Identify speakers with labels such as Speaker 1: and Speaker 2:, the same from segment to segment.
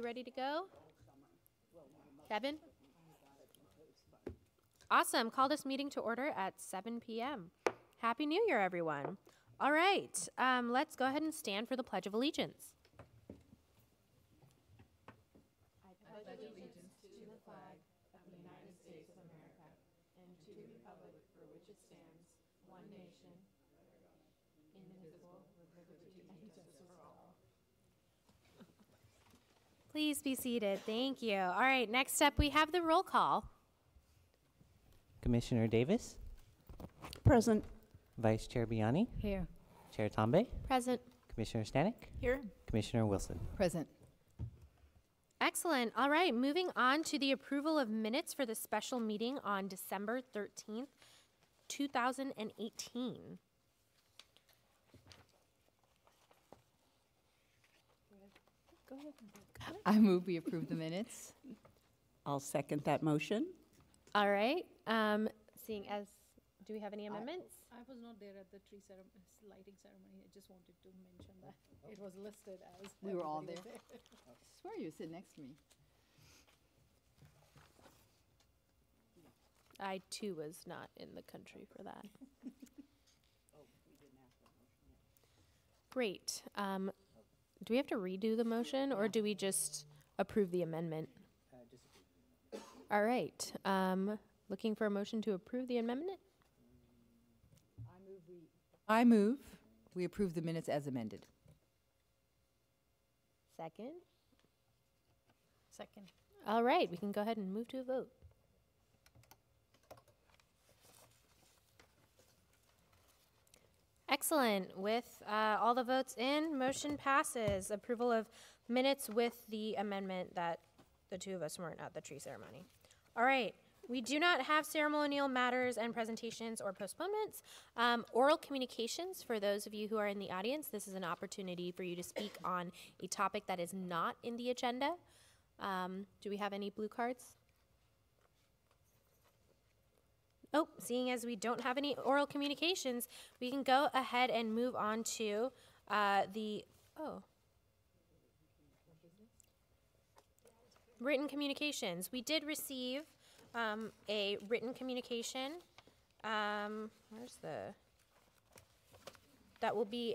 Speaker 1: ready to go? Kevin? Awesome. Call this meeting to order at 7 p.m. Happy New Year, everyone. All right, let's go ahead and stand for the Pledge of Allegiance. I pledge allegiance to the flag of the United States of America and to the republic for which it stands, one nation, indivisible, with liberty and justice for all. Please be seated. Thank you. All right, next up we have the roll call.
Speaker 2: Commissioner Davis,
Speaker 3: Present.
Speaker 2: Vice Chair Biani,
Speaker 3: Here.
Speaker 2: Chair Tombe,
Speaker 1: Present.
Speaker 2: Commissioner Stanek,
Speaker 3: Here.
Speaker 2: Commissioner Wilson.
Speaker 3: Present.
Speaker 1: Excellent. All right, moving on to the approval of minutes for the special meeting on December 13th, 2018.
Speaker 3: Go ahead. I move we approve the minutes.
Speaker 4: I'll second that motion.
Speaker 1: All right, seeing as, do we have any amendments?
Speaker 5: I was not there at the lighting ceremony. I just wanted to mention that it was listed as.
Speaker 3: We were all
Speaker 5: everybody was
Speaker 3: there. I swear you sit next to me.
Speaker 1: I too was not in the country for that. Great. Do we have to redo the motion or do we just approve the amendment? All right. Looking for a motion to approve the amendment?
Speaker 3: I move we approve the minutes as amended.
Speaker 1: Second.
Speaker 5: Second.
Speaker 1: All right, we can go ahead and move to a vote. Excellent. With all the votes in, motion passes. Approval of minutes with the amendment that the two of us weren't at the tree ceremony. All right. We do not have ceremonial matters and presentations or postponements. Oral communications, for those of you who are in the audience, this is an opportunity for you to speak on a topic that is not in the agenda. Do we have any blue cards? Oh, seeing as we don't have any oral communications, we can go ahead and move on to written communications. We did receive a written communication. That will be,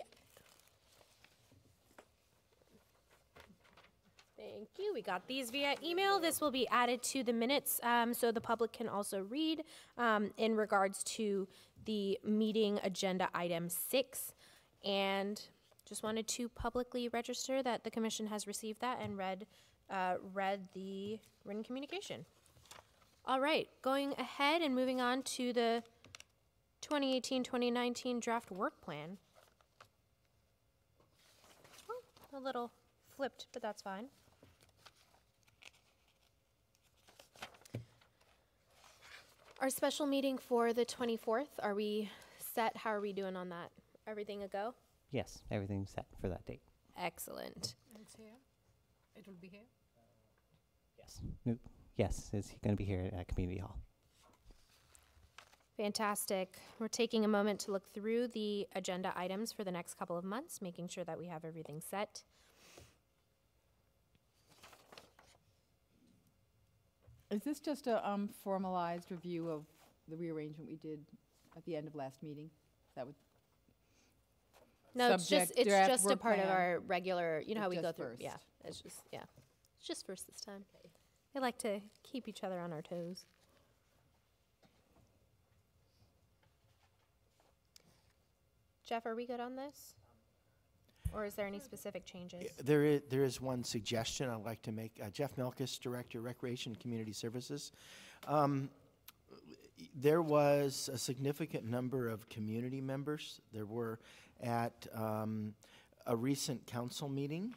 Speaker 1: thank you. We got these via email. This will be added to the minutes so the public can also read in regards to the meeting agenda item 6. And just wanted to publicly register that the commission has received that and read the written communication. All right, going ahead and moving on to the 2018-2019 draft work plan. Oh, a little flipped, but that's fine. Our special meeting for the 24th, are we set? How are we doing on that? Everything a go?
Speaker 2: Yes, everything's set for that date.
Speaker 1: Excellent.
Speaker 5: It's here. It will be here.
Speaker 2: Yes. Nope. Yes, it's going to be here at Community Hall.
Speaker 1: Fantastic. We're taking a moment to look through the agenda items for the next couple of months, making sure that we have everything set.
Speaker 3: Is this just a formalized review of the rearrangement we did at the end of last meeting? That would
Speaker 1: No, it's just a part of
Speaker 3: plan.
Speaker 1: our regular, you know how we
Speaker 3: Just
Speaker 1: go through.
Speaker 3: first.
Speaker 1: Yeah, it's just first this time. We like to keep each other on our toes. Jeff, are we good on this? Or is there any specific changes?
Speaker 6: There is one suggestion I'd like to make. Jeff Melkus, Director, Recreation and Community Services. There was a significant number of community members. There were at a recent council meeting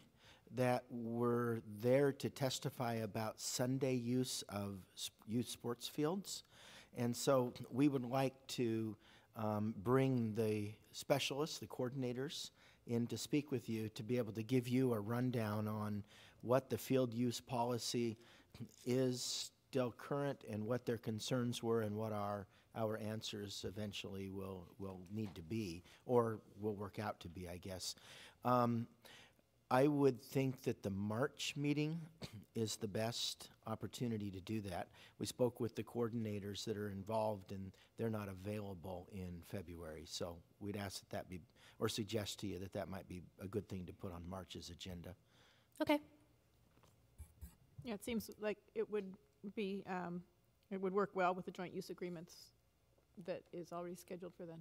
Speaker 6: that were there to testify about Sunday use of youth sports fields. And so we would like to bring the specialists, the coordinators, in to speak with you to be able to give you a rundown on what the field use policy is still current and what their concerns were and what our answers eventually will need to be or will work out to be, I guess. I would think that the March meeting is the best opportunity to do that. We spoke with the coordinators that are involved, and they're not available in February. So we'd ask that that be, or suggest to you that that might be a good thing to put on March's agenda.
Speaker 1: Okay.
Speaker 7: Yeah, it seems like it would be, it would work well with the joint use agreements that is already scheduled for then.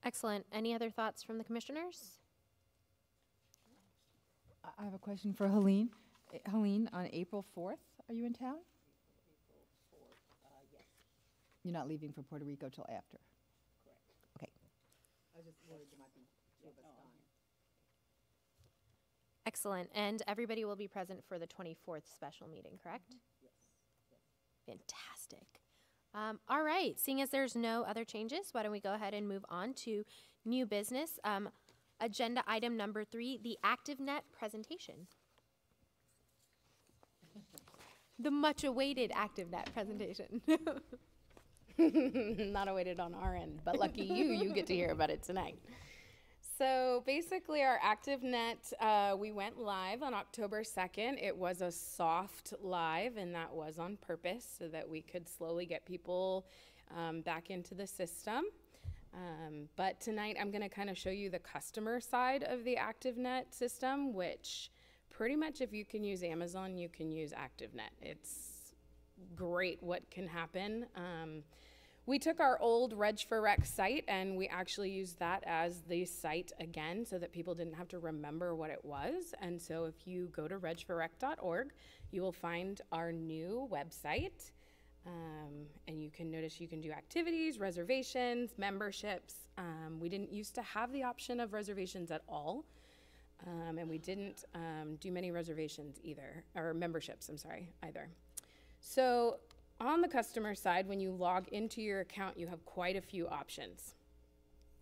Speaker 1: Excellent. Any other thoughts from the commissioners?
Speaker 3: I have a question for Helene. Helene, on April 4th, are you in town? April 4th, yes. You're not leaving for Puerto Rico till after? Correct. Okay. I was just worried there might be two of us gone.
Speaker 1: Excellent. And everybody will be present for the 24th special meeting, correct?
Speaker 3: Yes.
Speaker 1: Fantastic. All right. Seeing as there's no other changes, why don't we go ahead and move on to new business. Agenda item number 3, the ActiveNet presentation. The much awaited ActiveNet presentation.
Speaker 8: Not awaited on our end, but lucky you get to hear about it tonight. So basically our ActiveNet, we went live on October 2nd. It was a soft live, and that was on purpose so that we could slowly get people back into the system. But tonight I'm going to kind of show you the customer side of the ActiveNet system, which pretty much if you can use Amazon, you can use ActiveNet. It's great what can happen. We took our old Reg4Rec site and we actually used that as the site again so that people didn't have to remember what it was. And so if you go to reg4rec.org, you will find our new website. And you can notice you can do activities, reservations, memberships. We didn't used to have the option of reservations at all. And we didn't do many reservations either, or memberships, I'm sorry, either. So on the customer side, when you log into your account, you have quite a few options.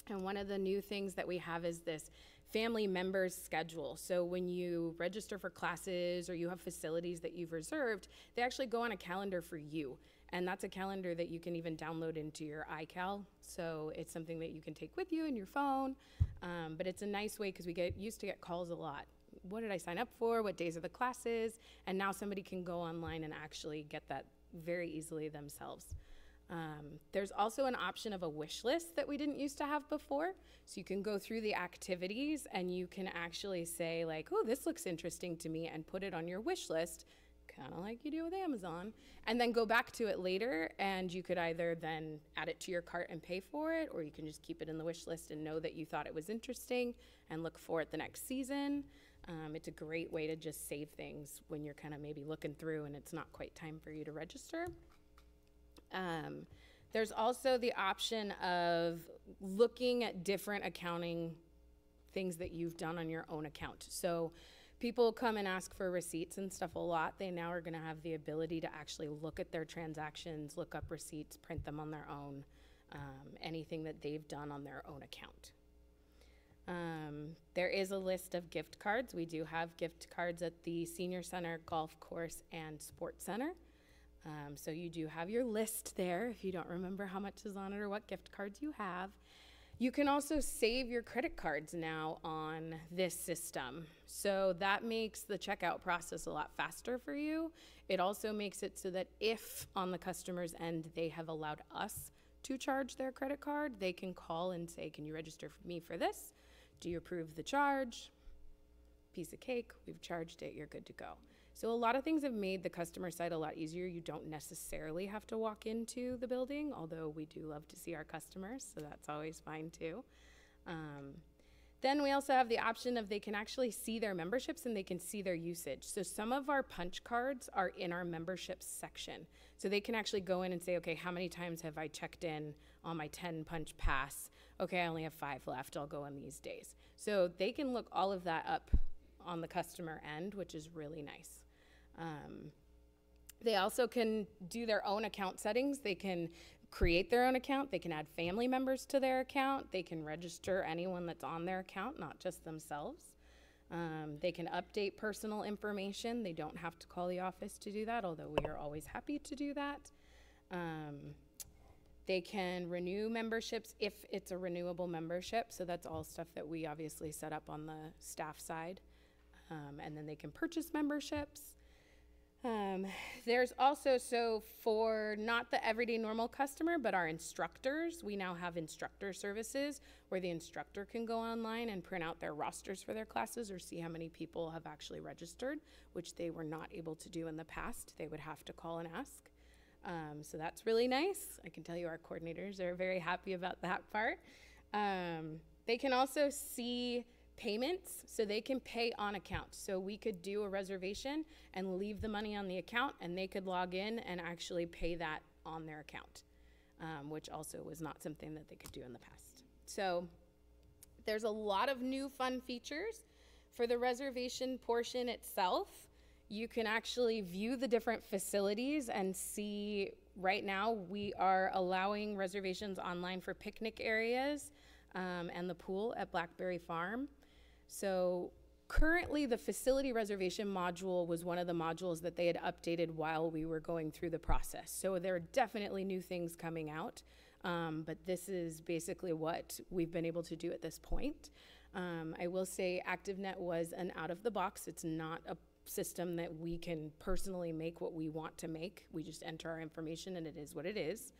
Speaker 8: And one of the new things that we have is this family members schedule. So when you register for classes or you have facilities that you've reserved, they actually go on a calendar for you. And that's a calendar that you can even download into your iCal. So it's something that you can take with you in your phone. But it's a nice way because we used to get calls a lot. What did I sign up for? What days are the classes? And now somebody can go online and actually get that very easily themselves. There's also an option of a wish list that we didn't used to have before. So you can go through the activities and you can actually say like, oh, this looks interesting to me, and put it on your wish list, kind of like you do with Amazon, and then go back to it later, and you could either then add it to your cart and pay for it, or you can just keep it in the wish list and know that you thought it was interesting and look for it the next season. It's a great way to just save things when you're kind of maybe looking through and it's not quite time for you to register. There's also the option of looking at different accounting things that you've done on your own account. So people come and ask for receipts and stuff a lot. They now are going to have the ability to actually look at their transactions, look up receipts, print them on their own, anything that they've done on their own account. There is a list of gift cards. We do have gift cards at the Senior Center, Golf Course, and Sports Center. So you do have your list there if you don't remember how much is on it or what gift cards you have. You can also save your credit cards now on this system. So that makes the checkout process a lot faster for you. It also makes it so that if on the customer's end they have allowed us to charge their credit card, they can call and say, can you register me for this? Do you approve the charge? Piece of cake, we've charged it, you're good to go. So a lot of things have made the customer side a lot easier. You don't necessarily have to walk into the building, although we do love to see our customers, so that's always fine too. Then we also have the option of they can actually see their memberships and they can see their usage. So some of our punch cards are in our memberships section. So they can actually go in and say, okay, how many times have I checked in on my 10 punch pass? Okay, I only have 5 left, I'll go in these days. So they can look all of that up on the customer end, which is really nice. They also can do their own account settings. They can create their own account. They can add family members to their account. They can register anyone that's on their account, not just themselves. They can update personal information. They don't have to call the office to do that, although we are always happy to do that. They can renew memberships if it's a renewable membership. So that's all stuff that we obviously set up on the staff side. And then they can purchase memberships. There's also, so for not the everyday normal customer, but our instructors, we now have instructor services where the instructor can go online and print out their rosters for their classes or see how many people have actually registered, which they were not able to do in the past. They would have to call and ask. So that's really nice. I can tell you our coordinators are very happy about that part. They can also see payments, so they can pay on account. So we could do a reservation and leave the money on the account, and they could log in and actually pay that on their account, which also was not something that they could do in the past. So there's a lot of new fun features. For the reservation portion itself, you can actually view the different facilities and see. Right now we are allowing reservations online for picnic areas and the pool at Blackberry Farm. So currently the facility reservation module was one of the modules that they had updated while we were going through the process. So there are definitely new things coming out, but this is basically what we've been able to do at this point. I will say ActiveNet was an out of the box. It's not a system that we can personally make what we want to make. We just enter our information and it is what it is.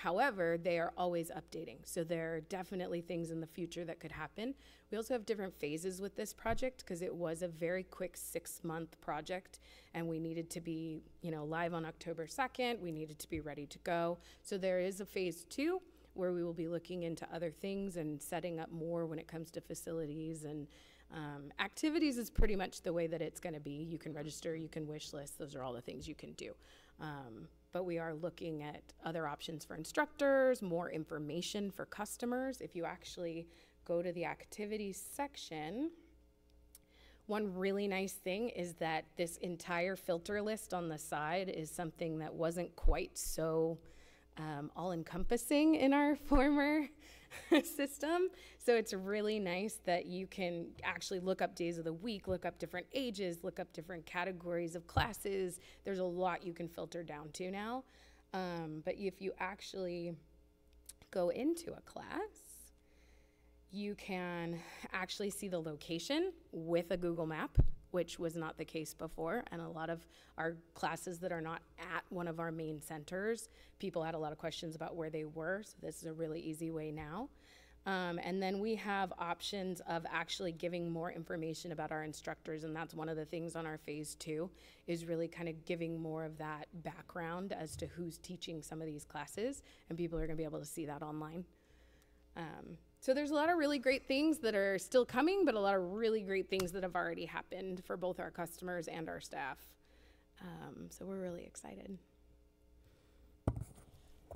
Speaker 8: However, they are always updating. So there are definitely things in the future that could happen. We also have different phases with this project because it was a very quick 6-month project and we needed to be, live on October 2nd. We needed to be ready to go. So there is a phase 2 where we will be looking into other things and setting up more when it comes to facilities and activities is pretty much the way that it's going to be. You can register, you can wish list. Those are all the things you can do. But we are looking at other options for instructors, more information for customers. If you actually go to the activities section, one really nice thing is that this entire filter list on the side is something that wasn't quite so all-encompassing in our former system. So it's really nice that you can actually look up days of the week, look up different ages, look up different categories of classes. There's a lot you can filter down to now. But if you actually go into a class, you can actually see the location with a Google map, which was not the case before. And a lot of our classes that are not at one of our main centers, people had a lot of questions about where they were. So this is a really easy way now. And then we have options of actually giving more information about our instructors. And that's one of the things on our phase 2 is really kind of giving more of that background as to who's teaching some of these classes. And people are gonna be able to see that online. So there's a lot of really great things that are still coming, but a lot of really great things that have already happened for both our customers and our staff. So we're really excited.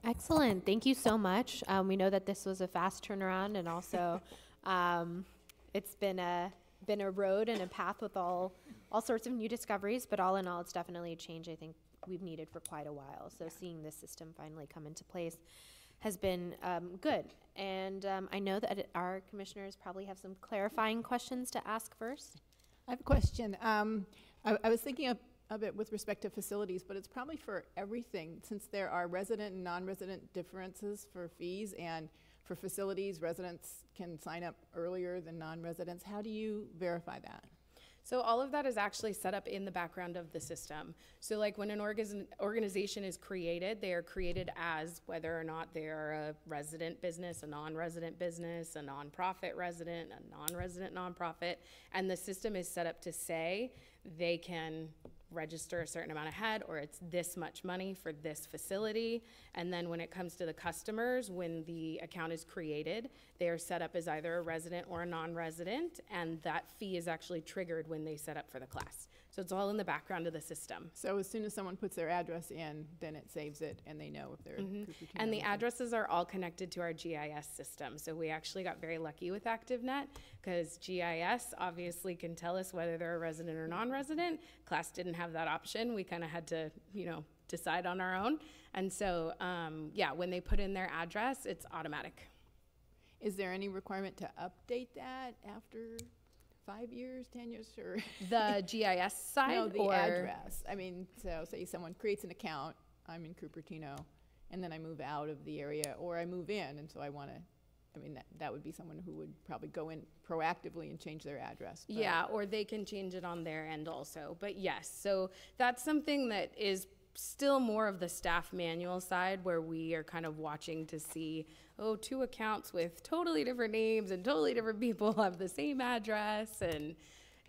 Speaker 1: Excellent. Thank you so much. We know that this was a fast turnaround, and also it's been a road and a path with all sorts of new discoveries, but all in all, it's definitely a change I think we've needed for quite a while. So seeing this system finally come into place has been good. And I know that our commissioners probably have some clarifying questions to ask first.
Speaker 7: I have a question. I was thinking of it with respect to facilities, but it's probably for everything, since there are resident and non-resident differences for fees, and for facilities, residents can sign up earlier than non-residents. How do you verify that?
Speaker 8: So all of that is actually set up in the background of the system. So like when an organization is created, they are created as whether or not they are a resident business, a non-resident business, a nonprofit resident, a non-resident nonprofit, and the system is set up to say they can register a certain amount ahead, or it's this much money for this facility. And then when it comes to the customers, when the account is created, they are set up as either a resident or a non-resident, and that fee is actually triggered when they set up for the class. So it's all in the background of the system.
Speaker 7: So as soon as someone puts their address in, then it saves it, and they know if they're Cupertino.
Speaker 8: And the addresses are all connected to our GIS system. So we actually got very lucky with ActiveNet, because GIS obviously can tell us whether they're a resident or non-resident. Class didn't have that option. We kind of had to, decide on our own. And so, when they put in their address, it's automatic.
Speaker 7: Is there any requirement to update that after 5 years, 10 years, or?
Speaker 8: The GIS side?
Speaker 7: No, the
Speaker 8: or
Speaker 7: address. I mean, so say someone creates an account, I'm in Cupertino, and then I move out of the area, or I move in, and so I want to, I mean, that would be someone who would probably go in proactively and change their address. But
Speaker 8: Yeah, or they can change it on their end also. But yes, so that's something that is still more of the staff manual side, where we are kind of watching to see, oh, 2 accounts with totally different names and totally different people have the same address, and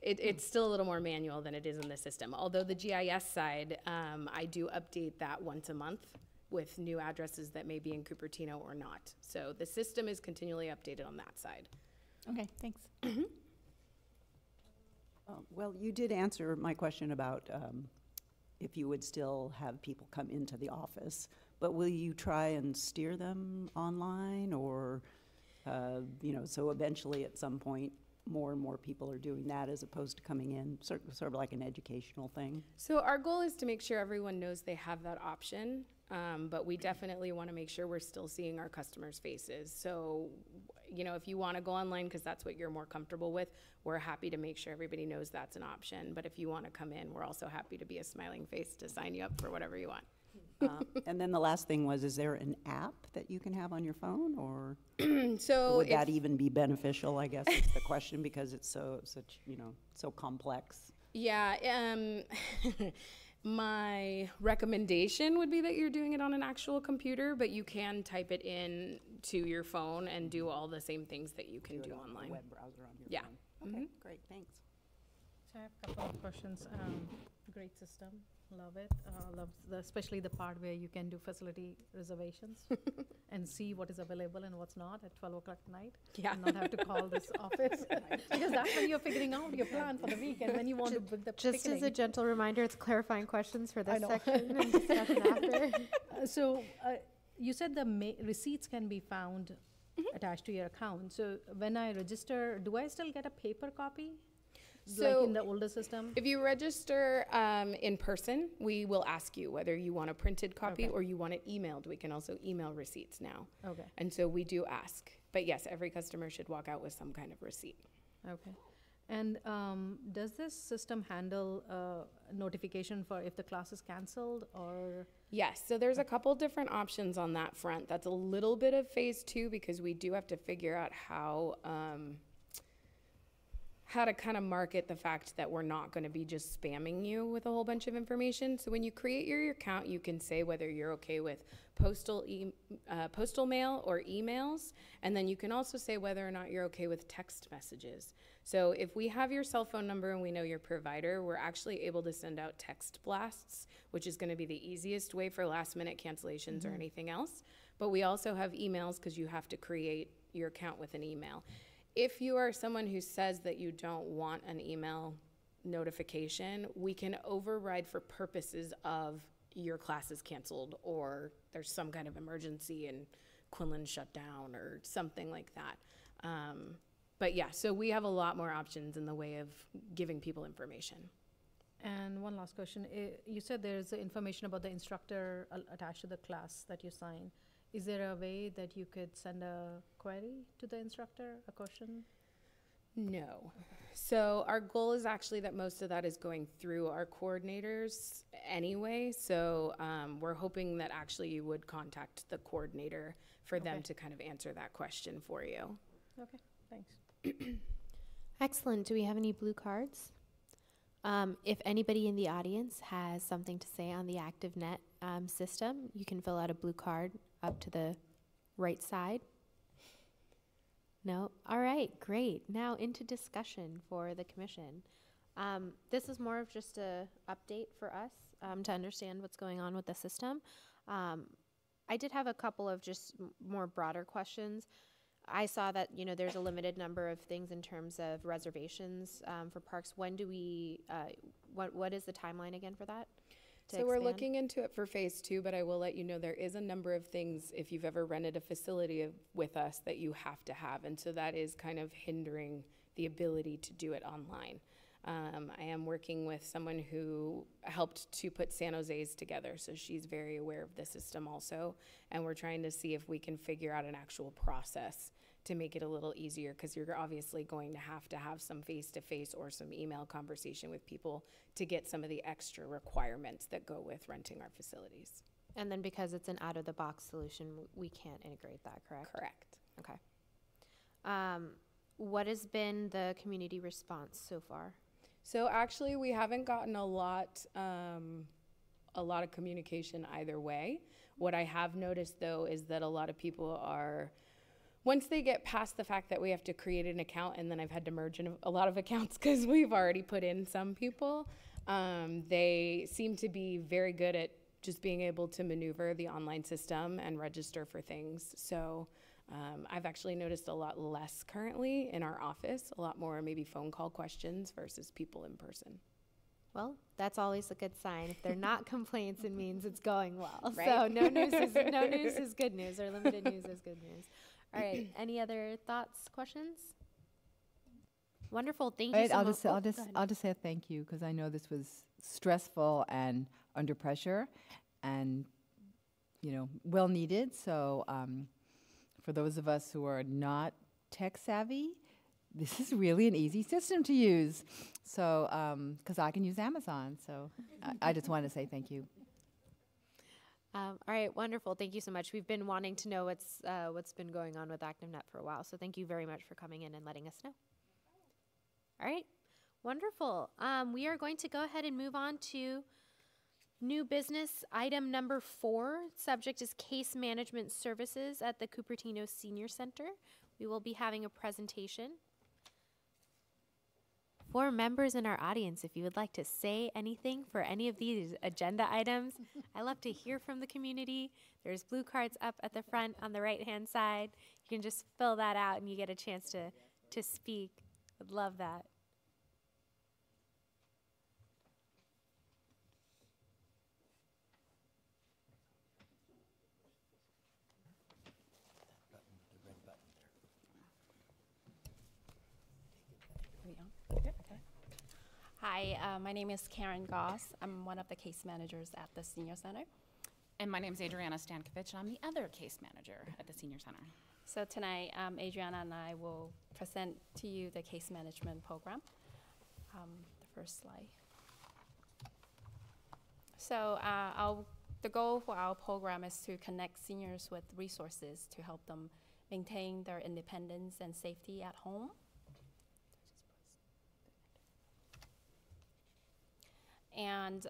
Speaker 8: it's still a little more manual than it is in the system. Although the GIS side, I do update that once a month with new addresses that may be in Cupertino or not. So the system is continually updated on that side.
Speaker 7: Okay, thanks.
Speaker 4: Well, you did answer my question about if you would still have people come into the office, but will you try and steer them online, or, so eventually at some point, more and more people are doing that as opposed to coming in, sort of like an educational thing?
Speaker 8: So our goal is to make sure everyone knows they have that option, but we definitely want to make sure we're still seeing our customers' faces. So, if you want to go online because that's what you're more comfortable with, we're happy to make sure everybody knows that's an option. But if you want to come in, we're also happy to be a smiling face to sign you up for whatever you want.
Speaker 4: And then the last thing was, is there an app that you can have on your phone, or
Speaker 8: So
Speaker 4: would that even be beneficial, I guess is the question, because it's so complex?
Speaker 8: Yeah, my recommendation would be that you're doing it on an actual computer, but you can type it in to your phone and do all the same things that you can do
Speaker 4: it on
Speaker 8: online.
Speaker 4: a web browser on your
Speaker 8: Yeah.
Speaker 4: phone. Okay, great, thanks.
Speaker 5: So I have a couple of questions. Great system, love it. Love especially the part where you can do facility reservations and see what is available and what's not at 12 o'clock at night.
Speaker 8: Yeah.
Speaker 5: And not have to call this office. Because that's when you're figuring out your plan for the week and when you want to book the
Speaker 1: Just as a
Speaker 5: ticketing.
Speaker 1: gentle reminder, it's clarifying questions for
Speaker 5: I
Speaker 1: this
Speaker 5: know.
Speaker 1: section and discussion after.
Speaker 5: So you said the receipts can be found attached to your account. So when I register, do I still get a paper copy? Like in the older system?
Speaker 8: If you register in person, we will ask you whether you want a printed copy
Speaker 5: Okay.
Speaker 8: or you want it emailed. We can also email receipts now.
Speaker 5: Okay,
Speaker 8: And so we do ask. But yes, every customer should walk out with some kind of receipt.
Speaker 5: okay. And does this system handle notification for if the class is canceled, or?
Speaker 8: Yes, so there's a couple different options on that front. That's a little bit of phase 2 because we do have to figure out how to kind of market the fact that we're not going to be just spamming you with a whole bunch of information. So when you create your account, you can say whether you're okay with postal mail or emails, and then you can also say whether or not you're okay with text messages. So if we have your cell phone number and we know your provider, we're actually able to send out text blasts, which is going to be the easiest way for last minute cancellations or anything else. But we also have emails because you have to create your account with an email. If you are someone who says that you don't want an email notification, we can override for purposes of your class is canceled or there's some kind of emergency and Quinlan shut down or something like that. But yeah, so we have a lot more options in the way of giving people information.
Speaker 5: And one last question. You said there's information about the instructor attached to the class that you sign. Is there a way that you could send a query to the instructor, a question?
Speaker 8: No. So our goal is actually that most of that is going through our coordinators anyway. So we're hoping that actually you would contact the coordinator for them
Speaker 5: Okay.
Speaker 8: to kind of answer that question for you.
Speaker 5: Okay, thanks.
Speaker 1: Excellent. Do we have any blue cards? If anybody in the audience has something to say on the ActiveNet system, you can fill out a blue card up to the right side. No? All right, great. Now into discussion for the commission. This is more of just a update for us to understand what's going on with the system. I did have a couple of just more broader questions. I saw that, there's a limited number of things in terms of reservations for parks. When do we, what is the timeline again for that? to
Speaker 8: So we're
Speaker 1: expand?
Speaker 8: looking into it for phase 2, but I will let you know there is a number of things, if you've ever rented a facility with us, that you have to have. And so that is kind of hindering the ability to do it online. I am working with someone who helped to put San Jose's together, so she's very aware of the system also. And we're trying to see if we can figure out an actual process to make it a little easier, because you're obviously going to have some face-to-face or some email conversation with people to get some of the extra requirements that go with renting our facilities.
Speaker 1: And then because it's an out-of-the-box solution, we can't integrate that, correct?
Speaker 8: Correct.
Speaker 1: Okay. What has been the community response so far?
Speaker 8: So actually, we haven't gotten a lot of communication either way. What I have noticed though is that a lot of people are, once they get past the fact that we have to create an account, and then I've had to merge in a lot of accounts because we've already put in some people, they seem to be very good at just being able to maneuver the online system and register for things. So I've actually noticed a lot less currently in our office, a lot more maybe phone call questions versus people in person.
Speaker 1: Well, that's always a good sign. If they're not complaints, it means it's going well.
Speaker 8: Right.
Speaker 1: So no news is good news, or limited news is good news. All right. Any other thoughts, questions? Wonderful. Thank you
Speaker 3: Right,
Speaker 1: so
Speaker 3: I'll
Speaker 1: much.
Speaker 3: just say, I'll just say thank you, because I know this was stressful and under pressure, and well needed. So for those of us who are not tech savvy, this is really an easy system to use. So because I can use Amazon, so I just want to say thank you.
Speaker 1: All right, wonderful. Thank you so much. We've been wanting to know what's been going on with ActiveNet for a while, so thank you very much for coming in and letting us know. All right, wonderful. We are going to go ahead and move on to new business item number 4. Subject is case management services at the Cupertino Senior Center. We will be having a presentation. For members in our audience, if you would like to say anything for any of these agenda items, I love to hear from the community. There's blue cards up at the front on the right-hand side. You can just fill that out and you get a chance to speak. I'd love that.
Speaker 9: Hi, my name is Karen Goss. I'm one of the case managers at the Senior Center.
Speaker 10: And my name is Adriana Stankovich, and I'm the other case manager at the Senior Center.
Speaker 9: So tonight, Adriana and I will present to you the case management program. The first slide. So the goal for our program is to connect seniors with resources to help them maintain their independence and safety at home. And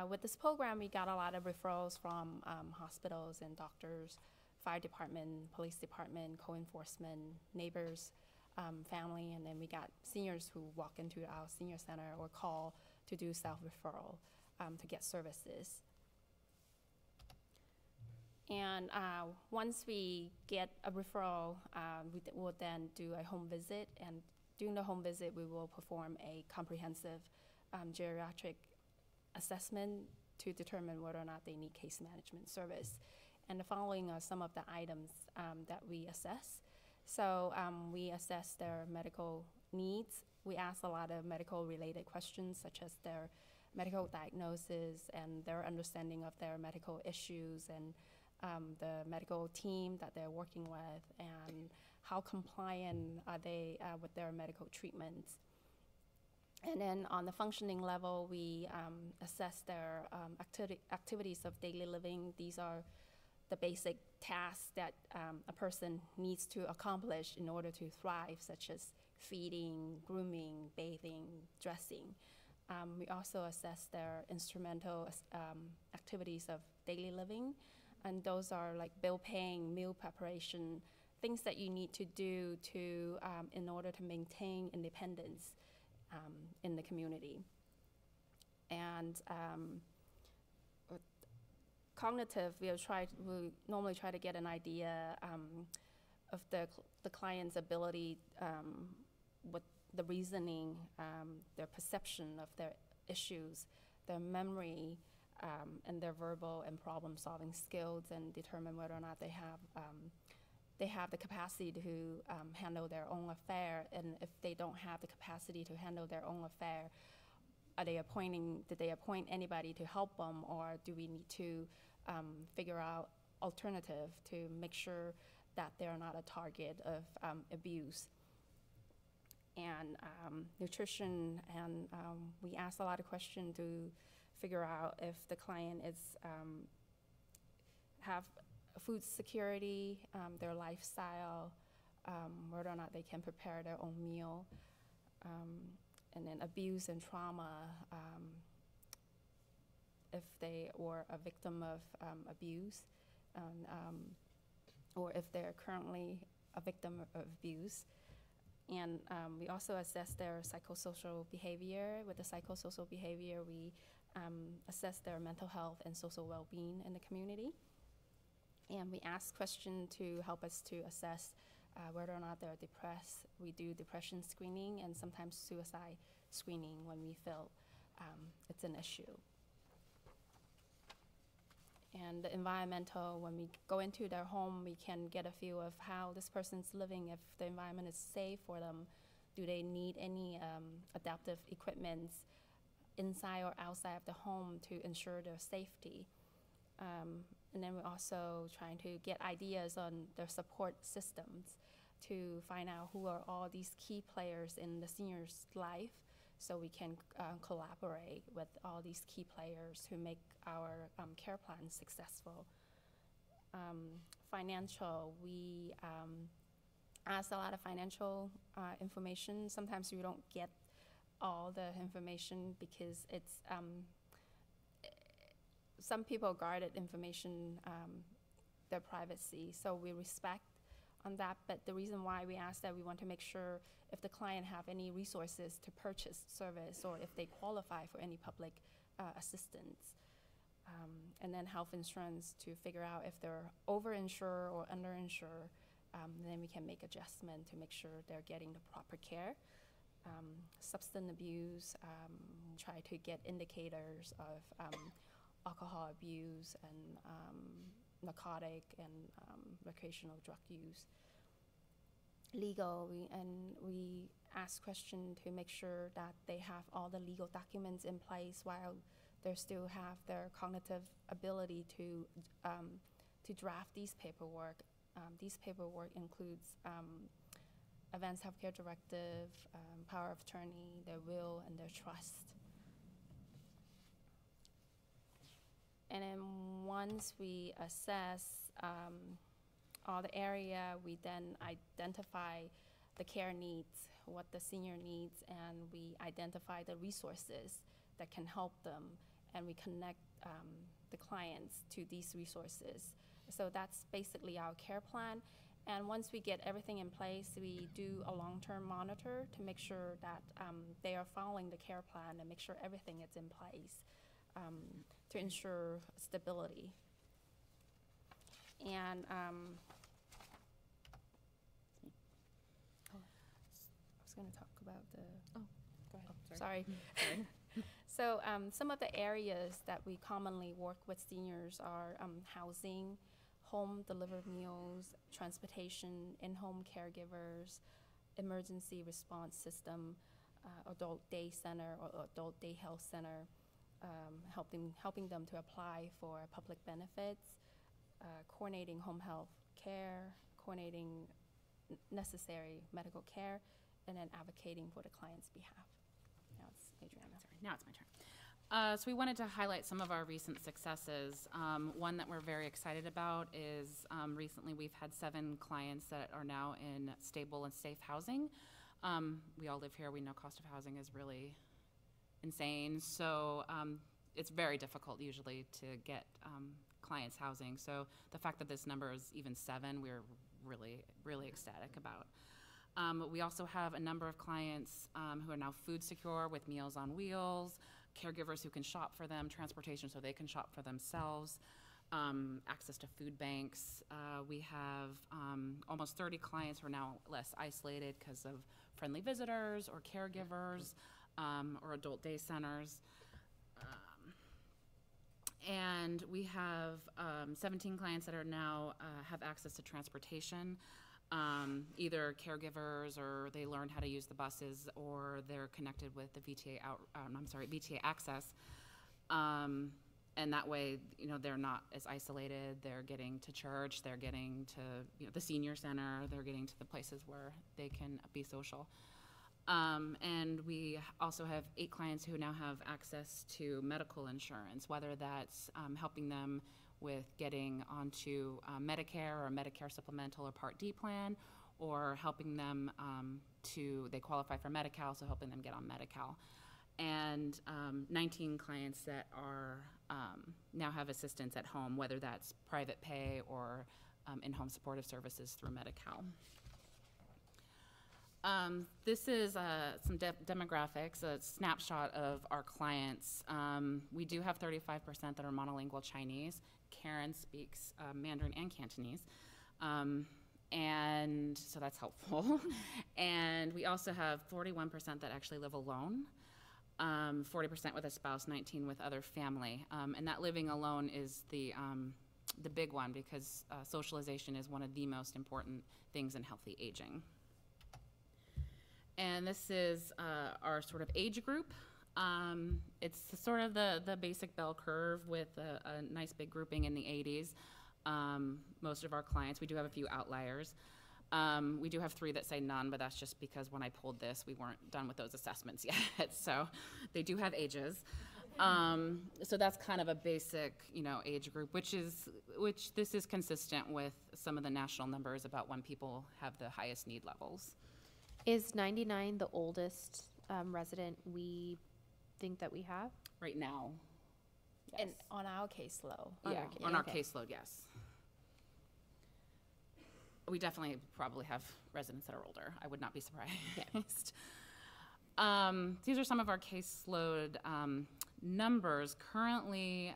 Speaker 9: with this program, we got a lot of referrals from hospitals and doctors, fire department, police department, co-enforcement, neighbors, family, and then we got seniors who walk into our senior center or call to do self-referral to get services. And once we get a referral, we'll then do a home visit, and during the home visit, we will perform a comprehensive geriatric assessment to determine whether or not they need case management service. And the following are some of the items that we assess. So we assess their medical needs. We ask a lot of medical related questions, such as their medical diagnosis and their understanding of their medical issues, and the medical team that they're working with, and how compliant are they with their medical treatments. And then on the functioning level, we assess their activities of daily living. These are the basic tasks that a person needs to accomplish in order to thrive, such as feeding, grooming, bathing, dressing. We also assess their instrumental activities of daily living, and those are like bill paying, meal preparation, things that you need to do to in order to maintain independence in the community. And cognitive, we normally try to get an idea of the client's ability with the reasoning, their perception of their issues, their memory, and their verbal and problem-solving skills, and determine whether or not they have the capacity to handle their own affair. And if they don't have the capacity to handle their own affair, did they appoint anybody to help them, or do we need to figure out alternative to make sure that they're not a target of abuse? And nutrition, and we ask a lot of questions to figure out if the client have food security, their lifestyle, whether or not they can prepare their own meal, and then abuse and trauma, if they were a victim of abuse, or if they're currently a victim of abuse. And we also assess their psychosocial behavior. With the psychosocial behavior, we assess their mental health and social well-being in the community. And we ask questions to help us to assess whether or not they're depressed. We do depression screening and sometimes suicide screening when we feel it's an issue. And the environmental, when we go into their home, we can get a feel of how this person's living, if the environment is safe for them. Do they need any adaptive equipment inside or outside of the home to ensure their safety? And then we're also trying to get ideas on their support systems to find out who are all these key players in the senior's life, so we can collaborate with all these key players who make our care plan successful. Financial, we ask a lot of financial information. Sometimes we don't get all the information because it's some people guarded information, their privacy, so we respect on that. But the reason why we ask that, we want to make sure if the client have any resources to purchase service or if they qualify for any public assistance. And then health insurance to figure out if they're overinsured or underinsured. Then we can make adjustment to make sure they're getting the proper care. Substance abuse, try to get indicators of alcohol abuse and narcotic and recreational drug use. Legal, we ask questions to make sure that they have all the legal documents in place while they still have their cognitive ability to draft these paperwork. These paperwork includes advanced healthcare directive, power of attorney, their will, and their trust. And then once we assess all the area, we then identify the care needs, what the senior needs, and we identify the resources that can help them, and we connect the clients to these resources. So that's basically our care plan. And once we get everything in place, we do a long-term monitor to make sure that they are following the care plan and make sure everything is in place to ensure stability. And I was going to talk about the.
Speaker 5: Oh, go ahead.
Speaker 9: Oh, sorry. So some of the areas that we commonly work with seniors are housing, home delivered meals, transportation, in-home caregivers, emergency response system, adult day center or adult day health center, helping them to apply for public benefits, coordinating home health care, coordinating necessary medical care, and then advocating for the client's behalf. Now it's Adriana.
Speaker 10: Sorry, now it's my turn. So we wanted to highlight some of our recent successes. One that we're very excited about is recently we've had 7 clients that are now in stable and safe housing. We all live here. We know cost of housing is really insane. So it's very difficult usually to get clients housing. So the fact that this number is even 7, we're really, really ecstatic about. We also have a number of clients who are now food secure with Meals on Wheels, caregivers who can shop for them, transportation so they can shop for themselves, access to food banks. We have almost 30 clients who are now less isolated because of friendly visitors or caregivers or adult day centers. And we have 17 clients that are now have access to transportation. Either caregivers or they learned how to use the buses or they're connected with the VTA Access. And that way, they're not as isolated. They're getting to church, they're getting to the senior center, they're getting to the places where they can be social. And we also have 8 clients who now have access to medical insurance, whether that's helping them with getting onto Medicare or Medicare supplemental or Part D plan, or helping them they qualify for Medi-Cal, so helping them get on Medi-Cal. And 19 clients that are now have assistance at home, whether that's private pay or in-home supportive services through Medi-Cal. This is some demographics, a snapshot of our clients. We do have 35% that are monolingual Chinese. Karen speaks Mandarin and Cantonese. And so that's helpful. And we also have 41% that actually live alone, 40% with a spouse, 19 with other family. And that living alone is the big one, because socialization is one of the most important things in healthy aging. And this is our sort of age group. It's sort of the basic bell curve with a nice big grouping in the 80s. Most of our clients, we do have a few outliers. We do have 3 that say none, but that's just because when I pulled this, we weren't done with those assessments yet. So they do have ages. So that's kind of a basic, age group, which this is consistent with some of the national numbers about when people have the highest need levels.
Speaker 1: Is 99 the oldest resident we think that we have?
Speaker 10: Right now. Yes.
Speaker 9: And on our caseload.
Speaker 10: On our caseload, yes. We definitely probably have residents that are older. I would not be surprised. These are some of our caseload numbers. Currently,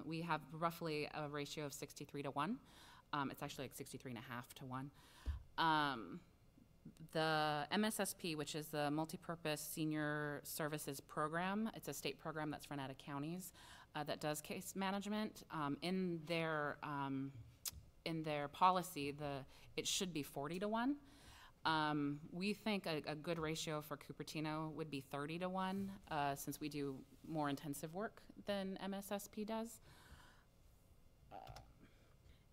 Speaker 10: we have roughly a ratio of 63 to 1. It's actually like 63.5 to 1. The MSSP, which is the Multipurpose Senior Services Program, it's a state program that's run out of counties that does case management. In their policy, it should be 40 to 1. We think a good ratio for Cupertino would be 30 to 1, since we do more intensive work than MSSP does.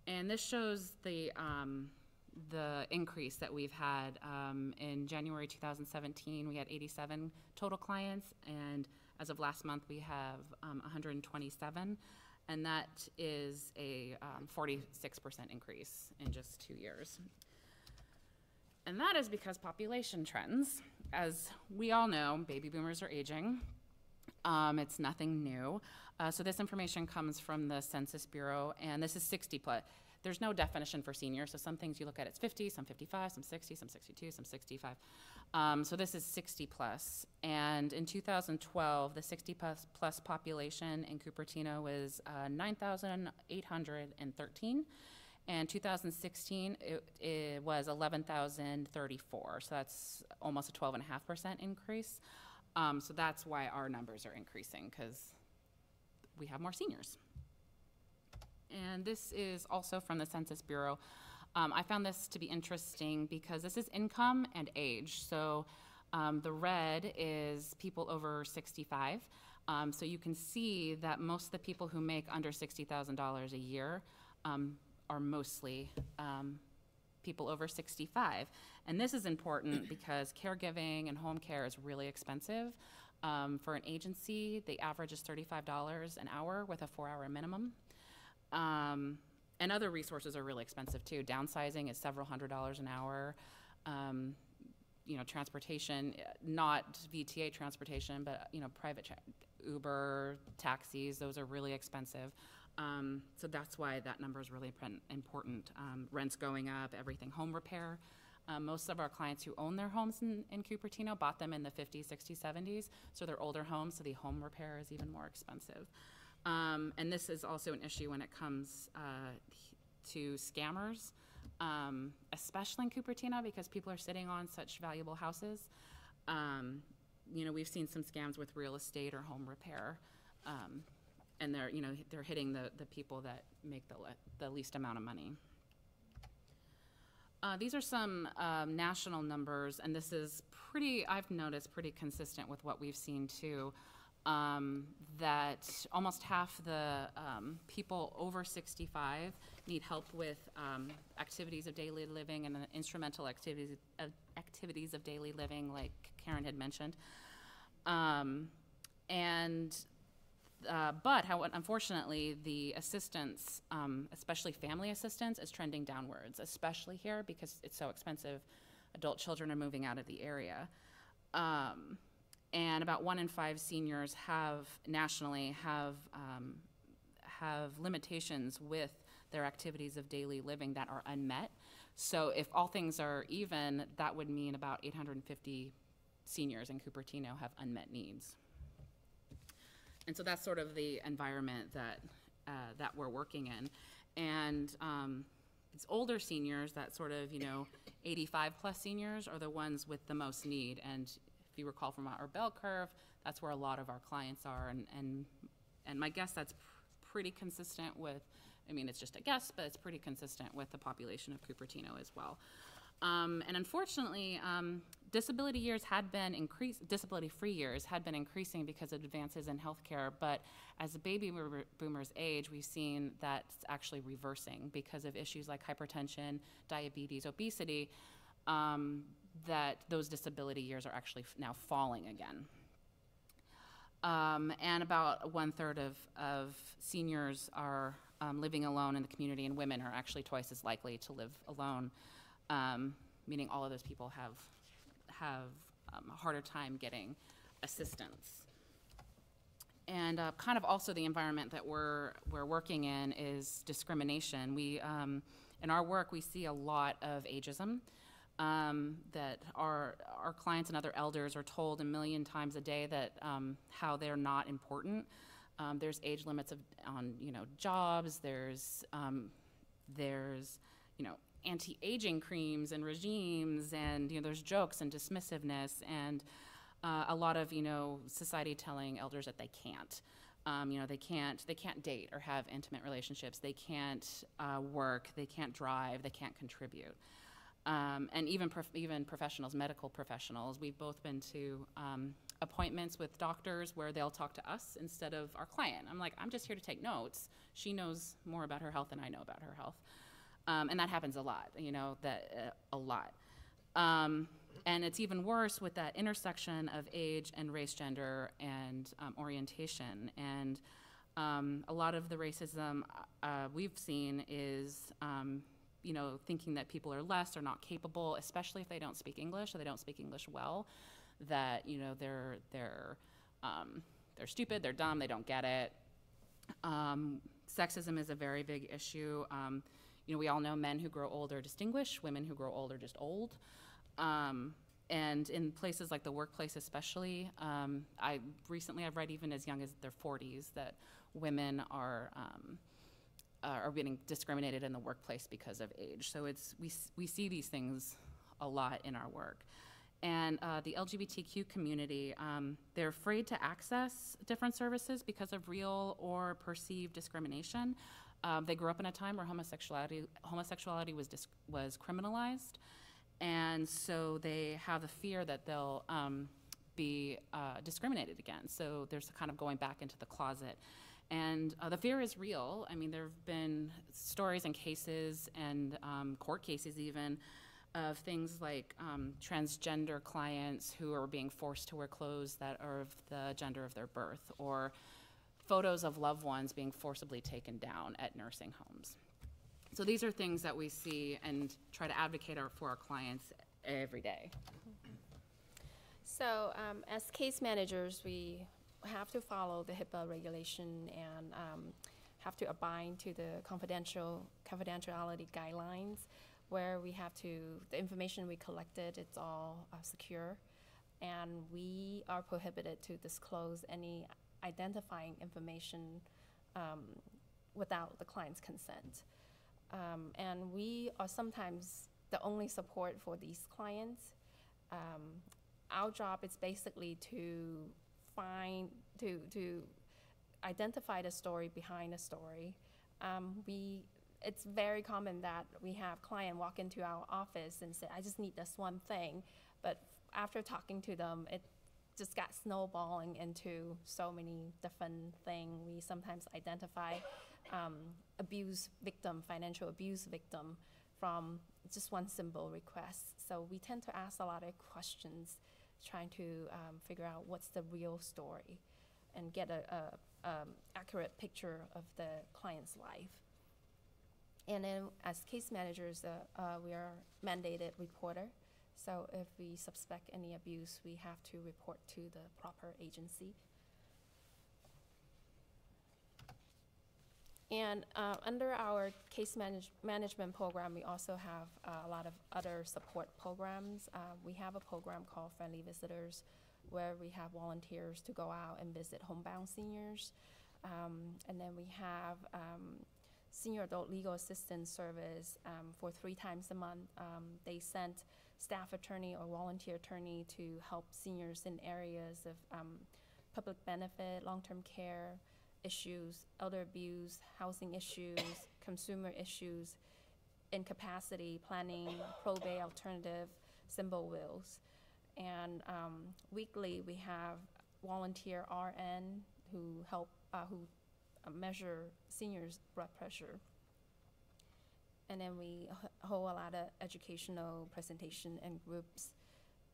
Speaker 10: And this shows the increase that we've had. In January 2017, we had 87 total clients, and as of last month, we have 127, and that is a 46% increase in just 2 years. And that is because population trends. As we all know, baby boomers are aging. It's nothing new. So this information comes from the Census Bureau, and this is 60 plus. There's no definition for senior, so some things you look at, it's 50, some 55, some 60, some 62, some 65. So this is 60 plus. And in 2012, the 60 plus population in Cupertino was 9,813. And 2016, it was 11,034. So that's almost a 12.5% increase. So that's why our numbers are increasing, because we have more seniors. And this is also from the Census Bureau. I found this to be interesting because this is income and age. So the red is people over 65. So you can see that most of the people who make under $60,000 a year are mostly people over 65. And this is important because caregiving and home care is really expensive. For an agency, the average is $35 an hour with a 4-hour minimum. And other resources are really expensive too. Downsizing is several $100s an hour. Transportation, not VTA transportation, but private Uber, taxis, those are really expensive. So that's why that number is really important. Rents going up, everything. Home repair. Most of our clients who own their homes in Cupertino bought them in the 50s, 60s, 70s. So they're older homes, so the home repair is even more expensive. And this is also an issue when it comes to scammers, especially in Cupertino, because people are sitting on such valuable houses. We've seen some scams with real estate or home repair, and they're hitting the people that make the least amount of money. These are some national numbers, and this is I've noticed pretty consistent with what we've seen too. That almost half the people over 65 need help with activities of daily living and instrumental activities of daily living, like Karen had mentioned. And But unfortunately, the assistance, especially family assistance, is trending downwards, especially here because it's so expensive. Adult children are moving out of the area. And about 1 in 5 seniors nationally have limitations with their activities of daily living that are unmet. So if all things are even, that would mean about 850 seniors in Cupertino have unmet needs. And so that's sort of the environment that we're working in. And it's older seniors, that sort of, 85 plus seniors are the ones with the most need. And if you recall from our bell curve, that's where a lot of our clients are. And my guess that's pretty consistent with, it's just a guess, but it's pretty consistent with the population of Cupertino as well. And unfortunately, disability-free years had been increasing because of advances in healthcare, but as the baby boomers age, we've seen that's actually reversing because of issues like hypertension, diabetes, obesity, that those disability years are actually now falling again. And about 1/3 of seniors are living alone in the community, and women are actually twice as likely to live alone, meaning all of those people have a harder time getting assistance. And kind of also the environment that we're working in is discrimination. We, in our work, we see a lot of ageism, that our clients and other elders are told a million times a day that how they're not important. There's age limits on jobs. There's anti-aging creams and regimes, and there's jokes and dismissiveness, and a lot of society telling elders that they can't. They can't date or have intimate relationships. They can't work. They can't drive. They can't contribute. And even professionals, medical professionals, we've both been to appointments with doctors where they'll talk to us instead of our client. I'm like, I'm just here to take notes. She knows more about her health than I know about her health. And that happens a lot, a lot. And it's even worse with that intersection of age and race, gender, and orientation. And a lot of the racism we've seen is, thinking that people are less or not capable, especially if they don't speak English or they don't speak English well, that, they're stupid, they're dumb, they don't get it. Sexism is a very big issue. We all know men who grow old are distinguished, women who grow old are just old. And in places like the workplace especially, I've read even as young as their 40s that women are getting discriminated in the workplace because of age. So we see these things a lot in our work. And the LGBTQ community, they're afraid to access different services because of real or perceived discrimination. They grew up in a time where homosexuality was criminalized, and so they have the fear that they'll be discriminated against. So there's kind of going back into the closet. And the fear is real. There have been stories and cases and court cases even of things like transgender clients who are being forced to wear clothes that are of the gender of their birth, or photos of loved ones being forcibly taken down at nursing homes. So these are things that we see and try to advocate for our clients every day.
Speaker 9: So as case managers, we have to follow the HIPAA regulation and have to abide to the confidentiality guidelines, where we have to, the information we collected, it's all secure, and we are prohibited to disclose any identifying information without the client's consent. And we are sometimes the only support for these clients. Our job is basically to identify the story behind the story. It's very common that we have clients walk into our office and say, I just need this one thing. But after talking to them, it just got snowballing into so many different things. We sometimes identify financial abuse victim from just one simple request. So we tend to ask a lot of questions, trying to figure out what's the real story and get a accurate picture of the client's life. And then as case managers, we are mandated reporter. So if we suspect any abuse, we have to report to the proper agency. And under our case management program, we also have a lot of other support programs. We have a program called Friendly Visitors, where we have volunteers to go out and visit homebound seniors. And then we have Senior Adult Legal Assistance Service for 3 times a month. They send staff attorney or volunteer attorney to help seniors in areas of public benefit, long-term care issues, elder abuse, housing issues, consumer issues, incapacity, planning, probate, alternative, symbol wills. And weekly we have volunteer RN who help, who measure seniors' blood pressure. And then we hold a lot of educational presentation and groups.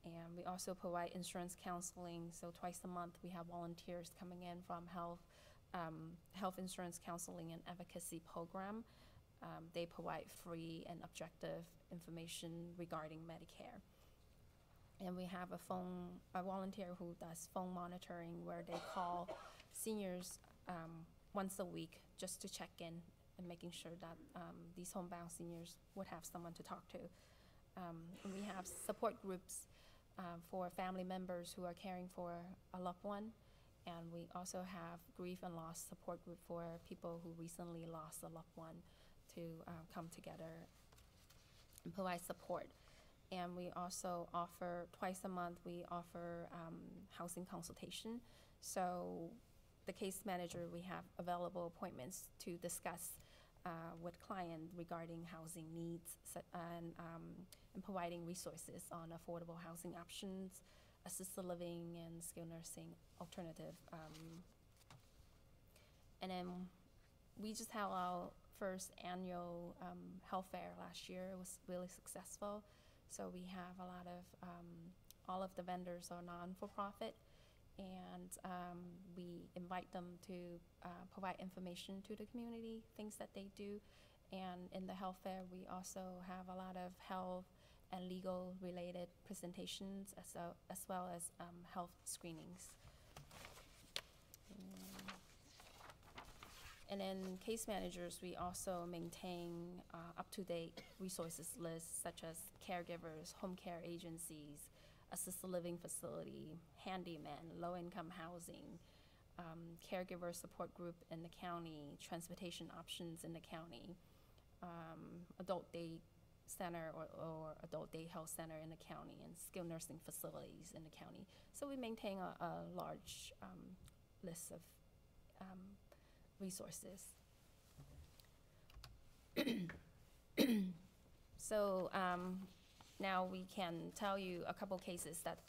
Speaker 9: And we also provide insurance counseling. So twice a month we have volunteers coming in from health insurance counseling and advocacy program. They provide free and objective information regarding Medicare. And we have a volunteer who does phone monitoring, where they call seniors once a week just to check in and making sure that these homebound seniors would have someone to talk to. And we have support groups for family members who are caring for a loved one. And we also have grief and loss support group for people who recently lost a loved one to come together and provide support. And we also offer, twice a month, we offer housing consultation. So the case manager, we have available appointments to discuss with client regarding housing needs and providing resources on affordable housing options, assisted living, and skilled nursing alternative. And then we just had our first annual health fair last year. It was really successful. So we have a lot of, all of the vendors are non-for-profit, and we invite them to provide information to the community, things that they do. And in the health fair, we also have a lot of health and legal related presentations, as well as health screenings. And then case managers, we also maintain up-to-date resources lists, such as caregivers, home care agencies, assisted living facility, handyman, low-income housing, caregiver support group in the county, transportation options in the county, adult day center or adult day health center in the county, and skilled nursing facilities in the county. So we maintain a large list of resources. So now we can tell you a couple cases that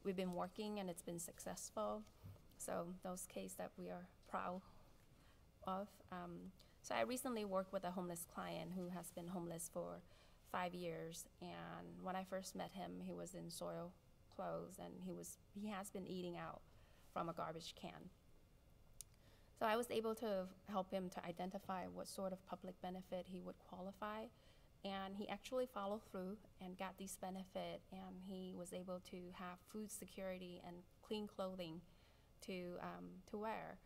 Speaker 9: we've been working and it's been successful. So those cases that we are proud of. So I recently worked with a homeless client who has been homeless for 5 years, and when I first met him, he was in soiled clothes, and he has been eating out from a garbage can. So I was able to help him to identify what sort of public benefit he would qualify, and he actually followed through and got these benefits, and he was able to have food security and clean clothing to wear.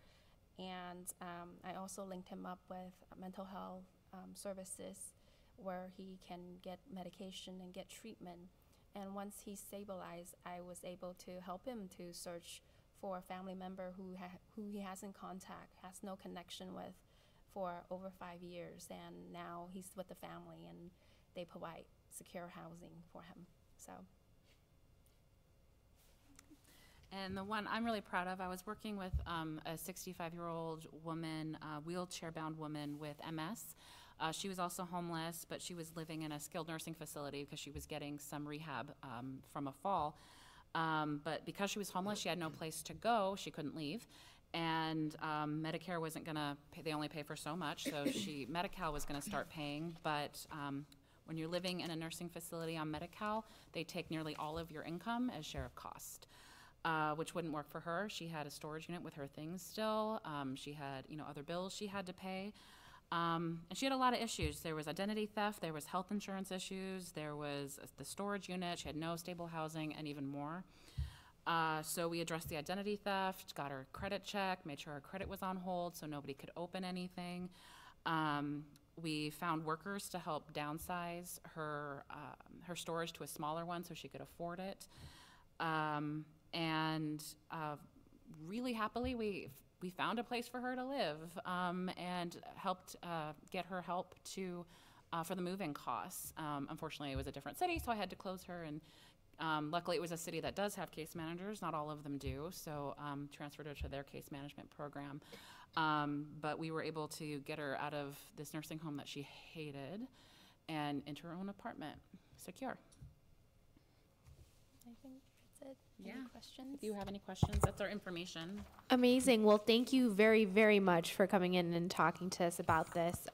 Speaker 9: And I also linked him up with mental health services, where he can get medication and get treatment. And once he stabilized, I was able to help him to search for a family member who he has in contact, has no connection with, for over 5 years. And now he's with the family, and they provide secure housing for him. So.
Speaker 10: And the one I'm really proud of, I was working with a 65-year-old woman, wheelchair-bound woman with MS. She was also homeless, but she was living in a skilled nursing facility because she was getting some rehab from a fall. But because she was homeless, she had no place to go. She couldn't leave. And Medicare wasn't going to pay. They only pay for so much. So Medi-Cal was going to start paying. But when you're living in a nursing facility on Medi-Cal, they take nearly all of your income as share of cost. which wouldn't work for her. She had a storage unit with her things still. She had, other bills she had to pay. And she had a lot of issues. There was identity theft, there was health insurance issues, there was the storage unit, she had no stable housing, and even more. So we addressed the identity theft, got her credit check, made sure her credit was on hold so nobody could open anything. We found workers to help downsize her storage to a smaller one so she could afford it. Really happily, we found a place for her to live, and helped get her help for the move-in costs. Unfortunately, it was a different city, so I had to close her, and luckily it was a city that does have case managers. Not all of them do, so transferred her to their case management program. But we were able to get her out of this nursing home that she hated and into her own apartment, secure.
Speaker 9: I think that's it.
Speaker 10: Yeah.
Speaker 9: Any questions?
Speaker 10: If you have any questions, that's our information.
Speaker 1: Amazing. Well, thank you very, very much for coming in and talking to us about this.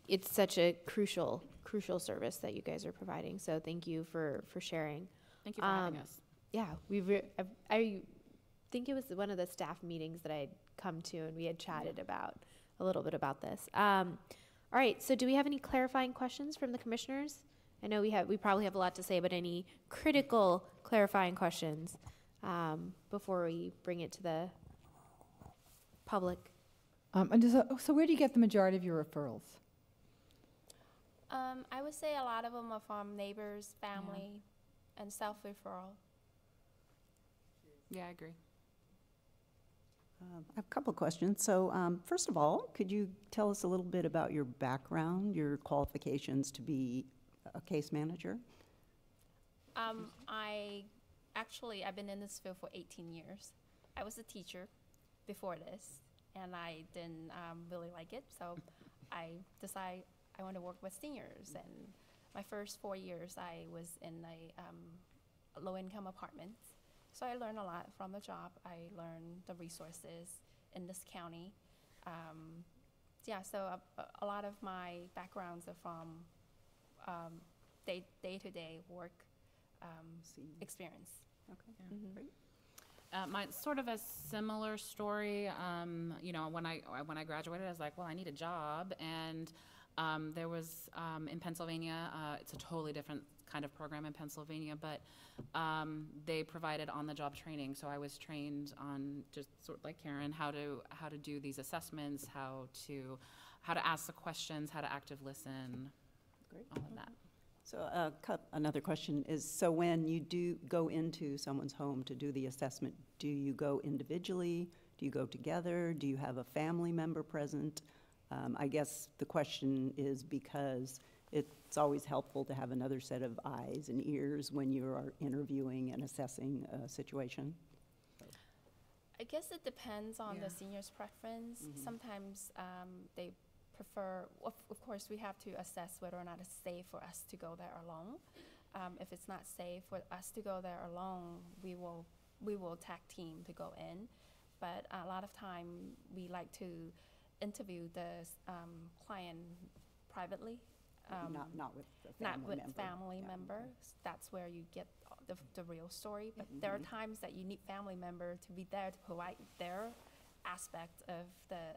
Speaker 1: It's such a crucial service that you guys are providing. So thank you for sharing.
Speaker 10: Thank you for having us.
Speaker 1: Yeah, I think it was one of the staff meetings that I'd come to, and we had chatted about a little bit about this. All right. So do we have any clarifying questions from the commissioners? I know we probably have a lot to say, but any critical clarifying questions before we bring it to the public?
Speaker 3: So where do you get the majority of your referrals?
Speaker 9: I would say a lot of them are from neighbors, family, and self-referral.
Speaker 10: Yeah, I agree.
Speaker 4: I have a couple of questions. So first of all, could you tell us a little bit about your background, your qualifications to be a case manager?
Speaker 9: I've been in this field for 18 years. I was a teacher before this, and I didn't really like it, so I decided I want to work with seniors. And my first 4 years, I was in a low-income apartment. So I learned a lot from the job. I learned the resources in this county. So a lot of my backgrounds are from day-to-day work experience.
Speaker 4: Okay,
Speaker 9: Mhm.
Speaker 4: great.
Speaker 10: Mine's sort of a similar story. When I graduated, I was like, well, I need a job, and there was in Pennsylvania. It's a totally different kind of program in Pennsylvania, but they provided on-the-job training. So I was trained on, just sort of like Karen, how to do these assessments, how to ask the questions, how to active listen,
Speaker 4: Great.
Speaker 10: all of that.
Speaker 4: So another question is, so when you do go into someone's home to do the assessment, do you go individually? Do you go together? Do you have a family member present? I guess the question is because it's always helpful to have another set of eyes and ears when you are interviewing and assessing a situation.
Speaker 9: I guess it depends on the senior's preference. Sometimes they prefer, of course, we have to assess whether or not it's safe for us to go there alone. If it's not safe for us to go there alone, we will tag team to go in. But a lot of time, we like to interview the client privately.
Speaker 4: Not with the family
Speaker 9: Not with
Speaker 4: member.
Speaker 9: family
Speaker 4: Yeah,
Speaker 9: members. That's where you get the real story. But there are times that you need family member to be there to provide their aspect of the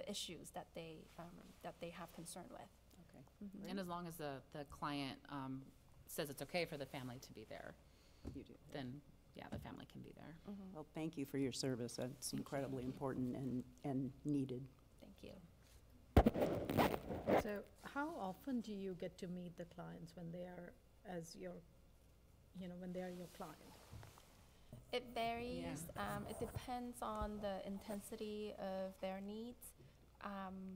Speaker 9: issues that they have concern with.
Speaker 4: Okay.
Speaker 10: And as long as the client says it's okay for the family to be there,
Speaker 4: You do.
Speaker 10: then the family can be there.
Speaker 4: Well, thank you for your service. It's incredibly important and needed.
Speaker 9: Thank you.
Speaker 5: So how often do you get to meet the clients when they are when they are your client?
Speaker 9: It varies. It depends on the intensity of their needs.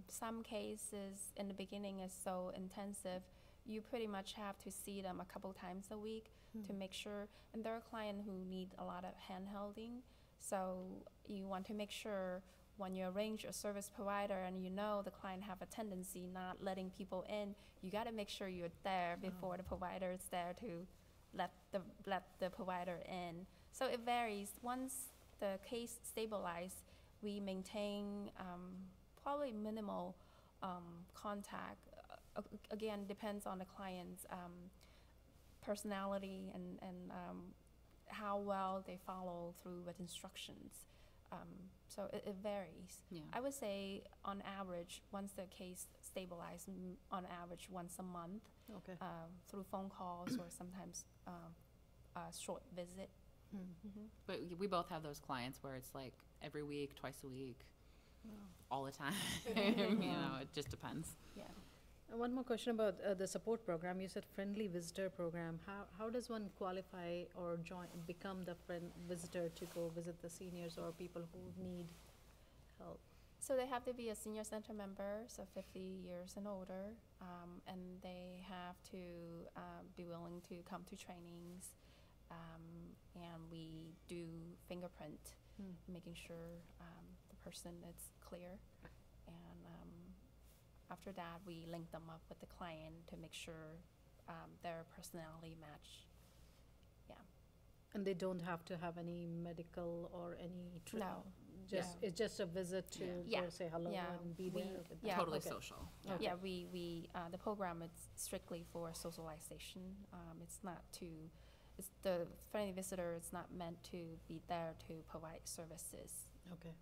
Speaker 9: Some cases in the beginning is so intensive, you pretty much have to see them a couple times a week to make sure. And there are clients who need a lot of hand-holding, so you want to make sure when you arrange a service provider and you know the client have a tendency not letting people in, you got to make sure you're there before the provider is there to let the provider in. So it varies. Once the case stabilizes, we maintain probably minimal contact. Again, depends on the client's personality and how well they follow through with instructions. So it varies.
Speaker 10: Yeah.
Speaker 9: I would say on average, once the case stabilizes, on average once a month,
Speaker 5: Okay.
Speaker 9: through phone calls or sometimes a short visit.
Speaker 10: But we both have those clients where it's like every week, twice a week, all the time. You know, it just depends.
Speaker 9: Yeah.
Speaker 5: One more question about the support program. You said friendly visitor program. How does one qualify or become the visitor to go visit the seniors or people who need help?
Speaker 9: So they have to be a senior center member, so 50 years and older, and they have to be willing to come to trainings, and we do fingerprint, making sure the person is clear, and after that we link them up with the client to make sure their personality match. Yeah.
Speaker 5: And they don't have to have any medical or any
Speaker 9: No.
Speaker 5: It's just a visit to
Speaker 9: Yeah.
Speaker 5: go say hello
Speaker 9: Yeah.
Speaker 5: and be
Speaker 9: We-
Speaker 5: there. with them.
Speaker 9: yeah.
Speaker 10: Totally
Speaker 5: Okay.
Speaker 10: social.
Speaker 5: Okay.
Speaker 9: Yeah, the program is strictly for socialization. It's not to, it's the friendly visitor. It's not meant to be there to provide services.
Speaker 5: Okay.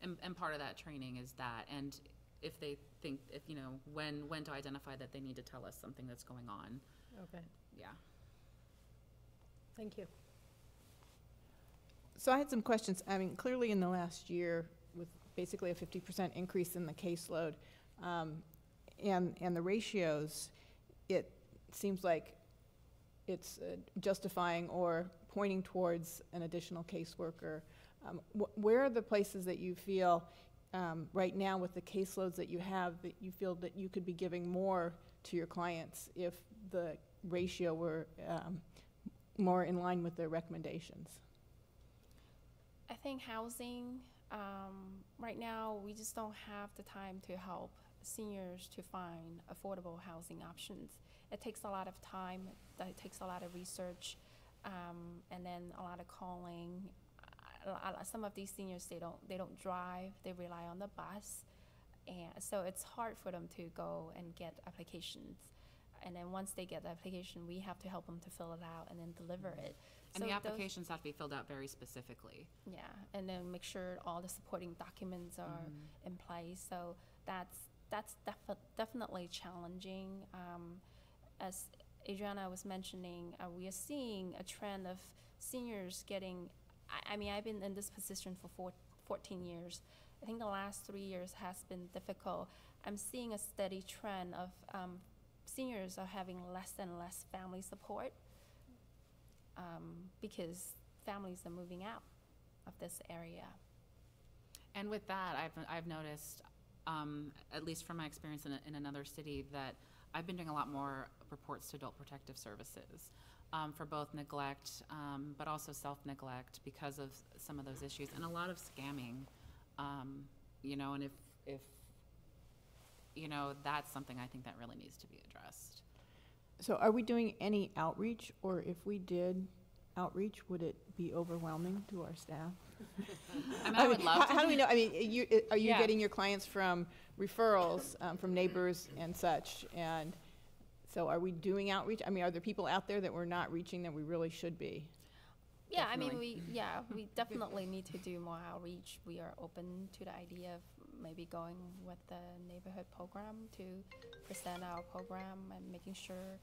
Speaker 10: And part of that training is that, and if they think, if, you know, when to identify that they need to tell us something that's going on.
Speaker 5: Okay.
Speaker 10: Yeah.
Speaker 5: Thank you.
Speaker 7: So I had some questions. I mean, clearly in the last year, with basically a 50% increase in the caseload, and the ratios, it seems like it's justifying or pointing towards an additional caseworker. Where are the places that you feel right now with the caseloads that you have that you feel that you could be giving more to your clients if the ratio were more in line with their recommendations?
Speaker 9: I think housing, right now, we just don't have the time to help seniors to find affordable housing options. It takes a lot of time, it takes a lot of research, and then a lot of calling. Some of these seniors, they don't drive, they rely on the bus, and so it's hard for them to go and get applications. And then once they get the application, we have to help them to fill it out and then deliver it.
Speaker 10: And
Speaker 9: So
Speaker 10: the
Speaker 9: those-
Speaker 10: applications have to be filled out very specifically.
Speaker 9: Yeah, and then make sure all the supporting documents are in place. So that's definitely challenging. As Adriana was mentioning, we are seeing a trend of seniors getting. I mean, I've been in this position for 14 years. I think the last 3 years has been difficult. I'm seeing a steady trend of seniors are having less and less family support. Because families are moving out of this area.
Speaker 10: And with that, I've noticed, at least from my experience in another city, that I've been doing a lot more reports to Adult Protective Services for both neglect, but also self-neglect because of some of those issues, and a lot of scamming, you know, and if you know, that's something I think that really needs to be addressed.
Speaker 7: So are we doing any outreach, or if we did outreach, would it be overwhelming to our staff?
Speaker 10: I mean, I would love to.
Speaker 7: How do we know? I mean, are you
Speaker 10: Yeah.
Speaker 7: getting your clients from referrals, from neighbors and such? And so are we doing outreach? I mean, are there people out there that we're not reaching that we really should be?
Speaker 9: Yeah, I mean,
Speaker 10: Definitely.
Speaker 9: we definitely need to do more outreach. We are open to the idea of maybe going with the neighborhood program to present our program and making sure,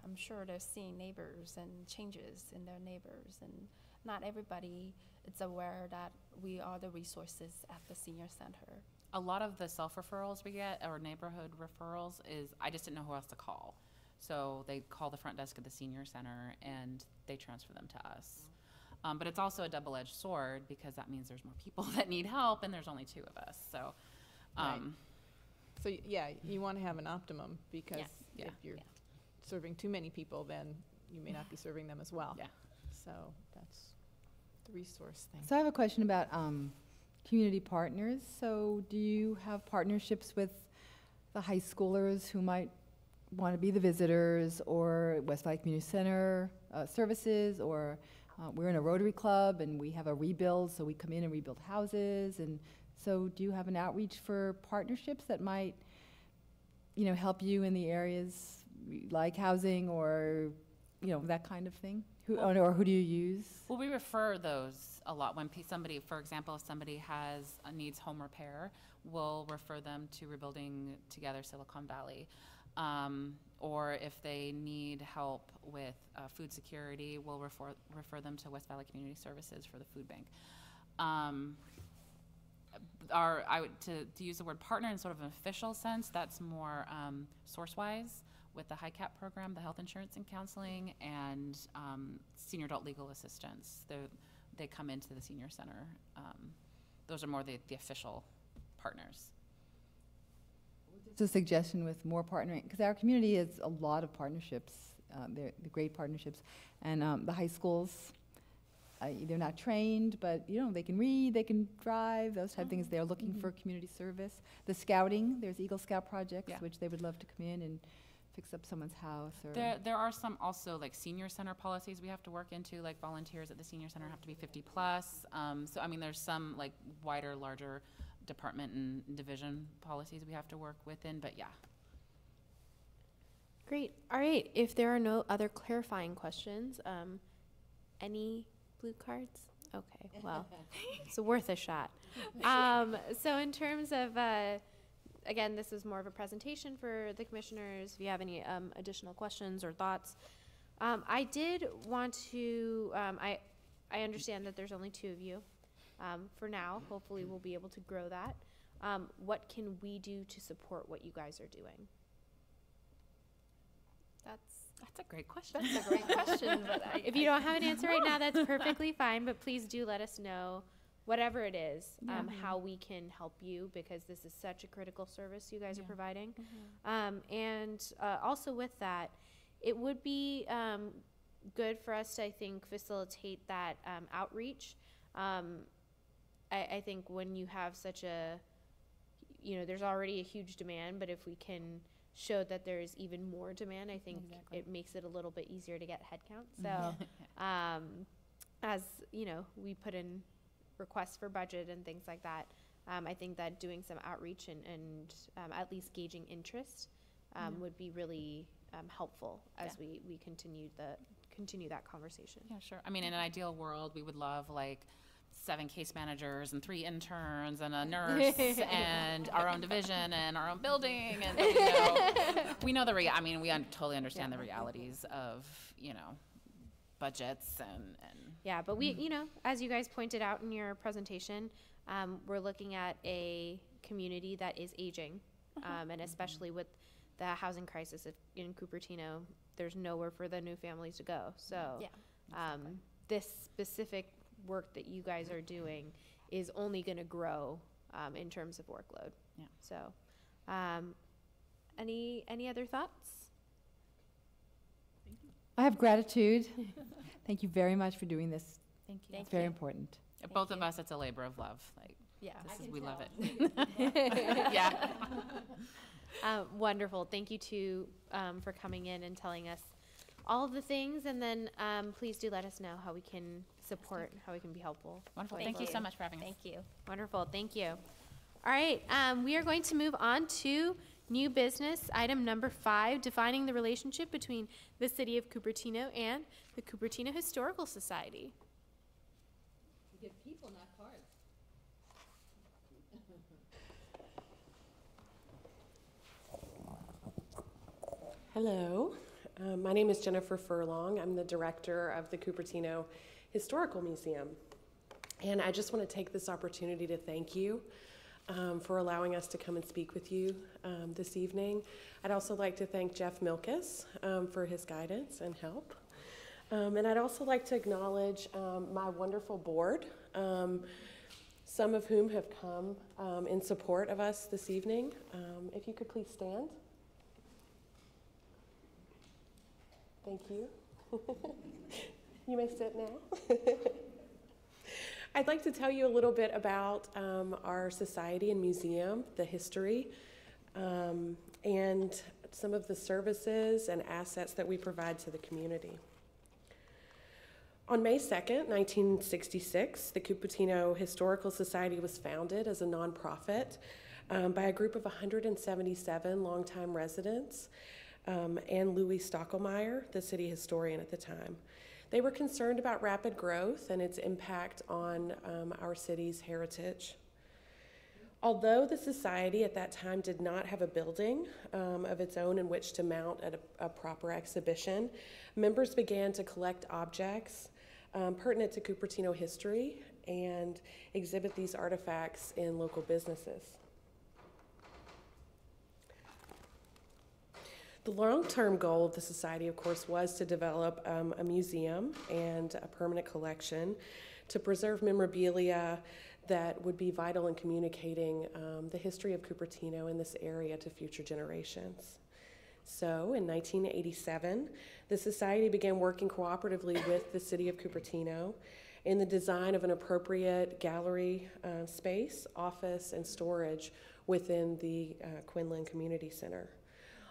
Speaker 9: I'm sure they're seeing neighbors and changes in their neighbors, and not everybody is aware that we are the resources at the senior center.
Speaker 10: A lot of the self-referrals we get, or neighborhood referrals, is I just didn't know who else to call. So they call the front desk at the senior center and they transfer them to us. But it's also a double-edged sword because that means there's more people that need help and there's only 2 of us. So,
Speaker 7: Right. So, yeah, you want to have an optimum, because
Speaker 10: Yeah.
Speaker 7: if you're
Speaker 9: Yeah.
Speaker 7: serving too many people, then you may not be serving them as well.
Speaker 10: Yeah.
Speaker 7: So that's the resource thing.
Speaker 3: So I have a question about community partners. So do you have partnerships with the high schoolers who might want to be the visitors, or Westside Community Center services, or we're in a Rotary Club and we have a rebuild, so we come in and rebuild houses. And so do you have an outreach for partnerships that might, you know, help you in the areas like housing or that kind of thing? Or who do you use?
Speaker 10: Well, we refer those a lot. When somebody, for example, if somebody needs home repair, we'll refer them to Rebuilding Together Silicon Valley. Or if they need help with food security, we'll refer them to West Valley Community Services for the food bank. To use the word partner in sort of an official sense, that's more source-wise with the HICAP program, the health insurance and counseling, and senior adult legal assistance. They come into the senior center. Those are more the official partners.
Speaker 3: Just a suggestion with more partnering, because our community has a lot of partnerships. They're great partnerships, and the high schools. They're not trained, but they can read, they can drive, those type of things. They're looking for community service. The scouting, there's Eagle Scout projects, which they would love to come in and fix up someone's house. Or
Speaker 10: there are some also like senior center policies we have to work into, like volunteers at the senior center have to be 50 plus. So I mean, there's some like wider, larger department and division policies we have to work within, but yeah.
Speaker 1: Great. All right. If there are no other clarifying questions, any blue cards? Okay, well, it's worth a shot. So in terms of, again, this is more of a presentation for the commissioners. If you have any additional questions or thoughts. I did want to, I understand that there's only 2 of you for now. Hopefully we'll be able to grow that. What can we do to support what you guys are doing?
Speaker 10: That's a great question.
Speaker 1: That's a great question. But if you don't have an answer right now, that's perfectly fine. But please do let us know, whatever it is, how we can help you, because this is such a critical service you guys are providing. And also with that, it would be good for us to, I think, facilitate that outreach. I think when you have such a, there's already a huge demand, but if we can show that there's even more demand, I think it makes it a little bit easier to get headcount. So as we put in requests for budget and things like that, I think that doing some outreach and at least gauging interest would be really helpful as we continue that conversation.
Speaker 10: Yeah, sure. I mean, in an ideal world, we would love like 7 case managers and 3 interns and a nurse and our own division and our own building. And we know we totally understand the realities of, budgets and.
Speaker 1: Yeah, but we, as you guys pointed out in your presentation, we're looking at a community that is aging, and especially with the housing crisis in Cupertino, there's nowhere for the new families to go. So this specific work that you guys are doing is only going to grow in terms of workload. Yeah. So, any other thoughts?
Speaker 3: I have gratitude. Thank you very much for doing this.
Speaker 10: Thank you.
Speaker 3: It's very important.
Speaker 10: Both of us, it's a labor of love. We love it.
Speaker 1: Yeah. Wonderful. Thank you for coming in and telling us all of the things, and then please do let us know how we can support, how we can be helpful.
Speaker 10: Wonderful. Thank you so much for having us.
Speaker 9: Thank you.
Speaker 1: Wonderful. Thank you. All right. We are going to move on to new business, item number 5, defining the relationship between the City of Cupertino and the Cupertino Historical Society.
Speaker 3: You get people, not cards.
Speaker 11: Hello. My name is Jennifer Furlong. I'm the director of the Cupertino Historical Museum. And I just want to take this opportunity to thank you for allowing us to come and speak with you this evening. I'd also like to thank Jeff Milkus for his guidance and help. And I'd also like to acknowledge my wonderful board, some of whom have come in support of us this evening. If you could please stand. Thank you. You may sit now. I'd like to tell you a little bit about our society and museum, the history, and some of the services and assets that we provide to the community. On May 2nd, 1966, the Cupertino Historical Society was founded as a nonprofit by a group of 177 longtime residents. and Louis Stockelmeyer, the city historian at the time. They were concerned about rapid growth and its impact on our city's heritage. Although the society at that time did not have a building of its own in which to mount a proper exhibition, members began to collect objects pertinent to Cupertino history and exhibit these artifacts in local businesses. The long-term goal of the society, of course, was to develop a museum and a permanent collection to preserve memorabilia that would be vital in communicating the history of Cupertino in this area to future generations. So in 1987, the society began working cooperatively with the city of Cupertino in the design of an appropriate gallery space, office, and storage within the Quinlan Community Center.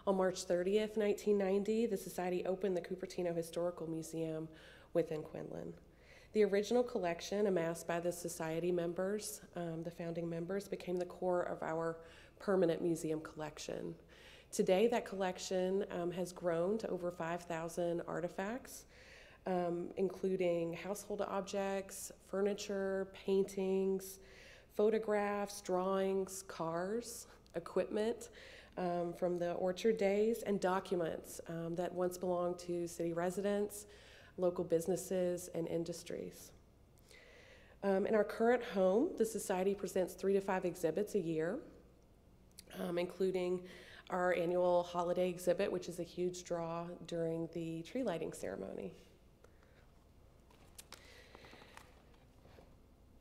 Speaker 11: On March 30th, 1990, the society opened the Cupertino Historical Museum within Quinlan. The original collection amassed by the society members, the founding members, became the core of our permanent museum collection. Today, that collection has grown to over 5,000 artifacts, including household objects, furniture, paintings, photographs, drawings, cars, equipment, from the orchard days, and documents that once belonged to city residents, local businesses, and industries. In our current home, the society presents 3 to 5 exhibits a year, including our annual holiday exhibit, which is a huge draw during the tree lighting ceremony.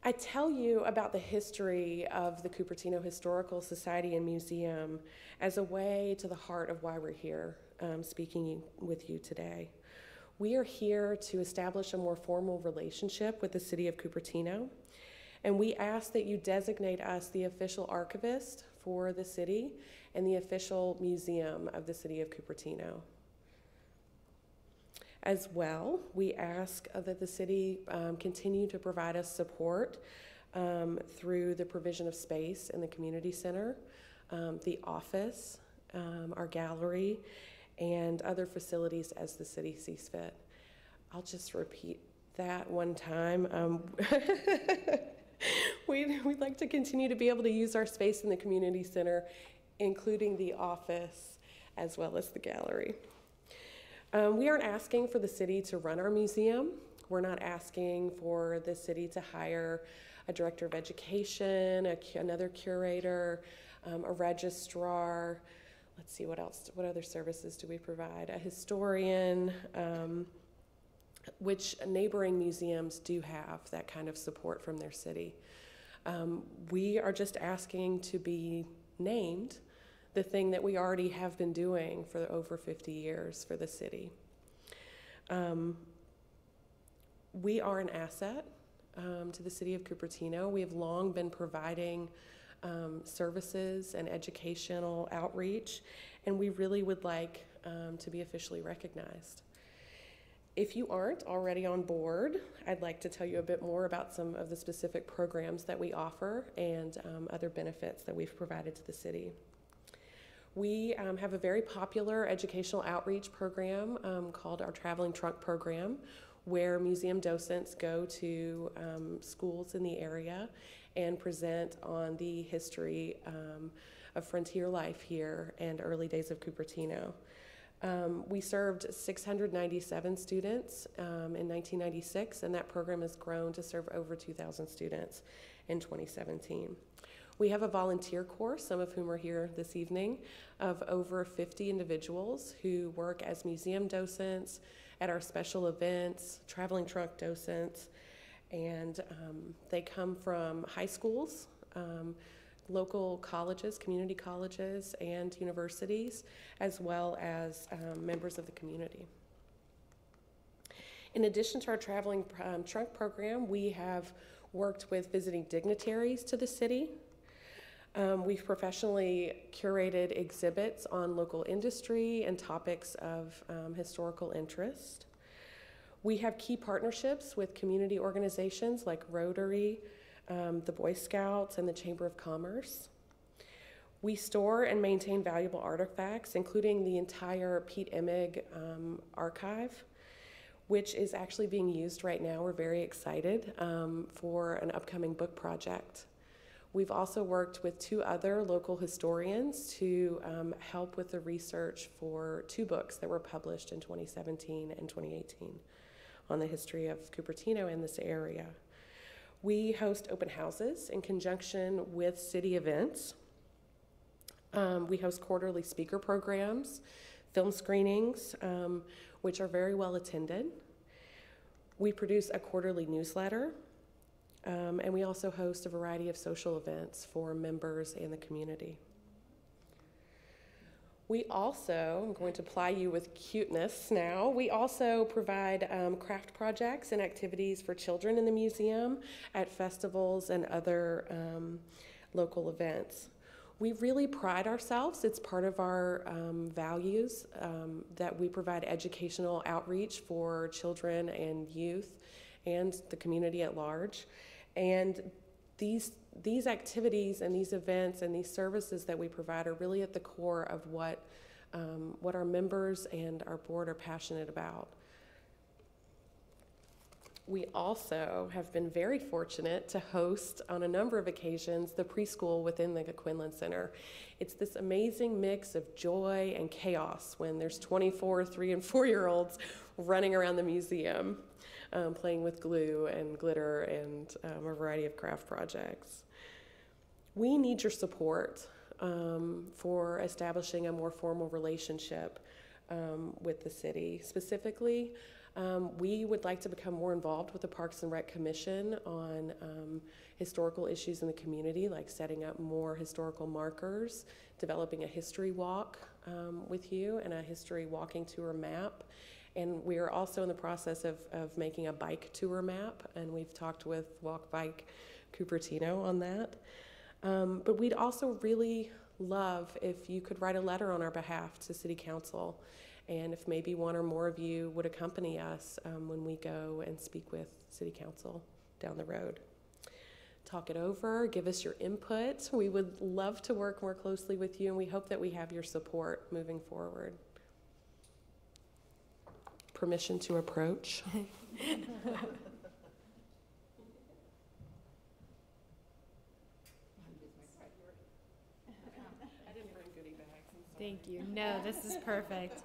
Speaker 11: I tell you about the history of the Cupertino Historical Society and Museum as a way to the heart of why we're here speaking with you today. We are here to establish a more formal relationship with the city of Cupertino, and we ask that you designate us the official archivist for the city and the official museum of the city of Cupertino. As well, we ask that the city continue to provide us support through the provision of space in the community center, the office, our gallery, and other facilities as the city sees fit. I'll just repeat that one time. We'd like to continue to be able to use our space in the community center, including the office as well as the gallery. We aren't asking for the city to run our museum. We're not asking for the city to hire a director of education, another curator, a registrar. Let's see, what else? What other services do we provide? A historian, which neighboring museums do have that kind of support from their city. We are just asking to be named the thing that we already have been doing for over 50 years for the city. We are an asset to the city of Cupertino. We have long been providing services and educational outreach, and we really would like to be officially recognized. If you aren't already on board, I'd like to tell you a bit more about some of the specific programs that we offer and other benefits that we've provided to the city. We have a very popular educational outreach program called our Traveling Trunk Program, where museum docents go to schools in the area and present on the history of frontier life here and early days of Cupertino. We served 697 students in 1996, and that program has grown to serve over 2,000 students in 2017. We have a volunteer course, some of whom are here this evening, of over 50 individuals who work as museum docents at our special events, traveling trunk docents, and they come from high schools, local colleges, community colleges, and universities, as well as members of the community. In addition to our traveling trunk program, we have worked with visiting dignitaries to the city. We've professionally curated exhibits on local industry and topics of historical interest. We have key partnerships with community organizations like Rotary, the Boy Scouts, and the Chamber of Commerce. We store and maintain valuable artifacts, including the entire Pete Emig archive, which is actually being used right now. We're very excited for an upcoming book project. We've also worked with 2 other local historians to help with the research for 2 books that were published in 2017 and 2018 on the history of Cupertino and this area. We host open houses in conjunction with city events. We host quarterly speaker programs, film screenings, which are very well attended. We produce a quarterly newsletter, and we also host a variety of social events for members and the community. We also, I'm going to ply you with cuteness now, we also provide craft projects and activities for children in the museum at festivals and other local events. We really pride ourselves, it's part of our values that we provide educational outreach for children and youth and the community at large. And these activities and these events and these services that we provide are really at the core of what our members and our board are passionate about. We also have been very fortunate to host on a number of occasions the preschool within the Quinlan Center. It's this amazing mix of joy and chaos when there's 24 3- and 4-year-olds running around the museum playing with glue and glitter and a variety of craft projects. We need your support for establishing a more formal relationship with the city. Specifically, we would like to become more involved with the Parks and Rec Commission on historical issues in the community, like setting up more historical markers, developing a history walk with you, and a history walking tour map. And we are also in the process of making a bike tour map, and we've talked with Walk Bike Cupertino on that. But we'd also really love if you could write a letter on our behalf to City Council, and if maybe one or more of you would accompany us when we go and speak with City Council down the road. Talk it over, give us your input. We would love to work more closely with you, and we hope that we have your support moving forward. Permission to approach. I didn't bring goodie bags.
Speaker 1: Thank you. No, this is perfect.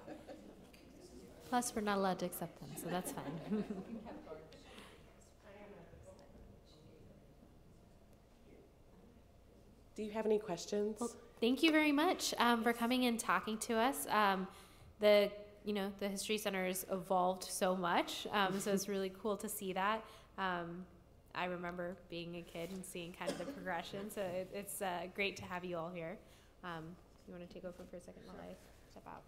Speaker 1: Plus, we're not allowed to accept them, so that's fine.
Speaker 11: Do you have any questions?
Speaker 1: Well, thank you very much for coming and talking to us. The History Center has evolved so much, so it's really cool to see that. I remember being a kid and seeing kind of the progression, so it's great to have you all here. You want to take over for a second while I step out?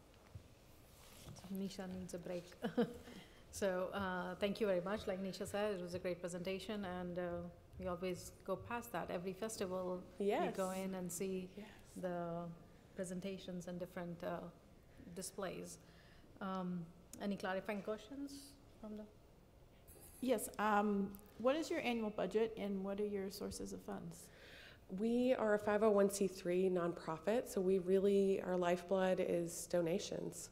Speaker 5: Nisha needs a break. So thank you very much. Like Nisha said, it was a great presentation, and we always go past that. Every festival,
Speaker 11: Yes.
Speaker 5: we go in and see
Speaker 11: Yes.
Speaker 5: the presentations and different displays. Any clarifying questions from the?
Speaker 7: Yes, what is your annual budget and what are your sources of funds?
Speaker 11: We are a 501c3 nonprofit, so we really, our lifeblood is donations.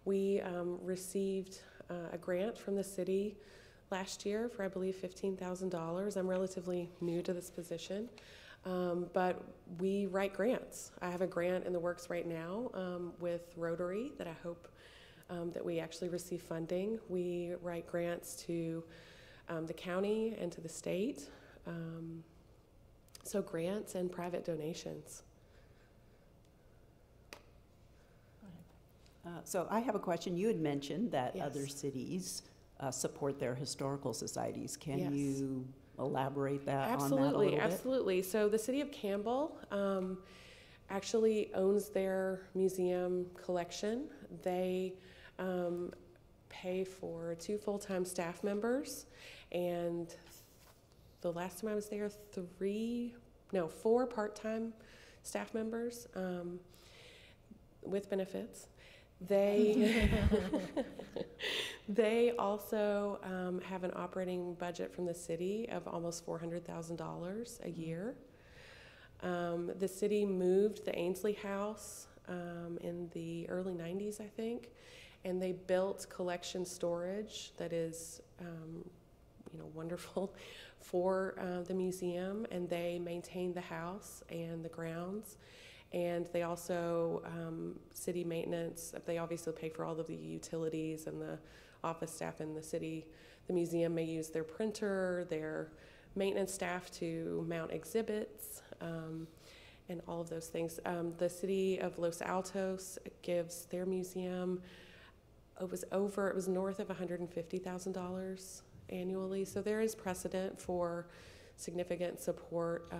Speaker 11: We received a grant from the city last year for, I believe, $15,000. I'm relatively new to this position, but we write grants. I have a grant in the works right now with Rotary that I hope that we actually receive funding. We write grants to the county and to the state. So grants and private donations.
Speaker 4: So I have a question. You had mentioned that
Speaker 11: Yes.
Speaker 4: other cities support their historical societies. Can
Speaker 11: Yes.
Speaker 4: you elaborate that on that a
Speaker 11: Absolutely,
Speaker 4: little bit?
Speaker 11: absolutely. So the city of Campbell actually owns their museum collection. They pay for 2 full-time staff members, and the last time I was there, 4 part-time staff members with benefits. They also have an operating budget from the city of almost $400,000 a year. The city moved the Ainsley House in the early 90s, I think, and they built collection storage that is, wonderful for the museum, and they maintain the house and the grounds. And they also, city maintenance, they obviously pay for all of the utilities and the office staff in the city. The museum may use their printer, their maintenance staff to mount exhibits, and all of those things. The city of Los Altos gives their museum, it was north of $150,000 annually. So there is precedent for significant support,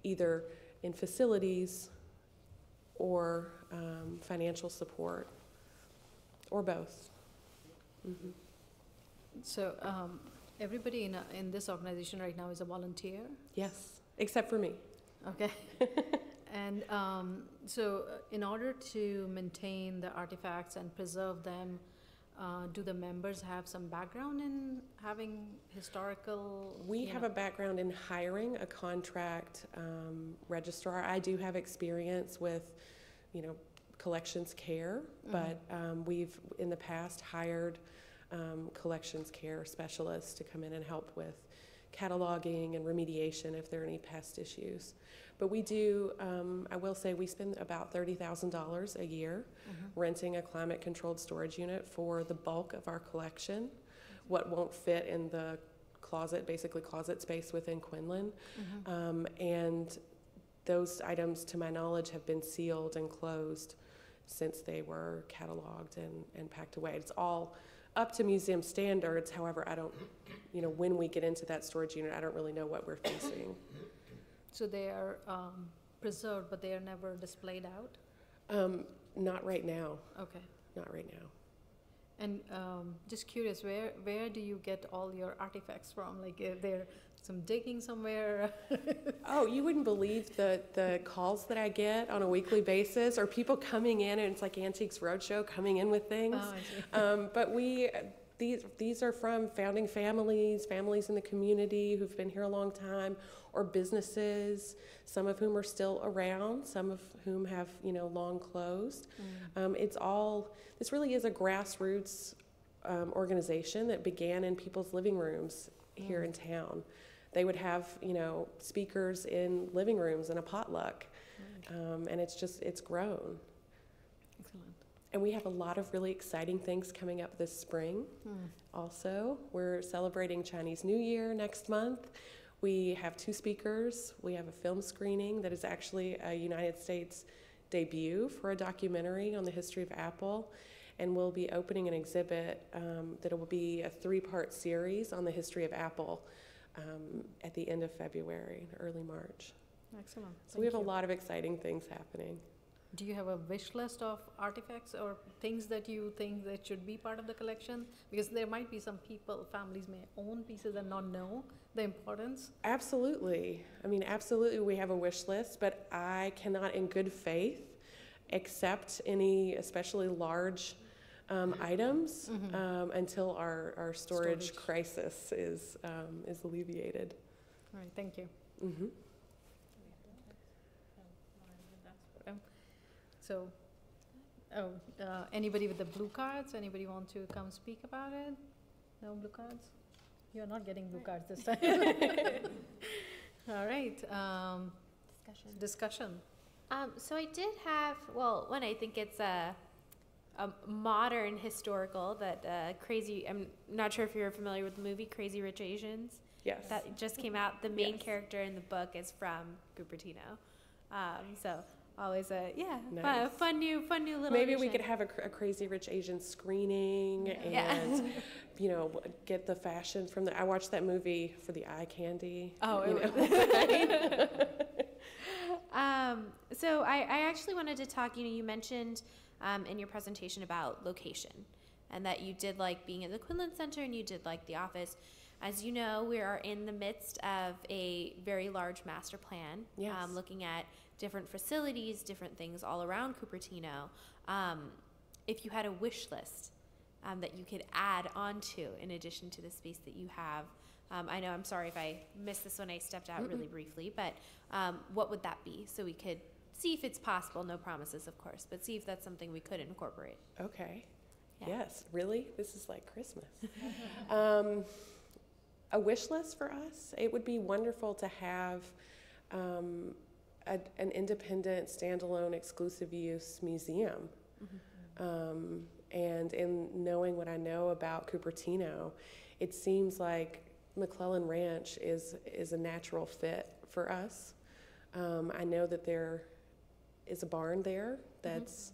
Speaker 11: either in facilities or financial support, or both. Mm-hmm.
Speaker 5: So everybody in this organization right now is a volunteer?
Speaker 11: Yes, except for me.
Speaker 5: Okay. And so in order to maintain the artifacts and preserve them, do the members have some background in having historical?
Speaker 11: We have a background in hiring a contract registrar. I do have experience with, collections care, but we've in the past hired collections care specialists to come in and help with cataloging and remediation if there are any pest issues. But we do, I will say, we spend about $30,000 a year renting a climate-controlled storage unit for the bulk of our collection. What won't fit in the closet, basically closet space within Quinlan. And those items, to my knowledge, have been sealed and closed since they were cataloged and packed away. It's all up to museum standards. However, I don't, when we get into that storage unit, I don't really know what we're facing.
Speaker 5: So they are preserved, but they are never displayed out?
Speaker 11: Not right now.
Speaker 5: Okay.
Speaker 11: Not right now.
Speaker 5: And just curious, where do you get all your artifacts from? Like, there some digging somewhere?
Speaker 11: Oh, you wouldn't believe the calls that I get on a weekly basis, or people coming in, and it's like Antiques Roadshow coming in with things.
Speaker 5: Oh, I see.
Speaker 11: But these are from founding families in the community who've been here a long time, or businesses, some of whom are still around, some of whom have long closed. This really is a grassroots organization that began in people's living rooms here in town. They would have speakers in living rooms and a potluck, and it's grown.
Speaker 5: Excellent.
Speaker 11: And we have a lot of really exciting things coming up this spring. Also, we're celebrating Chinese New Year next month. We have 2 speakers. We have a film screening that is actually a United States debut for a documentary on the history of Apple. And we'll be opening an exhibit that will be a 3-part series on the history of Apple at the end of February, early March.
Speaker 5: Excellent.
Speaker 11: So we have a lot of exciting things happening.
Speaker 5: Do you have a wish list of artifacts or things that you think that should be part of the collection? Because there might be some families may own pieces and not know the importance.
Speaker 11: Absolutely. Absolutely we have a wish list, but I cannot in good faith accept any especially large items until our storage crisis is alleviated.
Speaker 5: All right, thank you. So, anybody with the blue cards? Anybody want to come speak about it? No blue cards? You're not getting blue cards this time. All right. Discussion.
Speaker 1: So I did have, one, I think it's a modern historical that Crazy, I'm not sure if you're familiar with the movie Crazy Rich Asians.
Speaker 11: Yes.
Speaker 1: That just came out. The main character in the book is from Cupertino. So always
Speaker 11: nice.
Speaker 1: fun new little
Speaker 11: Maybe
Speaker 1: addition.
Speaker 11: we could have a Crazy Rich Asian screening and, get the fashion from I watched that movie for the eye candy.
Speaker 1: Oh, so I actually wanted to talk, you mentioned in your presentation about location and that you did like being in the Quinlan Center and you did like the office. As you know, we are in the midst of a very large master plan, looking at different facilities, different things all around Cupertino. If you had a wish list that you could add onto in addition to the space that you have, I know, I'm sorry if I missed this when I stepped out really briefly, but what would that be? So we could see if it's possible, no promises, of course, but see if that's something we could incorporate.
Speaker 11: Okay.
Speaker 1: Yeah.
Speaker 11: Yes, really? This is like Christmas. A wish list for us? It would be wonderful to have an independent, standalone, exclusive use museum. And in knowing what I know about Cupertino, it seems like McClellan Ranch is a natural fit for us. I know that there is a barn there that's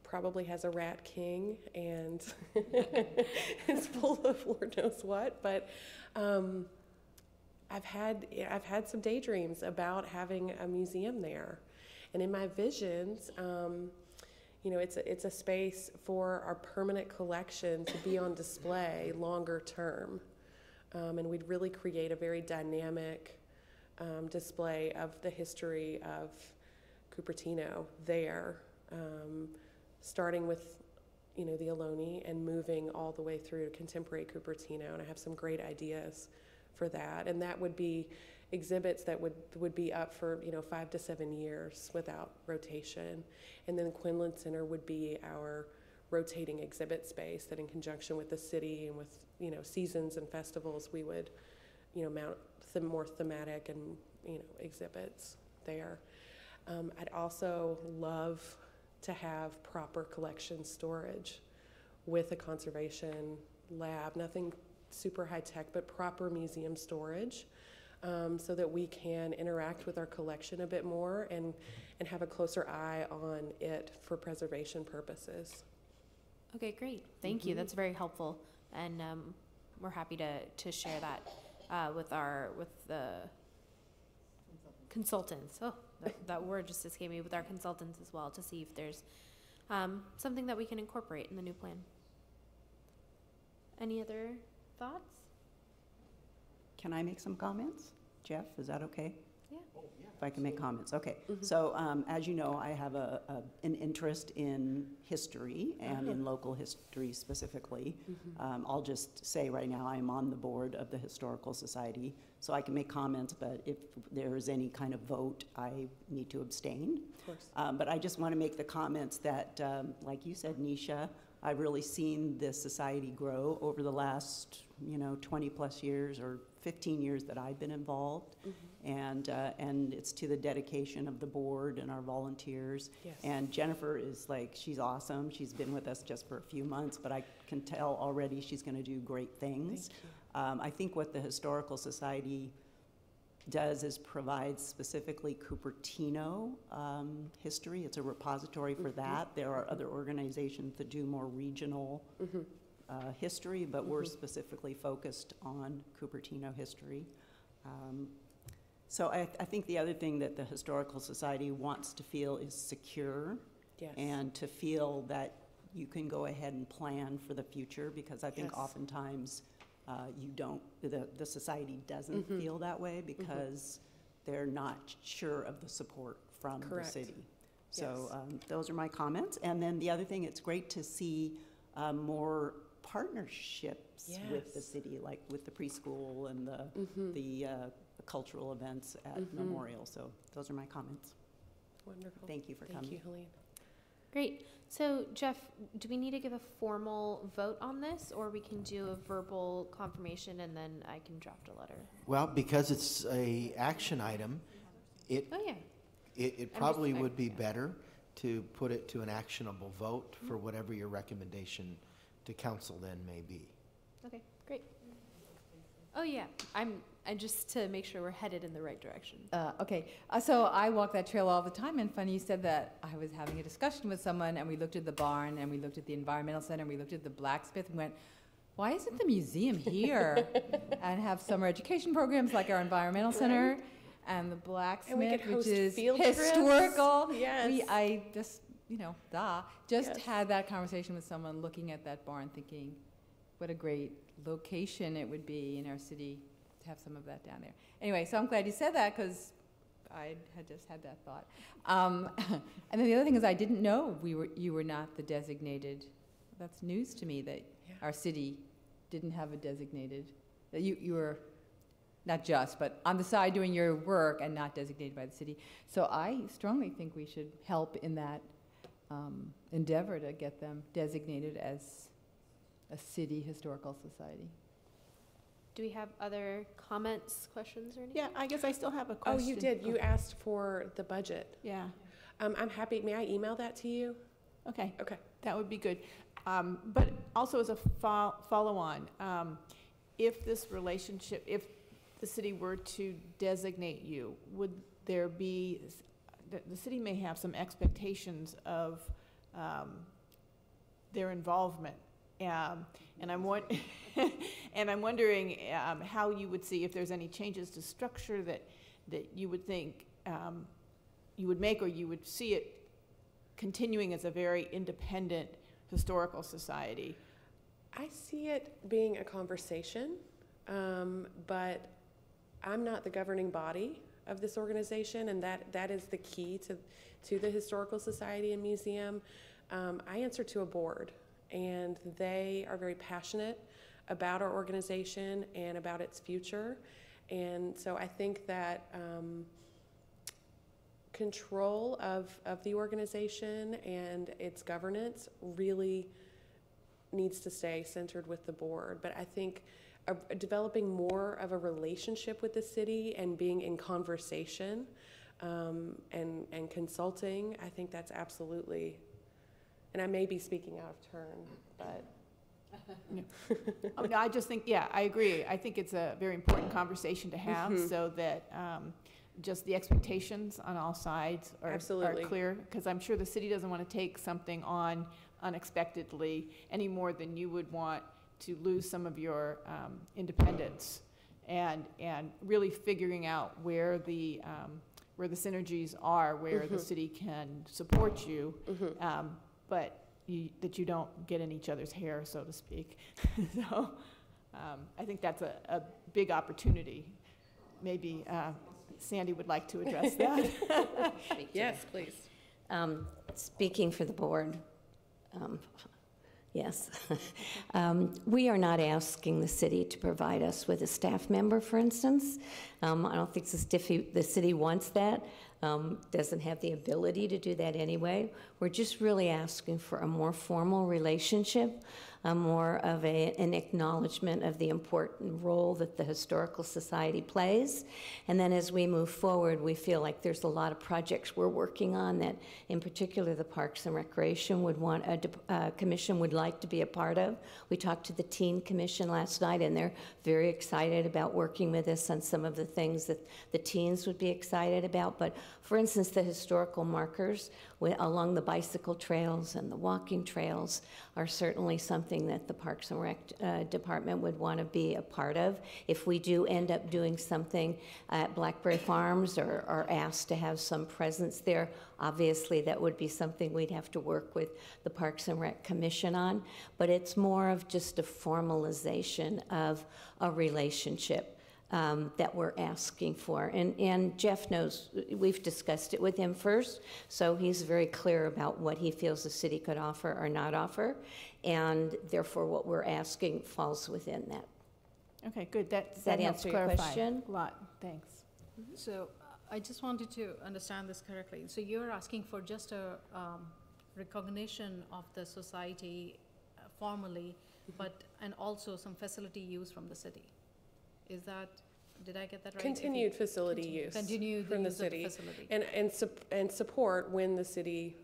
Speaker 11: probably has a rat king and it's full of Lord knows what, but I've had some daydreams about having a museum there, and in my visions, you know, it's a space for our permanent collection to be on display longer term, and we'd really create a very dynamic display of the history of Cupertino there, starting with, you know, the Ohlone and moving all the way through to contemporary Cupertino, and I have some great ideas for that, and that would be exhibits that would be up for, you know, 5 to 7 years without rotation. And then Quinlan Center would be our rotating exhibit space that in conjunction with the city and with, you know, seasons and festivals, we would, you know, mount some more thematic and, you know, exhibits there. I'd also love to have proper collection storage with a conservation lab, nothing super high tech, but proper museum storage. So that we can interact with our collection a bit more and have a closer eye on it for preservation purposes.
Speaker 1: Okay, great. Thank you. That's very helpful, and we're happy to share that with the consultants. Oh, that word just escaped me. With our consultants as well, to see if there's something that we can incorporate in the new plan. Any other thoughts?
Speaker 4: Can I make some comments? Jeff, is that okay?
Speaker 1: Yeah.
Speaker 4: If I can make comments, okay. So as you know, I have an interest in history and in local history specifically. I'll just say right now I'm on the board of the Historical Society, so I can make comments, but if there is any kind of vote, I need to abstain.
Speaker 11: Of course.
Speaker 4: But I just want to make the comments that, like you said, Nisha, I've really seen this society grow over the last, 20 plus years or 15 years that I've been involved. And it's to the dedication of the board and our volunteers.
Speaker 11: Yes.
Speaker 4: And Jennifer is she's awesome. She's been with us just for a few months, but I can tell already she's going to do great things. I think what the Historical Society does is provide specifically Cupertino history. It's a repository for that. There are other organizations that do more regional history, but we're specifically focused on Cupertino history. So I think the other thing that the Historical Society wants to feel is secure.
Speaker 11: Yes.
Speaker 4: And to feel that you can go ahead and plan for the future, because I think
Speaker 11: Yes.
Speaker 4: oftentimes the society doesn't feel that way because they're not sure of the support from
Speaker 11: Correct.
Speaker 4: the city. So
Speaker 11: Yes.
Speaker 4: those are my comments. And then the other thing, it's great to see more partnerships with the
Speaker 11: Yes.
Speaker 4: city, like with the preschool and the cultural events at Memorial. So those are my comments.
Speaker 11: Wonderful.
Speaker 4: Thank you for coming.
Speaker 11: Thank you, Helene.
Speaker 1: Great. So, Jeff, do we need to give a formal vote on this, or we can do a verbal confirmation and then I can draft a letter?
Speaker 6: Well, because it's a action item, it
Speaker 1: Oh, yeah.
Speaker 6: it probably would be better to put it to an actionable vote for whatever your recommendation to council then may be.
Speaker 1: Okay, great. Oh, yeah. I just to make sure we're headed in the right direction.
Speaker 3: Okay, so I walk that trail all the time, and funny you said that. I was having a discussion with someone, and we looked at the barn, and we looked at the environmental center, and we looked at the blacksmith, and went, why isn't the museum here? And have summer education programs like our environmental center and the blacksmith,
Speaker 11: could host
Speaker 3: which is
Speaker 11: field trips.
Speaker 3: historical.
Speaker 11: Yes.
Speaker 3: I just, just had that conversation with someone looking at that barn, thinking, what a great location it would be in our city to have some of that down there. Anyway, so I'm glad you said that, because I had just had that thought. And then the other thing is, I didn't know you were not the designated. That's news to me that our city didn't have a designated that you were not just, but on the side doing your work and not designated by the city. So I strongly think we should help in that endeavor to get them designated as a city historical society.
Speaker 1: Do we have other comments, questions, or anything?
Speaker 7: Yeah, I guess I still have a
Speaker 11: Oh,
Speaker 7: question.
Speaker 11: you did. You asked for the budget.
Speaker 7: Yeah,
Speaker 11: I'm happy. May I email that to you?
Speaker 7: okay.
Speaker 11: Okay.
Speaker 7: That would be good. But also as a follow-on, if this relationship, if the city were to designate you, would there be, the city may have some expectations of their involvement. And I'm wondering how you would see if there's any changes to structure that you would think you would make, or you would see it continuing as a very independent historical society.
Speaker 11: I see it being a conversation, but I'm not the governing body of this organization, and that is the key to the Historical Society and Museum. I answer to a board, and they are very passionate about our organization and about its future. And so I think that control of the organization and its governance really needs to stay centered with the board. But I think developing more of a relationship with the city and being in conversation and consulting, I think that's absolutely, and I may be speaking out of turn, but.
Speaker 7: Oh, no, I just think, yeah, I agree. I think it's a very important conversation to have, so that just the expectations on all sides are clear, because I'm sure the city doesn't want to take something on unexpectedly any more than you would want to lose some of your independence, and really figuring out where the synergies are, where the city can support you, but that you don't get in each other's hair, so to speak. So I think that's a big opportunity. Maybe Sandy would like to address that.
Speaker 11: Yes, please.
Speaker 12: Speaking for the board, yes. We are not asking the city to provide us with a staff member, for instance. I don't think the city wants that. Doesn't have the ability to do that anyway. We're just really asking for a more formal relationship, more of an acknowledgement of the important role that the Historical Society plays. And then as we move forward, we feel like there's a lot of projects we're working on that, in particular, the Parks and Recreation would want, commission would like to be a part of. We talked to the Teen Commission last night, and they're very excited about working with us on some of the things that the teens would be excited about. But for instance, the historical markers along the bicycle trails and the walking trails are certainly something that the Parks and Rec department would want to be a part of. If we do end up doing something at Blackberry Farms or are asked to have some presence there, obviously that would be something we'd have to work with the Parks and Rec Commission on. But it's more of just a formalization of a relationship that we're asking for. And Jeff knows, we've discussed it with him first, so he's very clear about what he feels the city could offer or not offer, and therefore what we're asking falls within that.
Speaker 7: Okay, good.
Speaker 12: Does that
Speaker 7: helps
Speaker 12: answer your
Speaker 7: clarify
Speaker 12: question?
Speaker 7: A lot, thanks.
Speaker 5: So I just wanted to understand this correctly. So you're asking for just a recognition of the society formally, and also some facility use from the city. Is that, did I get that right?
Speaker 11: Continued facility use from the city, and support when the city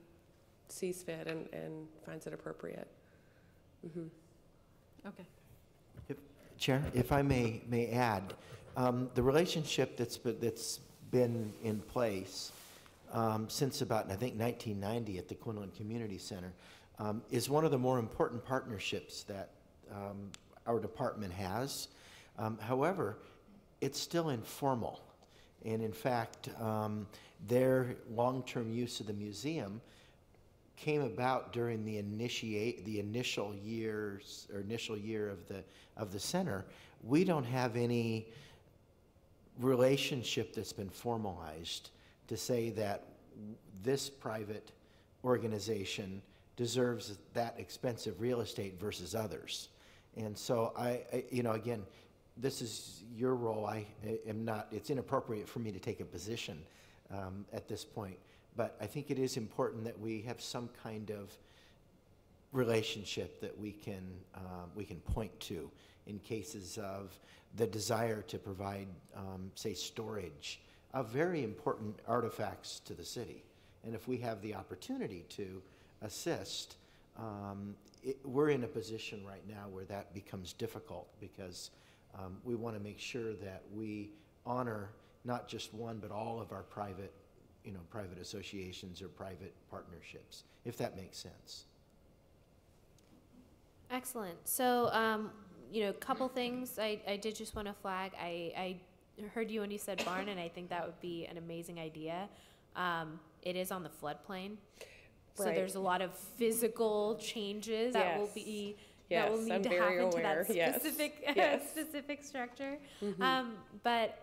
Speaker 11: sees fit and finds it appropriate.
Speaker 5: Okay.
Speaker 6: Chair, if I may add, the relationship that's been in place since about, I think, 1990 at the Quinlan Community Center is one of the more important partnerships that our department has. However, it's still informal, and in fact, their long-term use of the museum came about during the initial year of the center. We don't have any relationship that's been formalized to say that this private organization deserves that expensive real estate versus others. And so again, this is your role. I am not, it's inappropriate for me to take a position at this point, but I think it is important that we have some kind of relationship that we can point to in cases of the desire to provide, say, storage of very important artifacts to the city. And if we have the opportunity to assist, we're in a position right now where that becomes difficult because we want to make sure that we honor not just one, but all of our private associations or private partnerships, if that makes sense.
Speaker 1: Excellent. So, a couple things I did just want to flag. I heard you when you said barn, and I think that would be an amazing idea. It is on the floodplain, so
Speaker 11: Right.
Speaker 1: there's a lot of physical changes that will be that will
Speaker 11: Yes,
Speaker 1: need
Speaker 11: I'm
Speaker 1: to
Speaker 11: very
Speaker 1: happen to
Speaker 11: aware.
Speaker 1: that
Speaker 11: Yes.
Speaker 1: specific
Speaker 11: Yes.
Speaker 1: specific structure.
Speaker 11: Mhm.
Speaker 1: But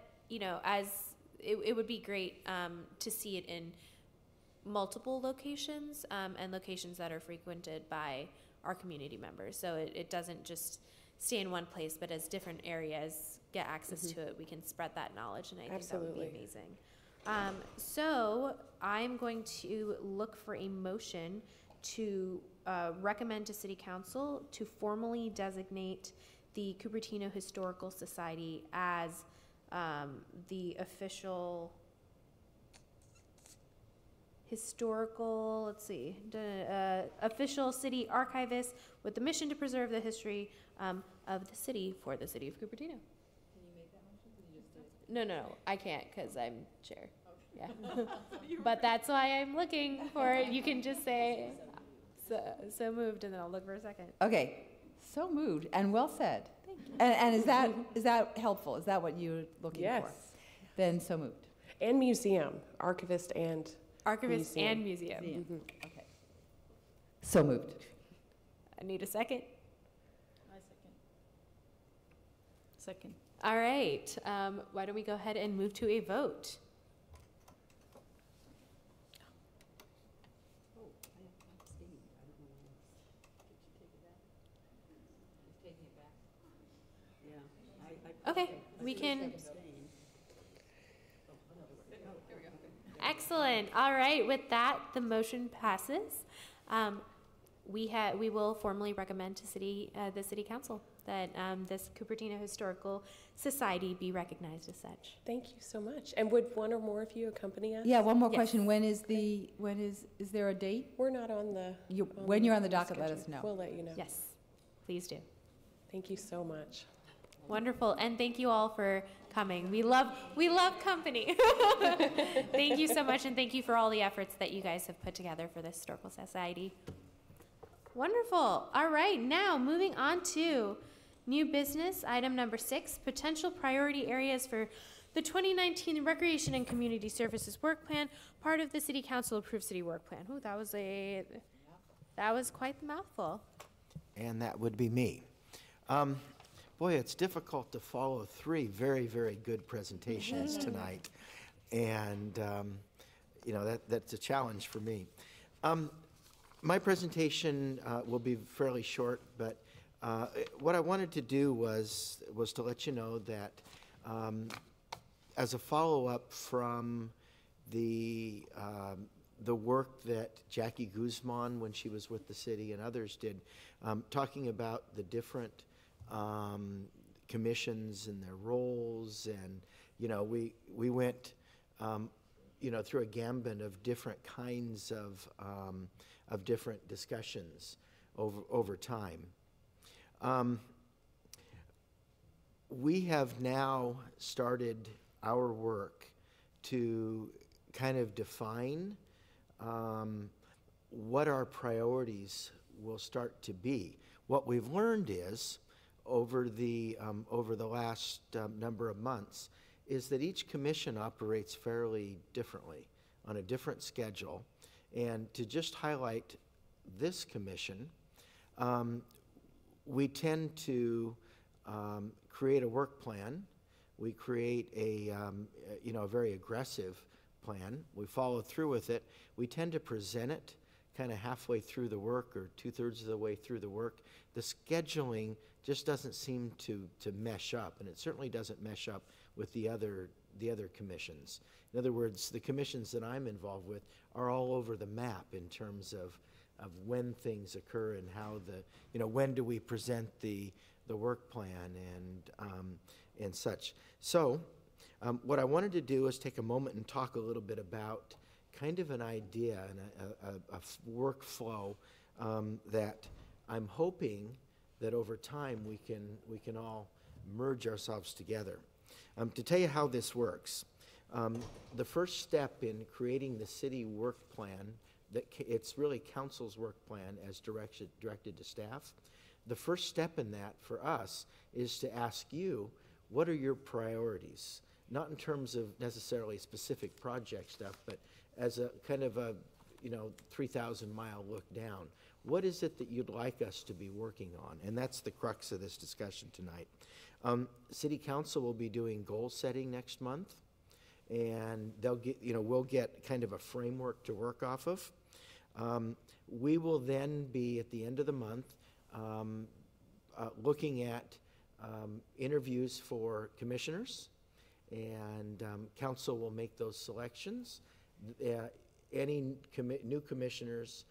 Speaker 1: as it would be great to see it in multiple locations and locations that are frequented by our community members. So it doesn't just stay in one place, but as different areas get access to it, we can spread that knowledge, and I think that would be amazing. So I'm going to look for a motion to recommend to City Council to formally designate the Cupertino Historical Society as the official historical, official city archivist with the mission to preserve the history of the city for the city of Cupertino. Can you make that motion? No, I can't because I'm chair. Yeah. But that's why I'm looking for it. You can just say, so moved, and then I'll look for a second.
Speaker 3: Okay, so moved and well said.
Speaker 1: Thank you.
Speaker 3: And is that helpful? Is that what you're looking for?
Speaker 11: Yes.
Speaker 3: Then so moved.
Speaker 11: And museum, archivist and
Speaker 1: Archivist
Speaker 11: museum.
Speaker 1: and museum.
Speaker 11: Mhm.
Speaker 3: Okay. So moved.
Speaker 1: I need a second.
Speaker 5: I second. Second.
Speaker 1: All right. Why don't we go ahead and move to a vote? Okay, we can. Excellent. All right, with that, the motion passes. We will formally recommend to the city council that this Cupertino Historical Society be recognized as such.
Speaker 11: Thank you so much. And would one or more of you accompany us?
Speaker 3: Yeah, one more
Speaker 1: Yes.
Speaker 3: question. Is there a date?
Speaker 11: We're not on the.
Speaker 3: When you're on the docket, let us know.
Speaker 11: We'll let you know.
Speaker 1: Yes, please do.
Speaker 11: Thank you so much.
Speaker 1: Wonderful, and thank you all for coming. We love company. Thank you so much, and thank you for all the efforts that you guys have put together for the Historical Society. Wonderful. All right, now moving on to new business, item number 6, potential priority areas for the 2019 Recreation and Community Services Work Plan, part of the City Council approved city work plan. Ooh, that was quite the mouthful.
Speaker 6: And that would be me. Boy, it's difficult to follow 3 very, very good presentations tonight. And, that's a challenge for me. My presentation will be fairly short, but what I wanted to do was to let you know that as a follow-up from the work that Jackie Guzman, when she was with the city, and others did, talking about the different commissions and their roles, and we went through a gambit of different kinds of different discussions over time. We have now started our work to kind of define what our priorities will start to be. What we've learned is over the last number of months is that each commission operates fairly differently on a different schedule. And to just highlight this commission, we tend to create a work plan. We create a very aggressive plan. We follow through with it. We tend to present it kind of halfway through the work or 2/3 of the way through the work, the scheduling just doesn't seem to mesh up, and it certainly doesn't mesh up with the other commissions. In other words, the commissions that I'm involved with are all over the map in terms of when things occur and how when do we present the work plan and such. So what I wanted to do is take a moment and talk a little bit about kind of an idea and a workflow that I'm hoping that over time we can all merge ourselves together. To tell you how this works, the first step in creating the city work plan, it's really council's work plan as directed to staff. The first step in that for us is to ask you, what are your priorities? Not in terms of necessarily specific project stuff, but as a kind of a 3,000-mile look down. What is it that you'd like us to be working on? And that's the crux of this discussion tonight. City Council will be doing goal setting next month, and we'll get kind of a framework to work off of. We will then be at the end of the month looking at interviews for commissioners, and council will make those selections. Any new commissioners,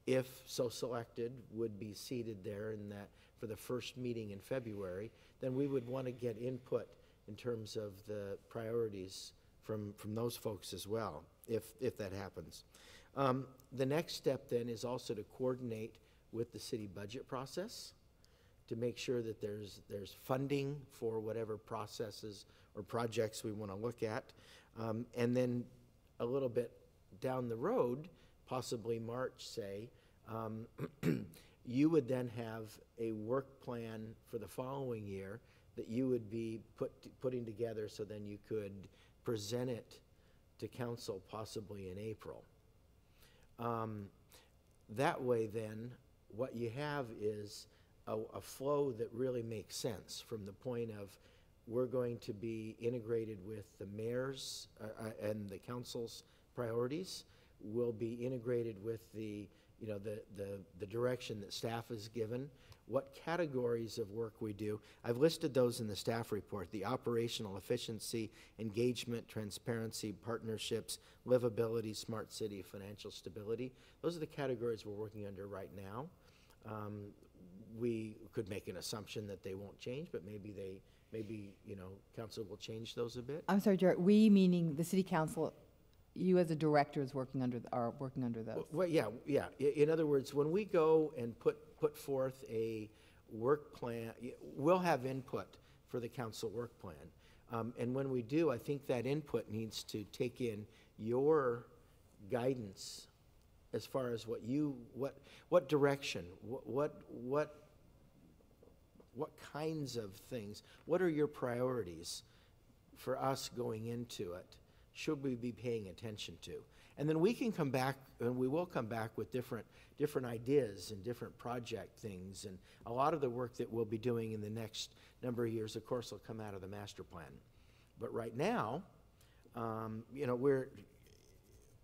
Speaker 6: if so selected, would be seated there in that for the first meeting in February. Then we would want to get input in terms of the priorities from those folks as well, if that happens. The next step then is also to coordinate with the city budget process to make sure that there's funding for whatever processes or projects we want to look at. And then a little bit down the road, possibly March, say, you would then have a work plan for the following year that you would be putting together, so then you could present it to council possibly in April. That way then, what you have is a flow that really makes sense from the point of we're going to be integrated with the mayor's and the council's priorities. We'll be integrated with the direction that staff is given, what categories of work we do. I've listed those in the staff report: the operational efficiency, engagement, transparency, partnerships, livability, smart city, financial stability. Those are the categories we're working under right now. We could make an assumption that they won't change, but maybe council will change those a bit.
Speaker 3: I'm sorry, Jared, we meaning the city council, you as a director are working under those.
Speaker 6: Well, yeah. In other words, when we go and put forth a work plan, we'll have input for the council work plan. And when we do, I think that input needs to take in your guidance as far as what direction, what kinds of things, what are your priorities for us going into it? Should we be paying attention to? And then we can come back, and we will come back with different ideas and different project things. And a lot of the work that we'll be doing in the next number of years, of course, will come out of the master plan. But right now,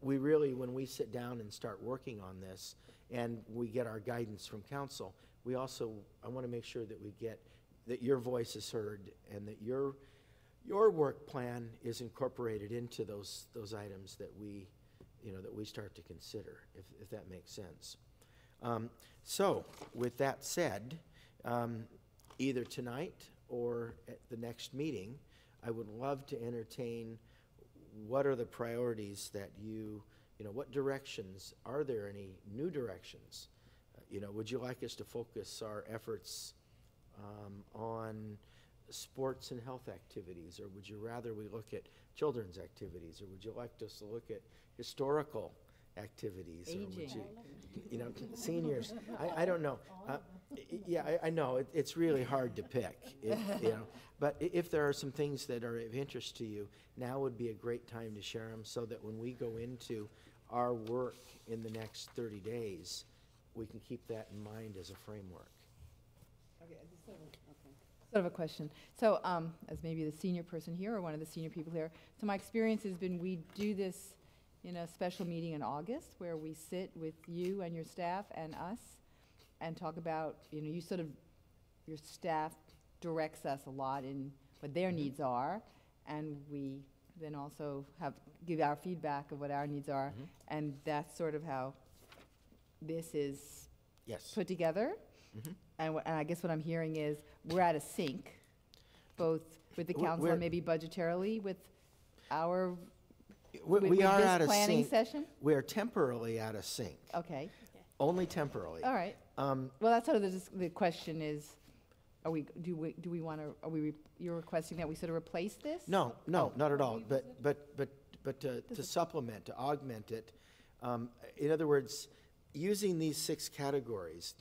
Speaker 6: we really, when we sit down and start working on this, and we get our guidance from council, I want to make sure that your voice is heard and that your work plan is incorporated into those items that we start to consider, if that makes sense. So with that said, either tonight or at the next meeting, I would love to entertain what are the priorities that what directions, are there any new directions? Would you like us to focus our efforts on sports and health activities, or would you rather we look at children's activities, or would you like us to look at historical activities?
Speaker 3: Aging.
Speaker 6: Or would you, seniors, I don't know. I know, it's really hard to pick, but if there are some things that are of interest to you, now would be a great time to share them, so that when we go into our work in the next 30 days, we can keep that in mind as a framework.
Speaker 3: Sort of a question. So, as maybe the senior person here or one of the senior people here, so my experience has been we do this in a special meeting in August where we sit with you and your staff and us and talk about, you sort of, your staff directs us a lot in what their needs are, and we then also give our feedback of what our needs are, and that's sort of how this is
Speaker 6: Yes.
Speaker 3: put together. And I guess what I'm hearing is we're out of sync, both with the council
Speaker 6: We're-
Speaker 3: and maybe budgetarily with our
Speaker 6: We
Speaker 3: with
Speaker 6: are
Speaker 3: this
Speaker 6: out of
Speaker 3: planning
Speaker 6: sync.
Speaker 3: session?
Speaker 6: We are temporarily out of sync,
Speaker 3: Okay,
Speaker 6: only temporarily.
Speaker 3: all right. Well, that's sort of the question is, do we want to, you're requesting that we sort of replace this?
Speaker 6: No, not at all. But to supplement, to augment it, in other words, using these 6 categories,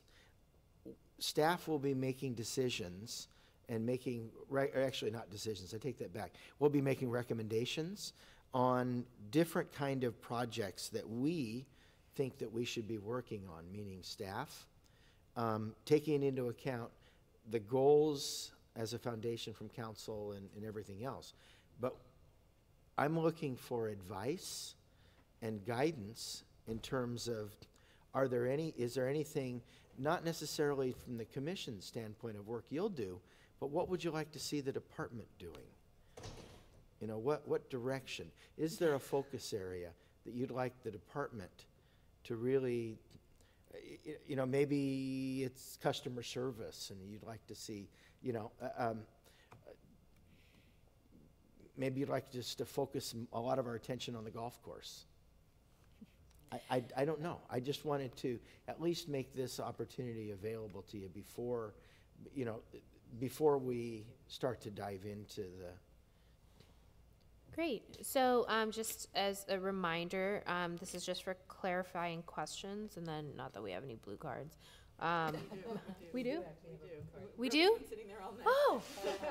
Speaker 6: staff will be making decisions and making, actually not decisions, I take that back. We'll be making recommendations on different kind of projects that we think that we should be working on, meaning staff, taking into account the goals as a foundation from council and everything else. But I'm looking for advice and guidance in terms of, is there anything, not necessarily from the commission standpoint of work you'll do, but what would you like to see the department doing? What direction? Is there a focus area that you'd like the department to really, maybe it's customer service and you'd like to see, maybe you'd like just to focus a lot of our attention on the golf course. I don't know. I just wanted to at least make this opportunity available to you before we start to dive into the.
Speaker 1: Great. So just as a reminder, this is just for clarifying questions, and then not that we have any blue cards. We do? We do? Oh,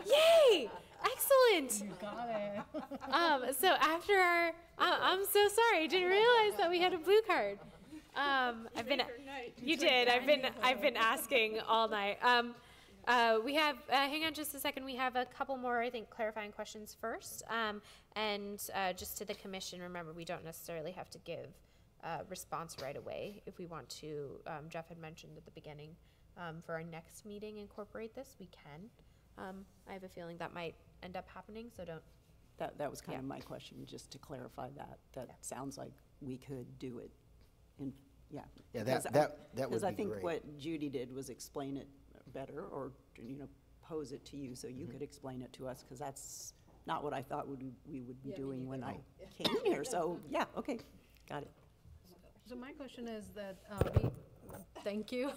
Speaker 1: yay! Excellent.
Speaker 5: You got it.
Speaker 1: So after our, I'm so sorry. I didn't realize that we had a blue card. You did. I've been asking all night. We have, hang on just a second. We have a couple more, I think, clarifying questions first. And just to the commission, remember, we don't necessarily have to give response right away. If we want to, Jeff had mentioned at the beginning, for our next meeting, incorporate this, we can. I have a feeling that might end up happening, so don't.
Speaker 4: That was kind of my question, just to clarify that. That sounds like we could do it
Speaker 6: Yeah,
Speaker 4: because
Speaker 6: that would be
Speaker 4: Because I think
Speaker 6: great.
Speaker 4: what Judy did was explain it better, or, pose it to you so you could explain it to us, because that's not what I thought we would be doing when I came here. So, yeah, okay, got it.
Speaker 5: So my question is that, thank you,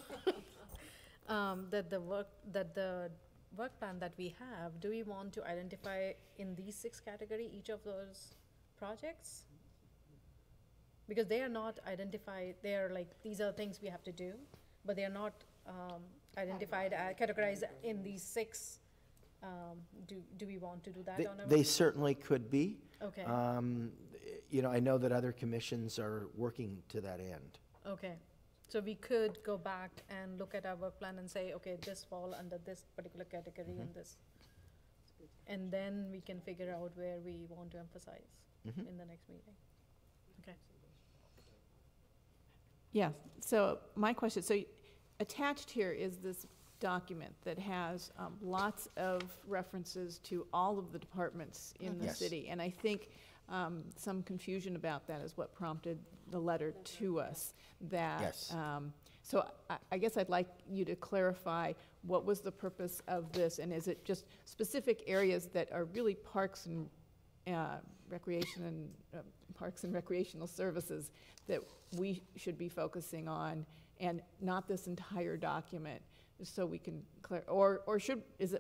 Speaker 5: that the work plan that we have, do we want to identify in these 6 categories each of those projects? Because they are not identified, they are like, these are things we have to do, but they are not identified, categorized in these 6. Do we want to do that on our?
Speaker 6: They certainly could be.
Speaker 5: Okay.
Speaker 6: I know that other commissions are working to that end.
Speaker 5: Okay, so we could go back and look at our work plan and say, okay, this fall under this particular category and this. And then we can figure out where we want to emphasize in the next meeting. Okay.
Speaker 7: Yeah, so my question, so attached here is this document that has lots of references to all of the departments in the
Speaker 6: Yes.
Speaker 7: city. And I think some confusion about that is what prompted the letter to us. That,
Speaker 6: Yes.
Speaker 7: So I guess I'd like you to clarify what was the purpose of this, and is it just specific areas that are really parks and recreation and parks and recreational services that we should be focusing on, and not this entire document, so we can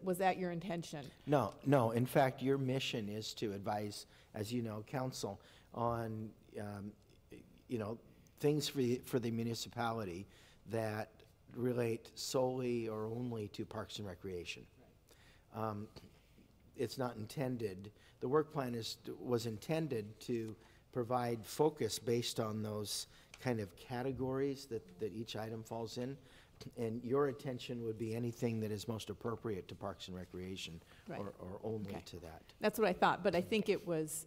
Speaker 7: was that your intention?
Speaker 6: No. In fact, your mission is to advise, as you know, council on, things for the municipality that relate solely or only to parks and recreation. It's not intended, the work plan was intended to provide focus based on those kind of categories that each item falls in. And your attention would be anything that is most appropriate to Parks and Recreation,
Speaker 7: Right.
Speaker 6: or only
Speaker 7: Okay.
Speaker 6: to that.
Speaker 7: That's what I thought, but I think it was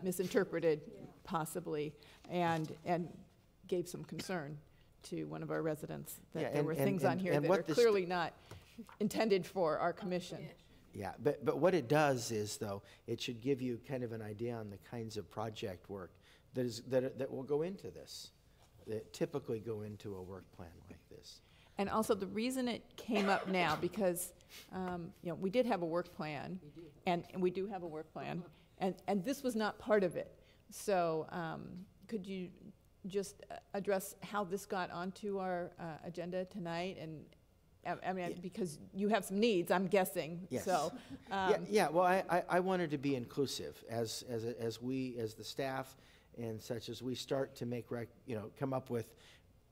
Speaker 7: misinterpreted possibly, and gave some concern to one of our residents
Speaker 6: Yeah,
Speaker 7: that there
Speaker 6: and-
Speaker 7: were
Speaker 6: and-
Speaker 7: things on
Speaker 6: and-
Speaker 7: here
Speaker 6: and
Speaker 7: that
Speaker 6: what
Speaker 7: are
Speaker 6: this-
Speaker 7: clearly not intended for our commission.
Speaker 6: Yeah, but what it does is, though, it should give you kind of an idea on the kinds of project work that will go into this, that typically go into a work plan like this.
Speaker 7: And also, the reason it came up now, because, we did have a work plan. And we do have a work plan, and this was not part of it. So, could you just address how this got onto our agenda tonight? And, I mean, because you have some needs, I'm guessing,
Speaker 6: Yes.
Speaker 7: so.
Speaker 6: Yeah, well, I wanted to be inclusive as we, as the staff and such, as we start to make, come up with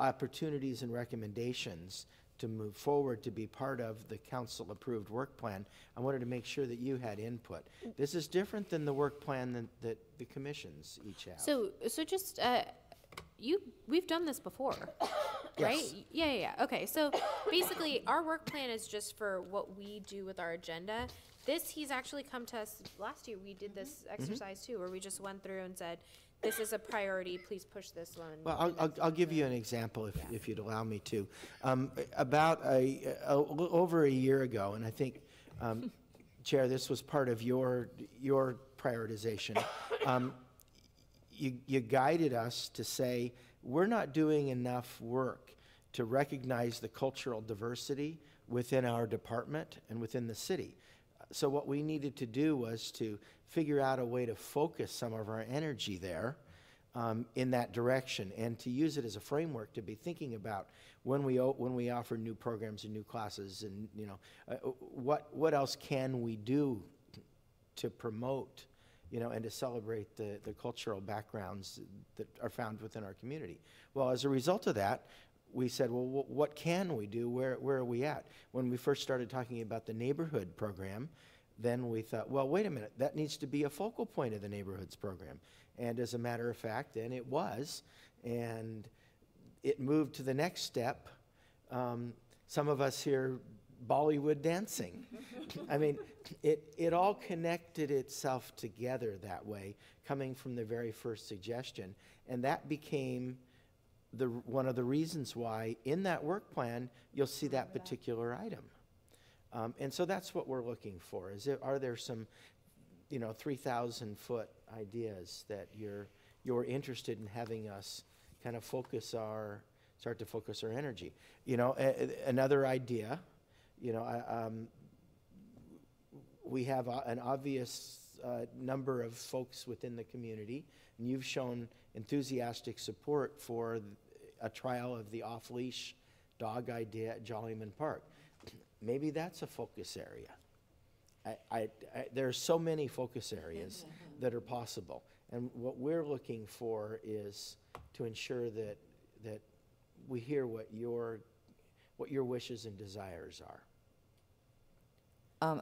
Speaker 6: opportunities and recommendations to move forward to be part of the council-approved work plan. I wanted to make sure that you had input. This is different than the work plan that the commissions each have.
Speaker 1: So just, we've done this before, right?
Speaker 6: Yes.
Speaker 1: Yeah. Okay, so basically, our work plan is just for what we do with our agenda. He's actually come to us, last year, we did this exercise too, where we just went through and said, this is a priority, please push this one.
Speaker 6: Well, I'll give you an example if you'd allow me to. About over a year ago, and I think, Chair, this was part of your prioritization. You guided us to say, we're not doing enough work to recognize the cultural diversity within our department and within the city. So what we needed to do was to figure out a way to focus some of our energy there in that direction, and to use it as a framework to be thinking about when we offer new programs and new classes, and what else can we do to promote, and to celebrate the cultural backgrounds that are found within our community. Well, as a result of that, we said, well, what can we do? Where are we at? When we first started talking about the neighborhood program, then we thought, well, wait a minute, that needs to be a focal point of the neighborhoods program. And as a matter of fact, then it was, and it moved to the next step. Some of us here, Bollywood dancing. I mean, it all connected itself together that way, coming from the very first suggestion. And that became one of the reasons why in that work plan, you'll see that particular item. And so that's what we're looking for. Are there some, 3,000-foot ideas that you're interested in having us kind of start to focus our energy? Another idea, we have an obvious number of folks within the community, and you've shown enthusiastic support for a trial of the off-leash dog idea at Jollyman Park. Maybe that's a focus area. There are so many focus areas that are possible, and what we're looking for is to ensure that we hear what your wishes and desires are.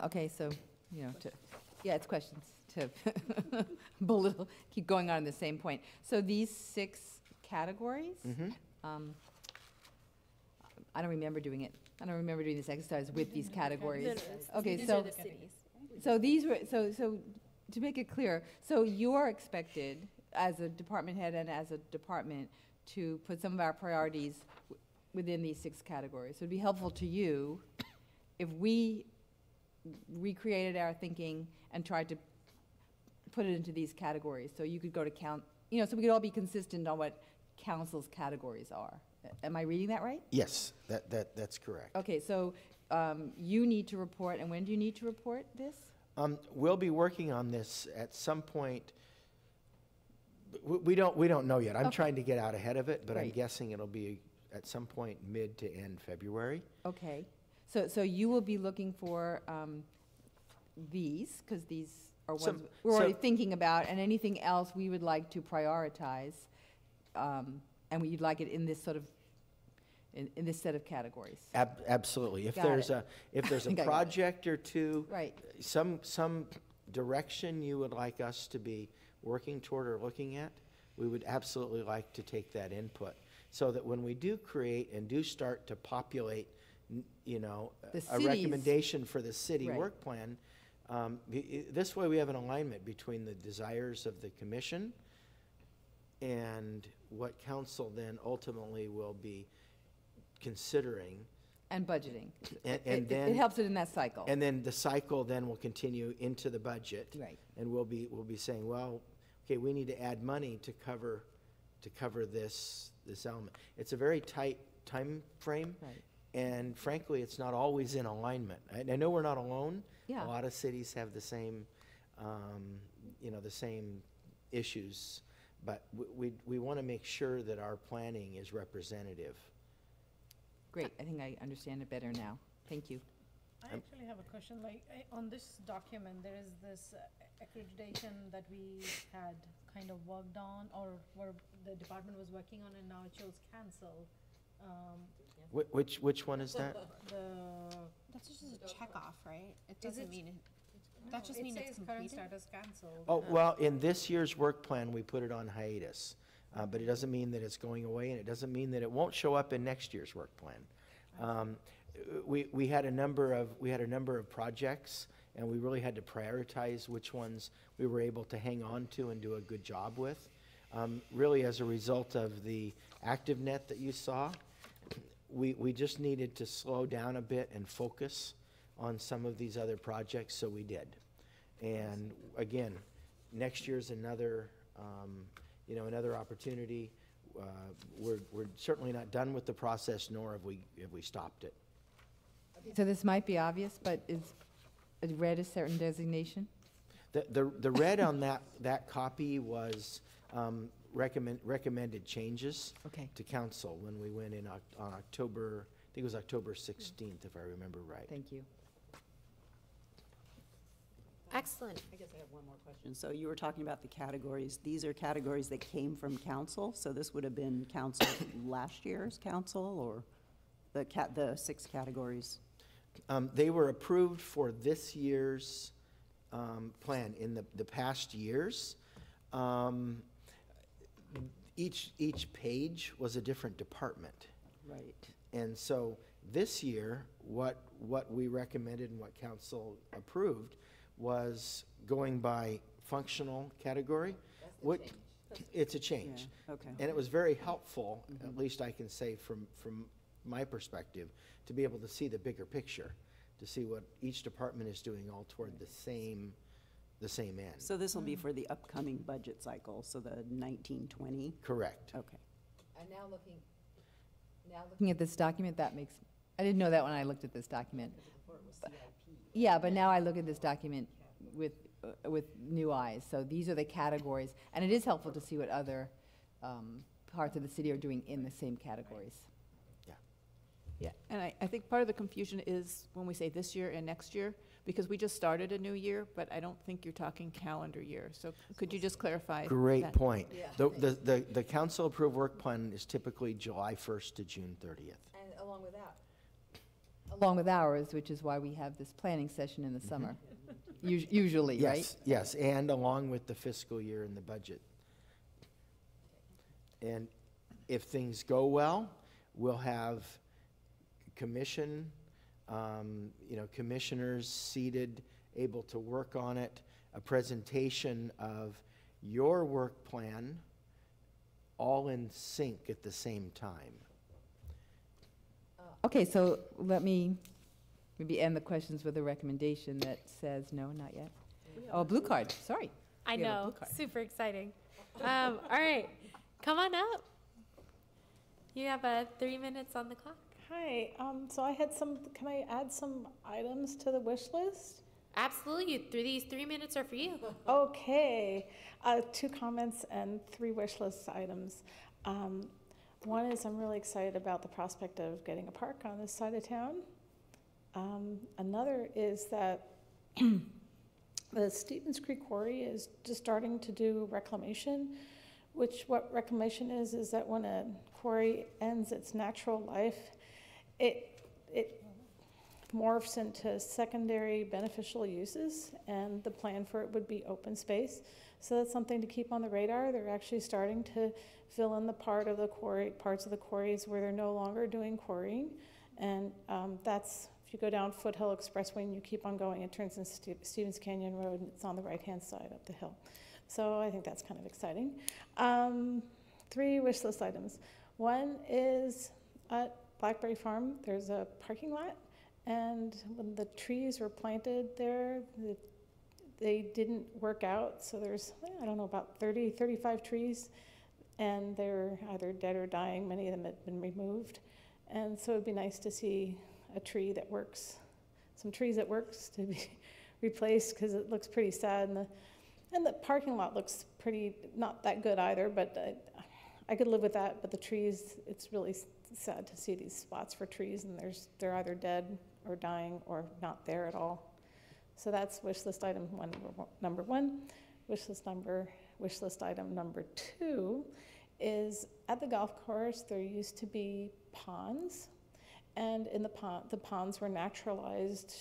Speaker 3: Okay, so, it's questions to keep going on the same point. So these 6 categories, I don't remember doing it. I don't remember doing this exercise with these categories. Okay,
Speaker 1: These
Speaker 3: so
Speaker 1: are the cities.
Speaker 3: so these were so to make it clear. So you're expected as a department head and as a department to put some of our priorities within these 6 categories. So it'd be helpful to you if we recreated our thinking and tried to put it into these categories. So you could go to so we could all be consistent on what council's categories are. Am I reading that right?
Speaker 6: Yes, that's correct.
Speaker 3: Okay, so you need to report, and when do you need to report this?
Speaker 6: We'll be working on this at some point. We don't know yet. I'm trying to get out ahead of it, but I'm
Speaker 3: Right.
Speaker 6: guessing it'll be at some point mid to end February.
Speaker 3: Okay, so you will be looking for these, because these are ones we're already thinking about, and anything else we would like to prioritize, and we'd like it in this sort of, in this set of categories.
Speaker 6: Absolutely. If
Speaker 3: Got
Speaker 6: there's
Speaker 3: it.
Speaker 6: a
Speaker 3: I got it.
Speaker 6: project or two,
Speaker 3: Right.
Speaker 6: some direction you would like us to be working toward or looking at, we would absolutely like to take that input. so that when we do create and do start to populate,
Speaker 3: The
Speaker 6: a
Speaker 3: cities.
Speaker 6: recommendation for the city
Speaker 3: Right.
Speaker 6: work plan, this way we have an alignment between the desires of the commission and what council then ultimately will be considering.
Speaker 3: And budgeting.
Speaker 6: And
Speaker 3: It
Speaker 6: then,
Speaker 3: helps it in that cycle.
Speaker 6: and then the cycle then will continue into the budget.
Speaker 3: Right.
Speaker 6: And we'll be saying, well, okay, we need to add money to cover this element. It's a very tight time frame.
Speaker 3: Right.
Speaker 6: And frankly, it's not always in alignment. I know we're not alone.
Speaker 3: Yeah.
Speaker 6: A lot of cities have the same, the same issues. But we want to make sure that our planning is representative.
Speaker 3: Great, I think I understand it better now. Thank you.
Speaker 5: I actually have a question, on this document, there is this accreditation that we had kind of worked on, or where the department was working on, and now it shows cancel.
Speaker 6: Which one is that?
Speaker 1: That's just a check off, right? It doesn't mean it. That just means it's
Speaker 5: It says current
Speaker 1: completed?
Speaker 5: status canceled.
Speaker 6: Oh, well, in this year's work plan, we put it on hiatus. But it doesn't mean that it's going away, and it doesn't mean that it won't show up in next year's work plan. We had a number of projects, and we really had to prioritize which ones we were able to hang on to and do a good job with. Really, as a result of the ActiveNet that you saw, we just needed to slow down a bit and focus on some of these other projects, so we did. And again, next year's another opportunity. We're certainly not done with the process, nor have we stopped it.
Speaker 3: So this might be obvious, but is red a certain designation?
Speaker 6: The red on that copy was recommended changes
Speaker 3: Okay.
Speaker 6: to council when we went in on October, I think it was October 16th, if I remember right.
Speaker 3: Thank you.
Speaker 1: Excellent.
Speaker 4: I guess I have one more question. So you were talking about the categories. These are categories that came from council, so this would have been council last year's council, or the 6 categories?
Speaker 6: They were approved for this year's plan. In the past years, each page was a different department.
Speaker 4: Right.
Speaker 6: And so this year, what we recommended and what council approved was going by functional category. It's a change.
Speaker 4: Yeah, okay.
Speaker 6: And it was very helpful, at least I can say from my perspective, to be able to see the bigger picture, to see what each department is doing all toward the same end.
Speaker 4: So this will be for the upcoming budget cycle, so the 1920?
Speaker 6: Correct.
Speaker 4: Okay.
Speaker 3: And now looking at this document, I didn't know that when I looked at this document. Yeah, but now I look at this document with new eyes. So these are the categories, and it is helpful to see what other parts of the city are doing in the same categories.
Speaker 7: Yeah, and I think part of the confusion is when we say this year and next year, because we just started a new year, but I don't think you're talking calendar year. So could you just clarify?
Speaker 6: Great
Speaker 7: that?
Speaker 6: point. The council approved work plan is typically July 1st to June 30th.
Speaker 3: And along with ours, which is why we have this planning session in the summer, usually, right?
Speaker 6: Yes, and along with the fiscal year and the budget. And if things go well, we'll have commissioners seated, able to work on it, a presentation of your work plan, all in sync at the same time.
Speaker 3: Okay, so let me maybe end the questions with a recommendation that says no, not yet. Oh, blue card, sorry.
Speaker 1: I
Speaker 3: We have a
Speaker 1: know,
Speaker 3: blue card.
Speaker 1: super exciting. All right, come on up. You have 3 minutes on the clock.
Speaker 13: Hi, so I had can I add some items to the wish list?
Speaker 1: Absolutely, these 3 minutes are for you.
Speaker 13: Okay, 2 comments and 3 wish list items. One is I'm really excited about the prospect of getting a park on this side of town. Another is that the Stevens Creek Quarry is just starting to do reclamation, what reclamation is that when a quarry ends its natural life, it morphs into secondary beneficial uses, and the plan for it would be open space. So that's something to keep on the radar. They're actually starting to fill in the parts of the quarries where they're no longer doing quarrying. And that's, if you go down Foothill Expressway and you keep on going, it turns into Stevens Canyon Road, and it's on the right-hand side up the hill. So I think that's kind of exciting. 3 wish list items. One is at Blackberry Farm, there's a parking lot, and when the trees were planted there, they didn't work out, so there's, I don't know, about 30, 35 trees, and they're either dead or dying. Many of them had been removed, and so it'd be nice to see a tree that works, some trees that works to be replaced, because it looks pretty sad, and the parking lot looks pretty, not that good either, but I could live with that, but the trees, it's really sad to see these spots for trees, and they're either dead or dying or not there at all. So that's wish list item number one. Wish list item number 2 is at the golf course, there used to be ponds, and in the ponds were naturalized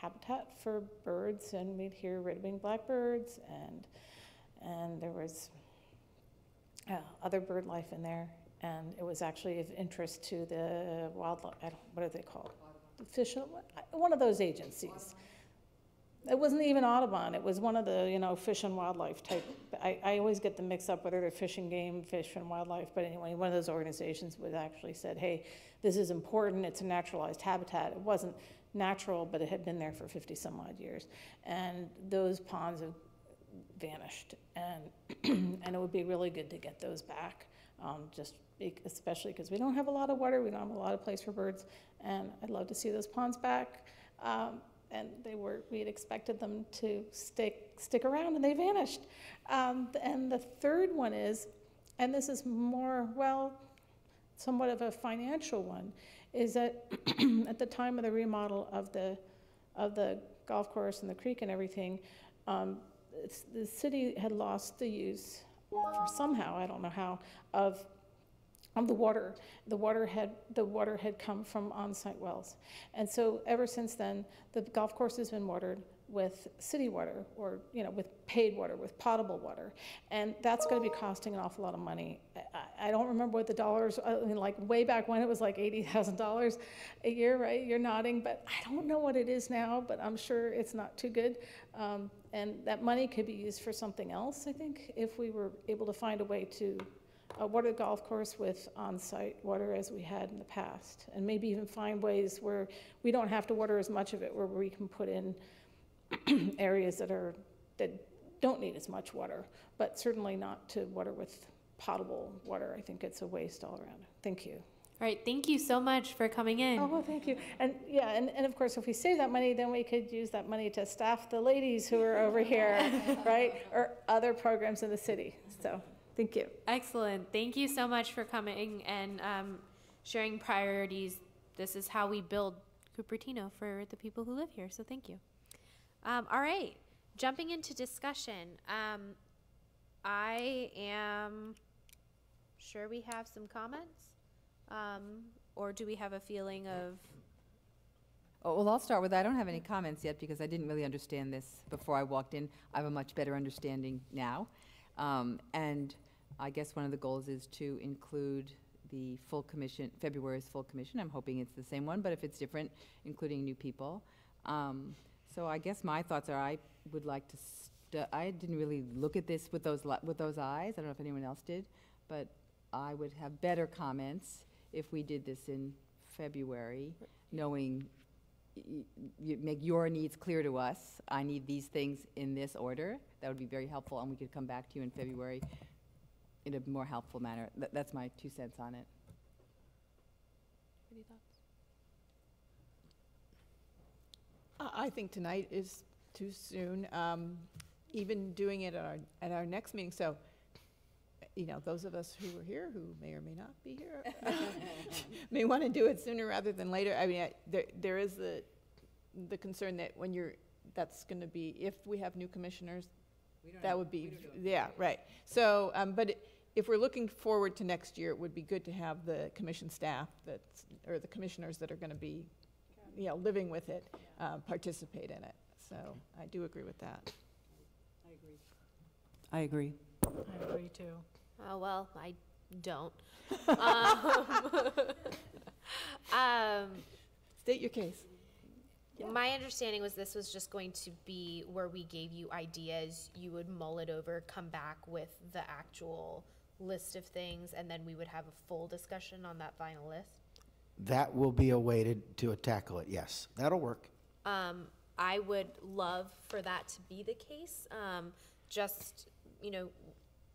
Speaker 13: habitat for birds, and we'd hear red-winged blackbirds, and there was other bird life in there, and it was actually of interest to the wildlife, what are they called? The fish, one of those agencies. It wasn't even Audubon, it was one of the, fish and wildlife type. I always get them mixed up whether they're fish and game, fish and wildlife, but anyway, one of those organizations was actually said, hey, this is important, it's a naturalized habitat. It wasn't natural, but it had been there for 50 some odd years. And those ponds have vanished, and and it would be really good to get those back, especially because we don't have a lot of water, we don't have a lot of place for birds, and I'd love to see those ponds back. And we had expected them to stick around, and they vanished. And the third one is, and this is more, somewhat of a financial one, is that at the time of the remodel of the golf course and the creek and everything, the city had lost the use, for somehow, I don't know how, of the water. The water had come from on-site wells. And so ever since then, the golf course has been watered with city water, or with paid water, with potable water. And that's going to be costing an awful lot of money. I don't remember what the dollars, like way back when it was like $80,000 a year, right? You're nodding, but I don't know what it is now, but I'm sure it's not too good. And that money could be used for something else, I think, if we were able to find a way to water the golf course with on-site water as we had in the past, and maybe even find ways where we don't have to water as much of it, where we can put in areas that don't need as much water, but certainly not to water with potable water. I think it's a waste all around. Thank you.
Speaker 1: All right, thank you so much for coming in.
Speaker 13: Oh, well, thank you. And yeah, and of course, if we save that money, then we could use that money to staff the ladies who are over here, right? Or other programs in the city. So thank you.
Speaker 1: Excellent. Thank you so much for coming and sharing priorities. This is how we build Cupertino for the people who live here, so thank you. All right, jumping into discussion. I am sure we have some comments, or do we have a feeling of?
Speaker 3: Oh, well, I'll start with, I don't have any comments yet because I didn't really understand this before I walked in. I have a much better understanding now. And I guess one of the goals is to include the full commission, February's full commission. I'm hoping it's the same one, but if it's different, including new people. So I guess my thoughts are, I would like to, I didn't really look at this with those eyes. I don't know if anyone else did, but I would have better comments if we did this in February, knowing you make your needs clear to us. I need these things in this order. That would be very helpful, and we could come back to you in February in a more helpful manner. That's my 2 cents on it.
Speaker 1: Any thoughts?
Speaker 7: I think tonight is too soon. Even doing it at our next meeting. So, those of us who are here, who may or may not be here, may want to do it sooner rather than later. I mean, there is the concern that that's going to be, if we have new commissioners, that would be, yeah, right. So, but if we're looking forward to next year, it would be good to have the commission staff or the commissioners that are going to be living with it, participate in it. So I do agree with that.
Speaker 4: I agree.
Speaker 5: I agree too.
Speaker 1: Oh, well, I don't.
Speaker 7: State your case.
Speaker 1: My understanding was this was just going to be where we gave you ideas, you would mull it over, come back with the actual list of things, and then we would have a full discussion on that final list.
Speaker 6: That will be a way to tackle it, yes. That'll work.
Speaker 1: I would love for that to be the case.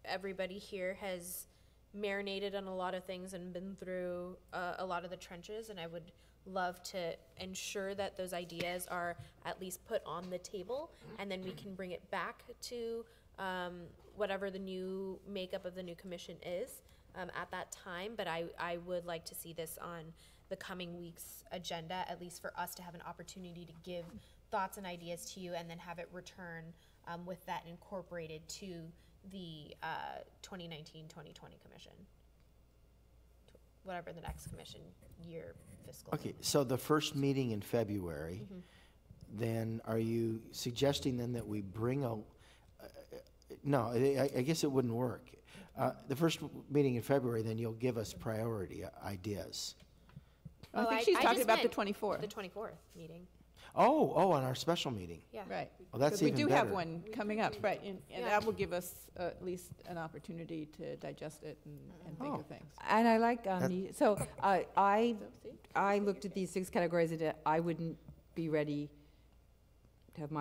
Speaker 1: Everybody here has marinated on a lot of things and been through a lot of the trenches, and I would love to ensure that those ideas are at least put on the table, and then we can bring it back to whatever the new makeup of the new commission is at that time. But I would like to see this on the coming week's agenda, at least for us to have an opportunity to give thoughts and ideas to you, and then have it return with that incorporated to the 2019-2020 commission, whatever the next commission year fiscal.
Speaker 6: Okay, so the first meeting in February, then are you suggesting then that we bring no, I guess it wouldn't work. The first meeting in February, then you'll give us priority ideas.
Speaker 7: I think she's talking about the 24th.
Speaker 1: The 24th meeting.
Speaker 6: Oh, on our special meeting.
Speaker 1: Yeah.
Speaker 7: Right.
Speaker 6: Well, that's
Speaker 7: we
Speaker 6: even
Speaker 7: do
Speaker 6: better.
Speaker 7: have one coming up, right, and that will give us at least an opportunity to digest it and think of things.
Speaker 3: And I like, I looked at these 6 categories and I wouldn't be ready to have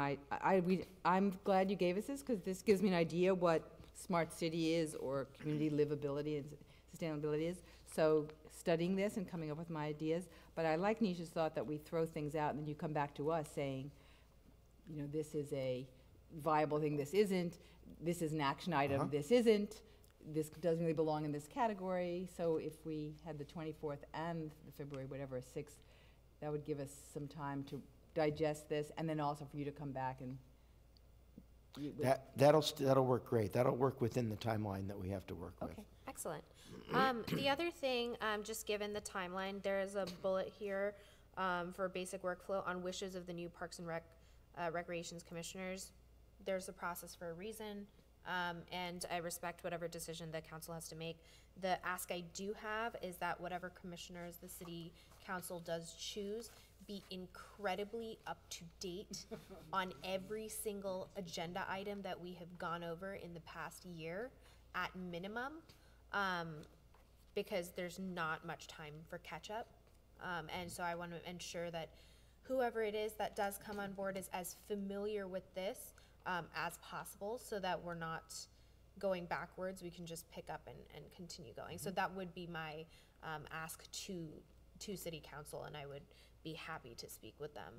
Speaker 3: I'm glad you gave us this, because this gives me an idea what smart city is, or community livability and sustainability is. So studying this and coming up with my ideas, but I like Nisha's thought that we throw things out and then you come back to us saying, this is a viable thing, this isn't, this is an action item, this isn't, this doesn't really belong in this category. So if we had the 24th and the February, whatever, 6th, that would give us some time to digest this, and then also for you to come back and
Speaker 6: That'll work great. That'll work within the timeline that we have to work with.
Speaker 1: Okay, excellent. The other thing, just given the timeline, there is a bullet here for basic workflow on wishes of the new Parks and Recreations commissioners. There's a process for a reason, and I respect whatever decision the council has to make. The ask I do have is that whatever commissioners the city council does choose be incredibly up to date on every single agenda item that we have gone over in the past year at minimum, because there's not much time for catch up. And so I want to ensure that whoever it is that does come on board is as familiar with this as possible, so that we're not going backwards. We can just pick up and continue going. So that would be my ask to City Council, and I would be happy to speak with them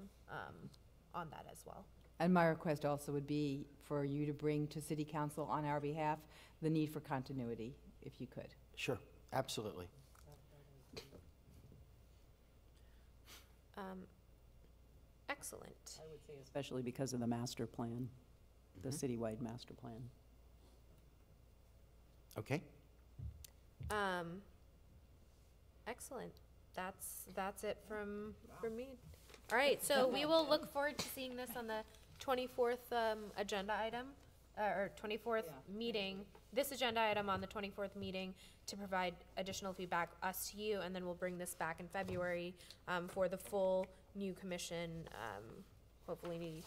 Speaker 1: on that as well.
Speaker 3: And my request also would be for you to bring to City Council on our behalf the need for continuity, if you could.
Speaker 6: Sure, absolutely.
Speaker 1: Excellent.
Speaker 4: I would say especially because of the master plan, the citywide master plan.
Speaker 6: Okay.
Speaker 1: Excellent. That's it from me. All right, so we will look forward to seeing this on the 24th agenda item, or 24th meeting, this agenda item on the 24th meeting, to provide additional feedback, us to you, and then we'll bring this back in February for the full new commission. Hopefully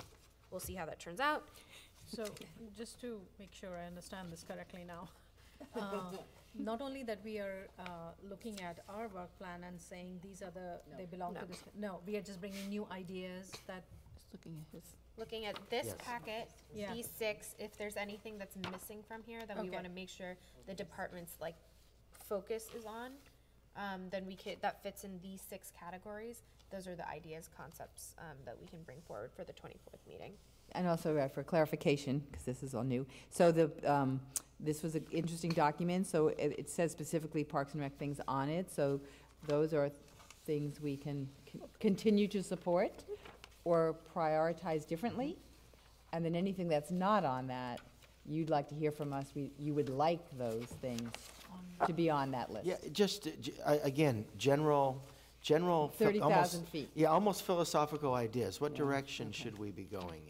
Speaker 1: we'll see how that turns out.
Speaker 5: So just to make sure I understand this correctly now, not only that we are looking at our work plan and saying these are they belong to this. No, we are just bringing new ideas that.
Speaker 7: Just looking at his.
Speaker 1: Looking at this
Speaker 6: Yes.
Speaker 1: packet, these 6, if there's anything that's missing from here that we want to make sure the department's focus is on, then that fits in these 6 categories. Those are the ideas, concepts that we can bring forward for the 24th meeting.
Speaker 3: And also for clarification, because this is all new, so this was an interesting document, so it says specifically Parks and Rec things on it, so those are things we can continue to support or prioritize differently, and then anything that's not on that, you'd like to hear from us, you would like those things to be on that list.
Speaker 6: Yeah, just again, general general.
Speaker 3: 30,000 feet.
Speaker 6: Yeah, almost philosophical ideas. What direction should we be going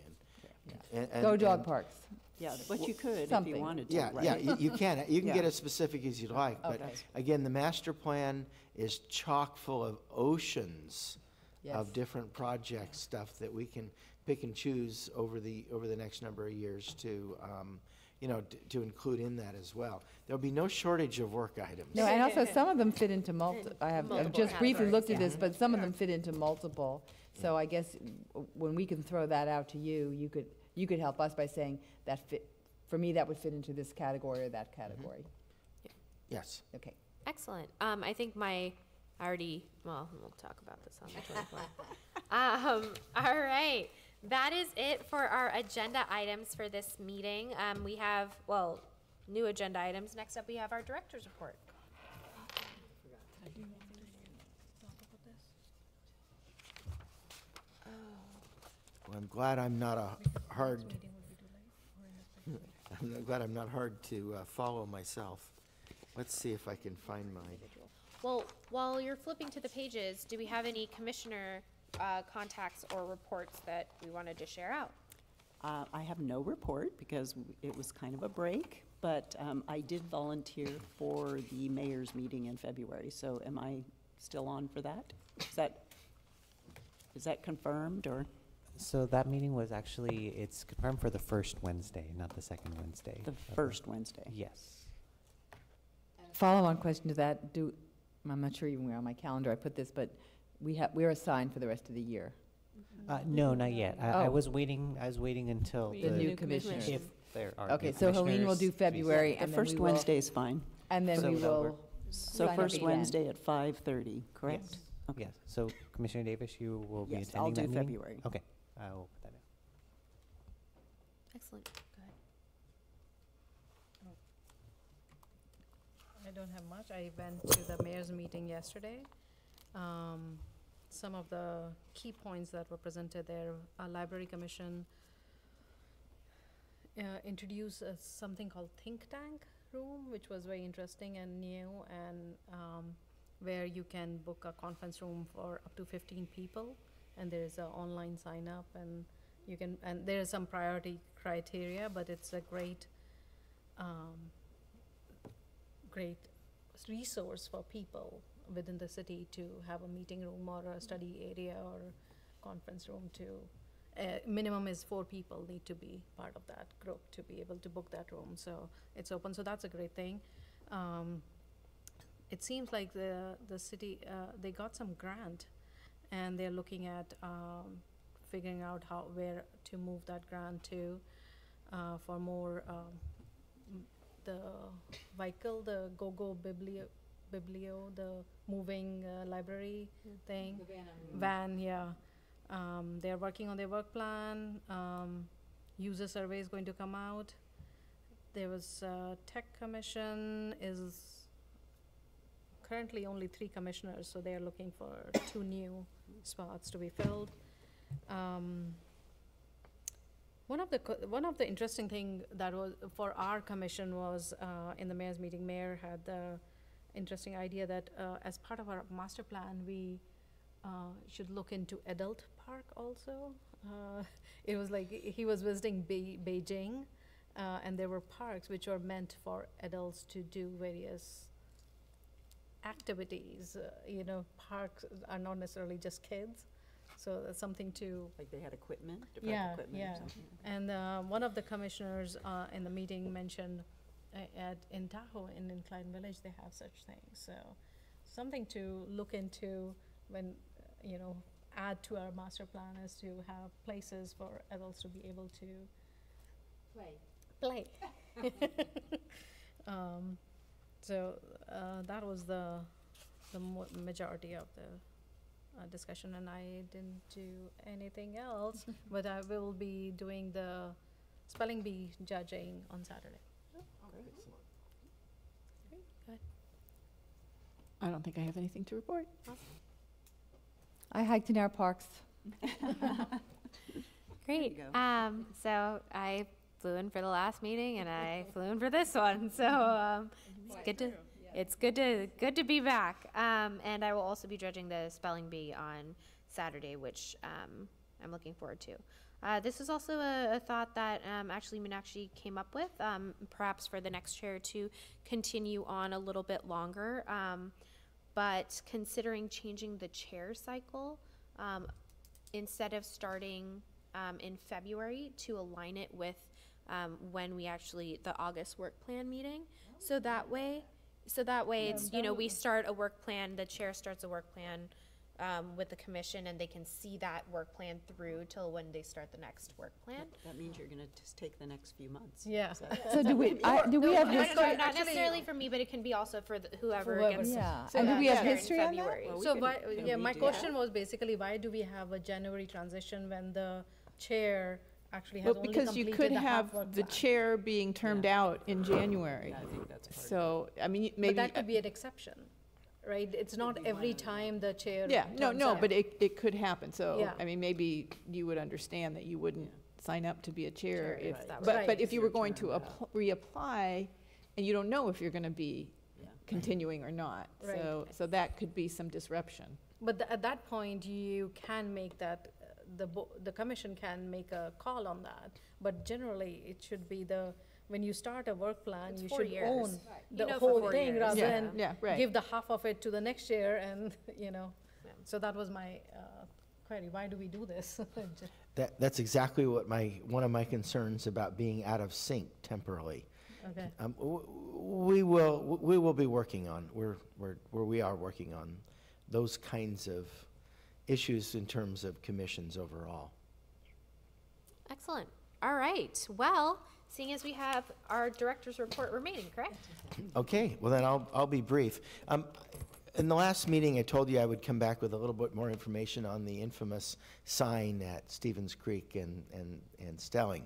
Speaker 6: in?
Speaker 3: Go dog parks.
Speaker 4: Yeah, but you could if
Speaker 3: Something.
Speaker 4: you wanted to,
Speaker 6: Yeah,
Speaker 4: right?
Speaker 6: yeah, you can. You can get
Speaker 4: Yeah.
Speaker 6: as specific as you'd like, but
Speaker 3: Okay.
Speaker 6: again, the master plan is chock full of oceans
Speaker 3: Yes.
Speaker 6: of different project stuff that we can pick and choose over the next number of years to, to include in that as well. There'll be no shortage of work items.
Speaker 3: No, and also some of them fit into I've
Speaker 9: Multiple
Speaker 3: just briefly looked at
Speaker 9: categories,
Speaker 3: this, but some of them fit into multiple. So I guess when we can throw that out to you, you could help us by saying that fit, for me, that would fit into this category or that category.
Speaker 6: Yes.
Speaker 3: Okay.
Speaker 1: Excellent. I think we'll talk about this on the 24th. All right. That is it for our agenda items for this meeting. We have, new agenda items. Next up, we have our director's report.
Speaker 6: Well, I'm glad I'm not I'm glad I'm not hard to follow myself. Let's see if I can find my.
Speaker 1: Well, while you're flipping to the pages, do we have any commissioner contacts or reports that we wanted to share out?
Speaker 4: I have no report because it was kind of a break, but I did volunteer for the mayor's meeting in February, so am I still on for that? Is that confirmed, or?
Speaker 2: So that meeting was actually, it's confirmed for the first Wednesday, not the second Wednesday.
Speaker 4: The first Wednesday?
Speaker 2: Yes.
Speaker 3: Follow-on question to that, I'm not sure even where on my calendar I put this, but we're assigned for the rest of the year.
Speaker 2: No, not yet. I
Speaker 3: Oh.
Speaker 2: was waiting until
Speaker 3: The new commissioners.
Speaker 2: if there are
Speaker 3: Okay,
Speaker 2: new
Speaker 3: so Helene will
Speaker 2: commissioners,
Speaker 3: do
Speaker 2: please.
Speaker 3: February,
Speaker 4: The
Speaker 3: and then
Speaker 4: first
Speaker 3: we will,
Speaker 4: Wednesday is fine.
Speaker 3: and then
Speaker 2: So
Speaker 3: we
Speaker 2: that'll
Speaker 3: will.
Speaker 2: work.
Speaker 4: So
Speaker 3: sign up
Speaker 4: first
Speaker 3: again.
Speaker 4: Wednesday at 5:30, correct?
Speaker 2: Yes.
Speaker 4: Okay.
Speaker 2: Yes. So Commissioner Davis, you will be
Speaker 4: Yes,
Speaker 2: attending
Speaker 4: I'll
Speaker 2: that
Speaker 4: do
Speaker 2: meeting?
Speaker 4: February.
Speaker 2: Okay, I will put that in.
Speaker 1: Excellent. Go ahead.
Speaker 5: I don't have much. I went to the mayor's meeting yesterday. Some of the key points that were presented there, Library Commission introduced something called Think Tank Room, which was very interesting and new, and where you can book a conference room for up to 15 people, and there is an online sign up, and you can, and there is some priority criteria, but it's a great resource for people within the city to have a meeting room or a study area or conference room to, minimum is 4 people need to be part of that group to be able to book that room. So it's open, so that's a great thing. It seems like the city, they got some grant and they're looking at figuring out where to move that grant to for more the vehicle, the Go-Go Biblio, the moving library thing. The van, yeah. They're working on their work plan. User survey is going to come out. There was Tech Commission is currently only 3 commissioners, so they're looking for 2 new spots to be filled. One of the interesting thing that was for our commission was in the mayor's meeting, mayor had the interesting idea that as part of our master plan, we should look into adult park also. It was like he was visiting Beijing, and there were parks which were meant for adults to do various activities. Parks are not necessarily just kids. So that's something to.
Speaker 4: Like they had equipment,
Speaker 5: Yeah,
Speaker 4: equipment
Speaker 5: yeah.
Speaker 4: or something?
Speaker 5: And one of the commissioners in the meeting mentioned in Tahoe, in Klein Village, they have such things. So something to look into when, add to our master plan is to have places for adults to be able to play. So that was the majority of the discussion, and I didn't do anything else, but I will be doing the spelling bee judging on Saturday. Great,
Speaker 7: I don't think I have anything to report.
Speaker 3: I hiked in our parks.
Speaker 1: Great.
Speaker 4: you
Speaker 1: So I flew in for the last meeting and I flew in for this one. So it's good to, It's good to be back. And I will also be judging the spelling bee on Saturday, which I'm looking forward to. This is also a thought that actually Meenakshi came up with, perhaps for the next chair to continue on a little bit longer. But considering changing the chair cycle, instead of starting in February, to align it with when we actually, the August work plan meeting. So that way it's, we start a work plan, the chair starts a work plan with the commission, and they can see that work plan through till when they start the next work plan.
Speaker 4: That means you're gonna just take the next few months.
Speaker 5: Yeah.
Speaker 3: So do we have history?
Speaker 1: Not necessarily for me, but it can be also for whoever gets.
Speaker 3: Yeah.
Speaker 1: So
Speaker 3: And do we have
Speaker 1: chair in
Speaker 3: history on that?
Speaker 1: February.
Speaker 4: Well, we
Speaker 5: So
Speaker 4: could-
Speaker 5: why,
Speaker 4: can
Speaker 5: yeah,
Speaker 4: we
Speaker 5: my
Speaker 4: do
Speaker 5: question
Speaker 4: that?
Speaker 5: was basically, why do we have a January transition when the chair actually has
Speaker 7: Well,
Speaker 5: only
Speaker 7: because you
Speaker 5: completed
Speaker 7: could
Speaker 5: the half
Speaker 7: have
Speaker 5: work
Speaker 7: the
Speaker 5: plan?
Speaker 7: chair being termed out in January.
Speaker 4: I think that's part of it.
Speaker 7: So, I mean,
Speaker 5: But
Speaker 7: maybe.
Speaker 5: that could be an exception, right? It's not every time the chair.
Speaker 7: Yeah, no,
Speaker 5: turns
Speaker 7: no,
Speaker 5: out.
Speaker 7: but it could happen. So,
Speaker 5: Yeah.
Speaker 7: I mean, maybe you would understand that you wouldn't sign up to be a chair
Speaker 1: Chair,
Speaker 7: if,
Speaker 1: if that was-
Speaker 7: but
Speaker 5: Right.
Speaker 7: if you were going
Speaker 4: Your
Speaker 7: to
Speaker 4: term
Speaker 7: reapply, and you don't know if you're gonna be
Speaker 4: Yeah.
Speaker 7: continuing or not.
Speaker 5: Right.
Speaker 7: So that could be some disruption.
Speaker 5: But at that point, you can make that, the commission can make a call on that. But generally, it should be when you start a work plan,
Speaker 1: It's
Speaker 5: you
Speaker 1: 4
Speaker 5: should
Speaker 1: years.
Speaker 5: own
Speaker 1: You
Speaker 5: the
Speaker 1: know for
Speaker 5: whole
Speaker 1: 4
Speaker 5: thing
Speaker 1: years.
Speaker 5: rather
Speaker 7: Yeah,
Speaker 5: than
Speaker 7: yeah, right.
Speaker 5: give the half of it to the next year and, So that was my query, why do we do this?
Speaker 6: That's exactly what one of my concerns about being out of sync temporarily.
Speaker 5: Okay.
Speaker 6: We will be working on, we are working on those kinds of issues in terms of commissions overall.
Speaker 1: Excellent. All right. Well, seeing as we have our director's report remaining, correct?
Speaker 6: Okay, well then I'll be brief. In the last meeting, I told you I would come back with a little bit more information on the infamous sign at Stevens Creek and Stelling.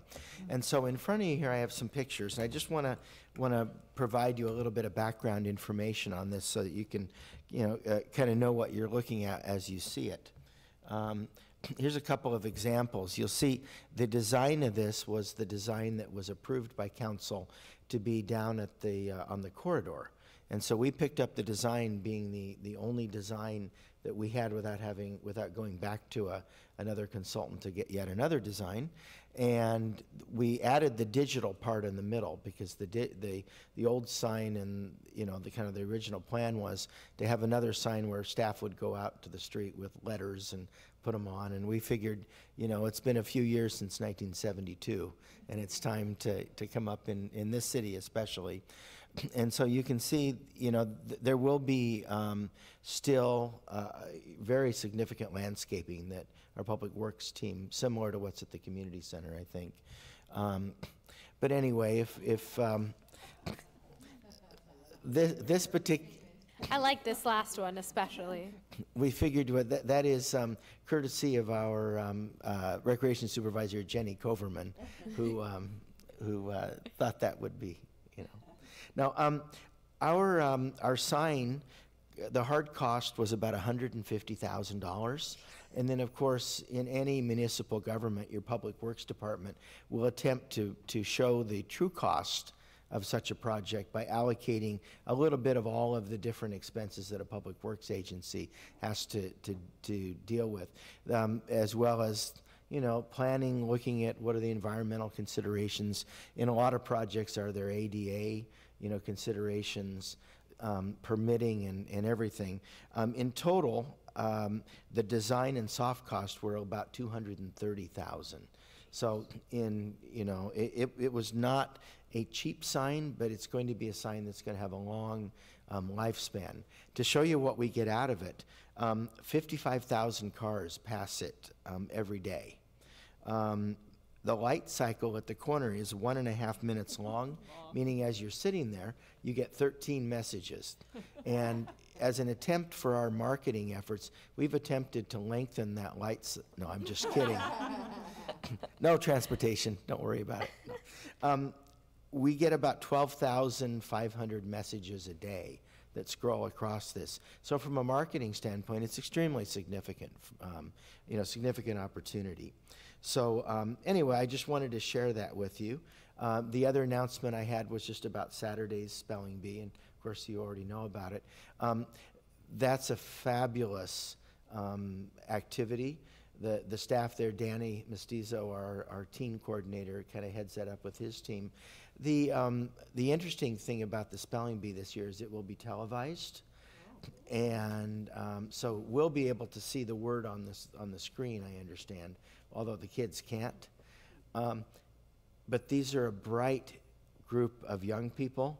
Speaker 6: And so in front of you here, I have some pictures. And I just want to provide you a little bit of background information on this so that you can, kind of know what you're looking at as you see it. Here's a couple of examples. You'll see the design of this was the design that was approved by council to be down at on the corridor. And so we picked up the design being the only design that we had without going back to another consultant to get yet another design. And we added the digital part in the middle because the old sign and the original plan was to have another sign where staff would go out to the street with letters and put them on. And we figured, it's been a few years since 1972, and it's time to come up in this city especially. And so you can see, there will be still very significant landscaping that our Public Works team, similar to what's at the community center, I think. But anyway, if this particular,
Speaker 1: I like this last one especially.
Speaker 6: we figured that is courtesy of our recreation supervisor, Jenny Coverman, who thought that would be, Now, our sign, the hard cost was about $150,000. And then, of course, in any municipal government, your Public Works Department will attempt to show the true cost of such a project by allocating a little bit of all of the different expenses that a public works agency has to deal with, as well as planning, looking at what are the environmental considerations. In a lot of projects, are there ADA, considerations, permitting and everything. In total, the design and soft costs were about $230,000. So it was not a cheap sign, but it's going to be a sign that's going to have a long lifespan. To show you what we get out of it, 55,000 cars pass it every day. The light cycle at the corner is 1.5 minutes long, meaning as you're sitting there, you get 13 messages. And as an attempt for our marketing efforts, we've attempted to lengthen that no, I'm just kidding. No transportation, don't worry about it. No. We get about 12,500 messages a day that scroll across this. So from a marketing standpoint, it's extremely significant, significant opportunity. So anyway, I just wanted to share that with you. The other announcement I had was just about Saturday's spelling bee, and of course, you already know about it. That's a fabulous activity. The staff there, Danny Mestizo, our teen coordinator, kind of heads that up with his team. The interesting thing about the spelling bee this year is it will be televised, and so we'll be able to see the word on the screen, I understand, although the kids can't. But these are a bright group of young people.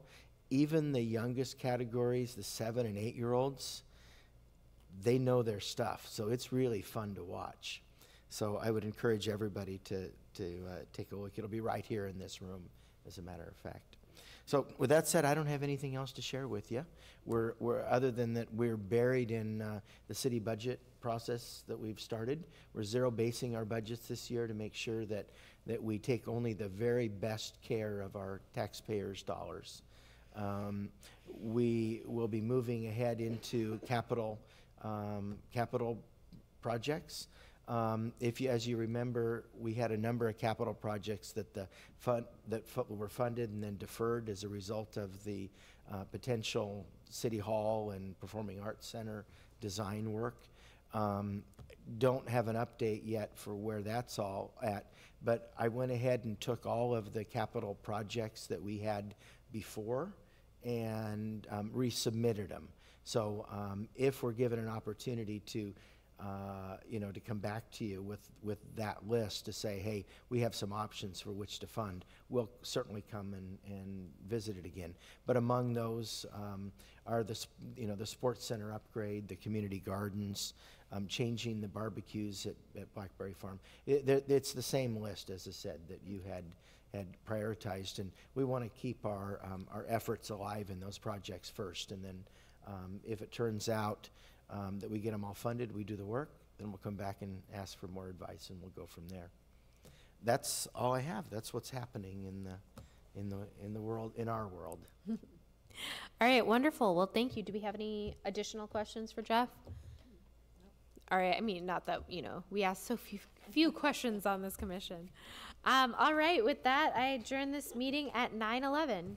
Speaker 6: Even the youngest categories, the 7 and 8-year-olds, they know their stuff. So it's really fun to watch. So I would encourage everybody to take a look. It'll be right here in this room, as a matter of fact. So with that said, I don't have anything else to share with you. We're other than that, we're buried in the city budget process that we've started. We're zero basing our budgets this year to make sure that we take only the very best care of our taxpayers' dollars. We will be moving ahead into capital projects. As you remember, we had a number of capital projects that were funded and then deferred as a result of the potential City Hall and Performing Arts Center design work. Don't have an update yet for where that's all at, but I went ahead and took all of the capital projects that we had before and resubmitted them. So if we're given an opportunity to come back to you with that list to say, hey, we have some options for which to fund, we'll certainly come and visit it again. But among those are the sports center upgrade, the community gardens, changing the barbecues at Blackberry Farm. It's the same list, as I said, that you had prioritized, and we want to keep our efforts alive in those projects first, and then if it turns out that we get them all funded, we do the work, then we'll come back and ask for more advice, and we'll go from there. That's all I have. That's what's happening in the world, in our world.
Speaker 1: All right, wonderful. Well, thank you. Do we have any additional questions for Jeff? All right. I mean, not that, we asked so few questions on this commission. All right. With that, I adjourn this meeting at 9:11.